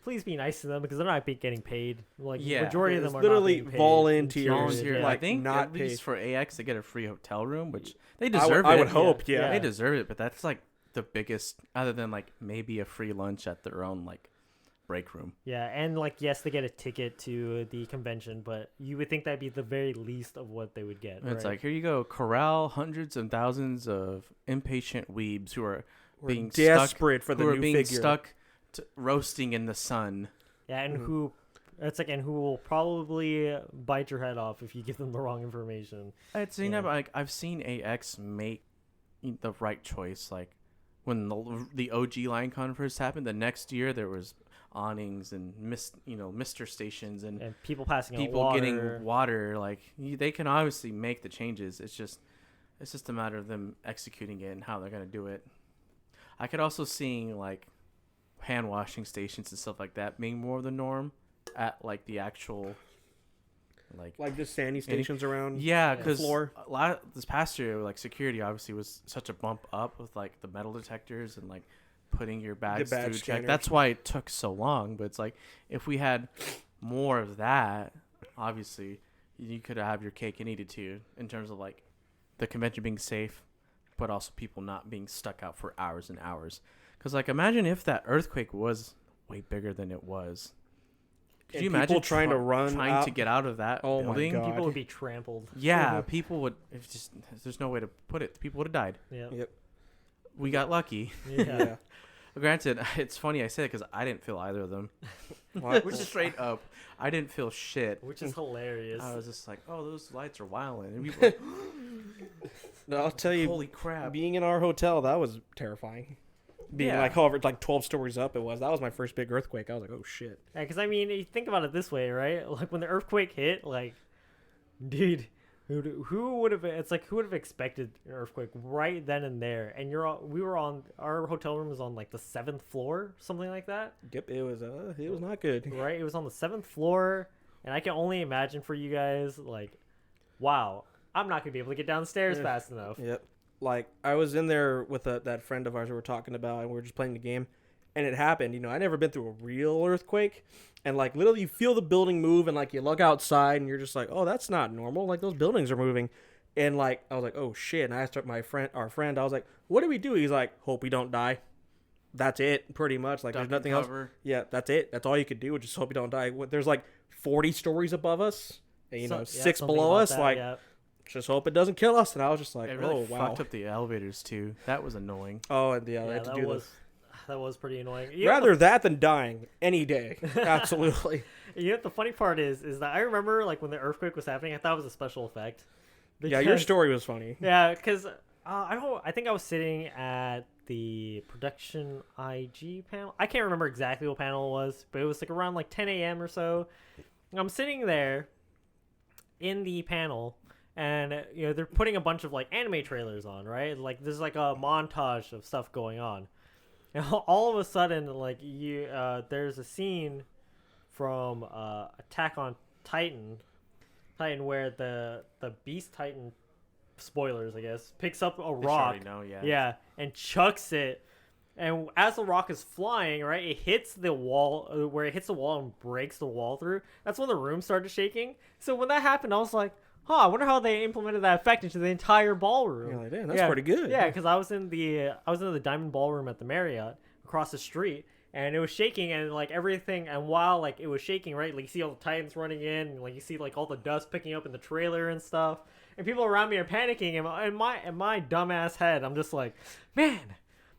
please be nice to them because they're not getting paid. Like majority of them It's are literally not being paid. volunteers. Volunteer. Yeah. I think not at least paid. for AX they get a free hotel room, which they I deserve. would hope, yeah. They deserve it, but that's like the biggest, other than like maybe a free lunch at their own like break room. Yeah, and like yes, they get a ticket to the convention, but you would think that'd be the very least of what they would get. It's right? like, here you go, corral hundreds and thousands of impatient weebs who are being desperate for the who are new being figure. stuck roasting in the sun. yeah, and who It's like, and who will probably bite your head off if you give them the wrong information. I'd say but like I've seen AX make the right choice. Like when the OG LineCon first happened, the next year there was awnings and mister stations and people passing people out water. getting water. Like they can obviously make the changes. It's just a matter of them executing it and how they're gonna do it. I could also see like hand washing stations and stuff like that being more of the norm at like the actual like just standing stations around the the floor. This past year, like security obviously was such a bump up with like the metal detectors and like putting your bags through check. scanners. That's why it took so long. But it's like if we had more of that, obviously you could have your cake and eat it too, in terms of like the convention being safe, but also people not being stuck out for hours and hours. Because like imagine if that earthquake was way bigger than it was. Could you imagine trying to get out of that building? My God. People would be trampled. Yeah, people would. There's no way to put it. People would have died. Yep. We got lucky. Yeah. Granted, it's funny I say it because I didn't feel either of them. Which is straight up. I didn't feel shit. Which is hilarious. I was just like, oh, those lights are wilding. And people were like, No, I'll tell you, holy crap. being in our hotel, that was terrifying. Being like 12 stories up, that was my first big earthquake. I was like, oh shit. Yeah, because I mean, you think about it this way, right? Like when the earthquake hit, like, dude, who would have? It's like who would have expected an earthquake right then and there? And our hotel room was on like the 7th floor, something like that. Yep, it was not good. Right, it was on the 7th floor, and I can only imagine for you guys, like, wow, I'm not gonna be able to get downstairs fast enough. Yep. Like I was in there with that friend of ours we were talking about, and we were just playing the game, and it happened. I never been through a real earthquake, and like literally you feel the building move, and like you look outside, and you're just like, oh, that's not normal. Like those buildings are moving, and like I was like, oh shit. And I asked our friend, I was like, what do we do? He's like, hope we don't die. That's it, pretty much. Like Duck there's nothing and else. cover. Yeah, that's it. That's all you could do. Just hope you don't die. There's like 40 stories above us, and 6 below us. Like. Yeah. Just hope it doesn't kill us. And I was just like, It really oh, wow. fucked up the elevators too. That was annoying. Oh, and yeah, Yeah, had to that do was pretty annoying. Rather that than dying any day. Absolutely. You know what the funny part is that I remember like when the earthquake was happening, I thought it was a special effect. Yeah, your story was funny. Yeah, because I think I was sitting at the production IG panel. I can't remember exactly what panel it was, but it was like around like 10 a.m. or so. I'm sitting there in the panel. And they're putting a bunch of like anime trailers on, right? Like there's like a montage of stuff going on, and all of a sudden, like there's a scene from Attack on Titan where the Beast Titan, spoilers I guess, picks up a rock, and chucks it, and as the rock is flying, right, it hits the wall where it hits the wall and breaks the wall through. That's when the room started shaking. So when that happened, I was like, I wonder how they implemented that effect into the entire ballroom. You're like, damn, that's pretty good. Yeah, because I was in the Diamond Ballroom at the Marriott across the street, and it was shaking, and like everything, and while like it was shaking, right, like you see all the Titans running in, and like you see like all the dust picking up in the trailer and stuff, and people around me are panicking, and my dumbass head, I'm just like, man.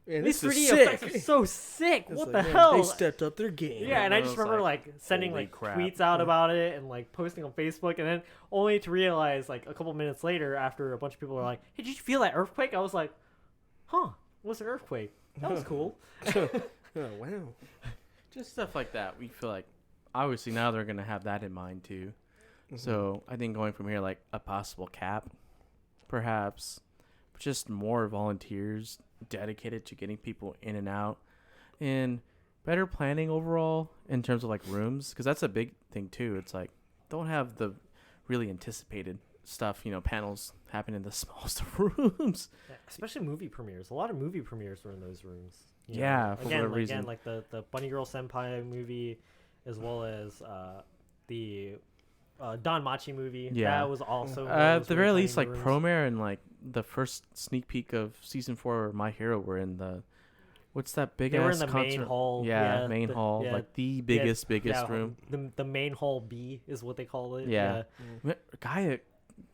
Man, these this 3D is effects sick. are so sick. It's What like, the man, hell? They stepped up their game. Yeah, and I I just was remember like, like sending holy like crap. tweets out about it and like posting on Facebook, and then only to realize like a couple minutes later, after a bunch of people were like, "Hey, did you feel that earthquake?" I was like, "Huh, what's an earthquake? That was cool." Oh, wow. Just stuff like that. We feel like obviously now they're gonna have that in mind too. Mm-hmm. So I think going from here, like a possible cap, perhaps, just more volunteers dedicated to getting people in and out, and better planning overall in terms of like rooms, because that's a big thing too. It's like don't have the really anticipated stuff, panels happen in the smallest of rooms. Yeah, especially movie premieres. A lot of movie premieres were in those rooms. Yeah, for whatever reason. Again, like the Bunny Girl Senpai movie, as well as the Don Machi movie. Yeah. That was also At the very least, like Promare and like the first sneak peek of season 4 of My Hero were in the what's that big They were ass in the concert main hall. Yeah, main hall, yeah, like the biggest room. The main hall B is what they call it. Yeah. Gaia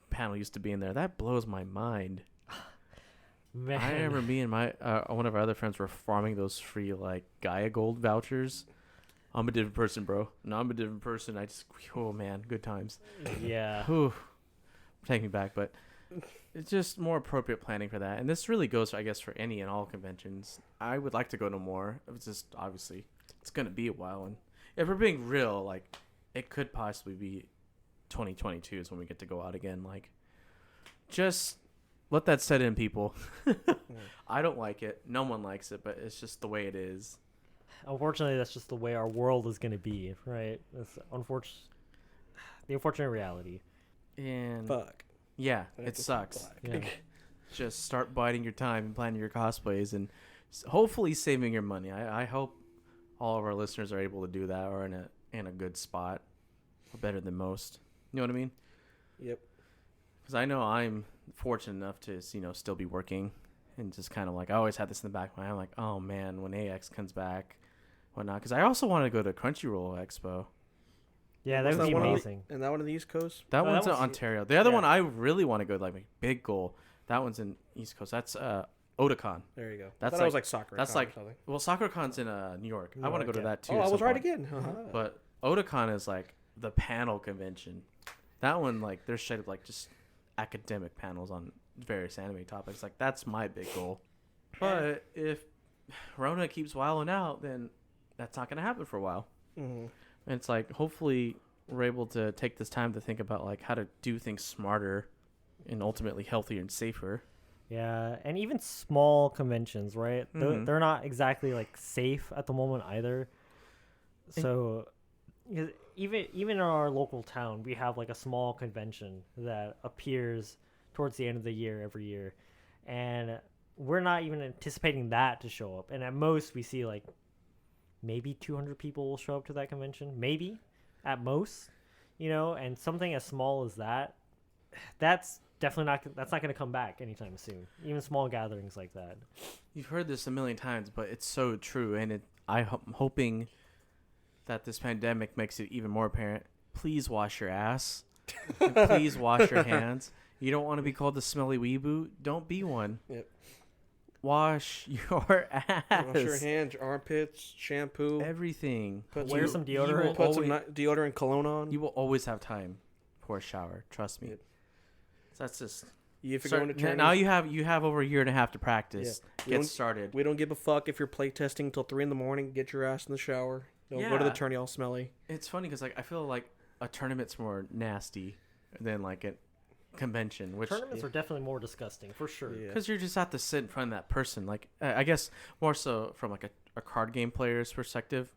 panel used to be in there. That blows my mind. Man. I remember me and my one of our other friends were farming those free like Gaia Gold vouchers. I'm a different person, bro. No, I'm a different person. Oh man, good times. Yeah. Whew. Take me back, but it's just more appropriate planning for that. And this really goes, I guess, for any and all conventions. I would like to go to more. It's just obviously it's gonna be a while, and if we're being real, like it could possibly be 2022 is when we get to go out again. Like, just let that set in, people. I don't like it. No one likes it, but it's just the way it is. Unfortunately, that's just the way our world is going to be, right? That's the unfortunate reality. And Fuck. yeah, it sucks. Yeah. Just start biding your time and planning your cosplays and hopefully saving your money. I hope all of our listeners are able to do that or in a good spot, or better than most. You know what I mean? Yep. Because I know I'm fortunate enough to still be working, and just kind of like I always had this in the back of my mind, like, oh man, when AX comes back, whatnot. Because I also want to go to Crunchyroll Expo. Yeah, that Was would be one on the- amazing. And that one in the East Coast? That Oh, one's that in one's- Ontario. The other yeah. one I really want to go, like my big goal. That one's in East Coast. That's Otakon. There you go. That's I thought it was like soccer. that's or like- something. Well, SoccerCon's in New York. I want to go to Yeah. that too. Oh, at I was some right point. again. Uh-huh. But Otakon is like the panel convention. That one, like, there's straight up like just academic panels on various anime topics. Like, that's my big goal. But if Rona keeps wilding out, then that's not gonna happen for a while. Mhm. And it's like, hopefully we're able to take this time to think about like how to do things smarter and ultimately healthier and safer. Yeah, and even small conventions, right? Mhm. They're not exactly like safe at the moment either. So, even in our local town, we have like a small convention that appears towards the end of the year every year, and we're not even anticipating that to show up. And at most, we see like maybe 200 people will show up to that convention, maybe at most, and something as small as that, that's definitely not going to come back anytime soon. Even small gatherings like that. You've heard this a million times, but it's so true. And I'm hoping that this pandemic makes it even more apparent. Please wash your ass. And please wash your hands. You don't want to be called the smelly weeboo? Don't be one. Yep. Wash your ass. Wash your hands, your armpits, shampoo. Everything. Wear some deodorant. Put some deodorant, cologne on. You will always have time for a shower. Trust me. Yep. So that's just. If you're going to turn now you have over a year and a half to practice. Yeah. Get started. We don't give a fuck if you're playtesting until 3 a.m. Get your ass in the shower. Don't go to the Yeah. tourney all smelly. It's funny because like I feel like a tournament's more nasty than like a convention, which Tournaments are definitely more disgusting, for sure. Yeah. because you just have to sit in front of that person. Like I guess more so from like a card game player's perspective,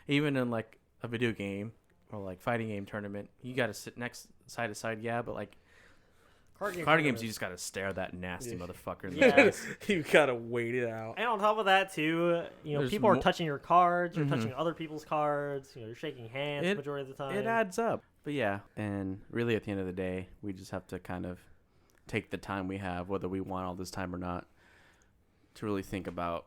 even in like a video game or like fighting game tournament, you got to sit next side to side. Yeah, but like card games, tournaments. you just got to stare at that nasty Yeah. motherfucker in the Yeah. face. You gotta wait it out. And on top of that, too, There's people are mo- touching your cards, you're Mhm. touching other people's cards, you're shaking hands It- majority of the time. It adds up. But yeah, and really at the end of the day, we just have to kind of take the time we have, whether we want all this time or not, to really think about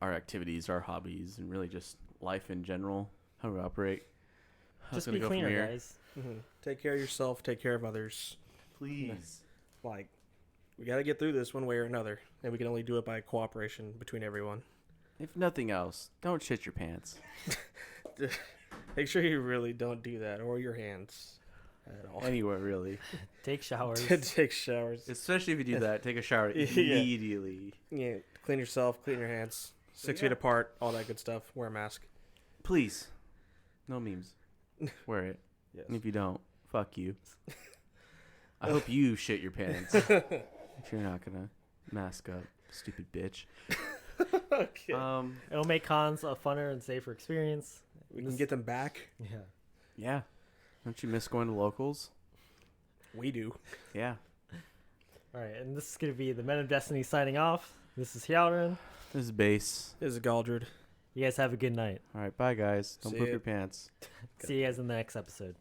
our activities, our hobbies, and really just life in general, how we operate. How's Just it be gonna go from cleaner, here? guys. Mm-hmm. Take care of yourself. Take care of others. Please. Like, we gotta get through this one way or another, and we can only do it by cooperation between everyone. If nothing else, don't shit your pants. Make sure you really don't do that, or your hands at all. Anywhere, really. Take showers. Take showers. Especially if you do that, take a shower Yeah. immediately. Yeah, clean yourself, clean your hands, 6 yeah. feet apart, all that good stuff. Wear a mask. Please. No memes. Wear it. Yes. And if you don't, fuck you. I hope you shit your pants. If you're not gonna mask up, stupid bitch. Okay. It'll make cons a funner and safer experience. We can get them back. Yeah. Yeah. Don't you miss going to locals? We do. Yeah. All right, and this is going to be the Men of Destiny signing off. This is Hyaluron. This is base. This is Galdred. You guys have a good night. All right, bye guys. Don't See poop ya. your pants. See you guys in the next episode.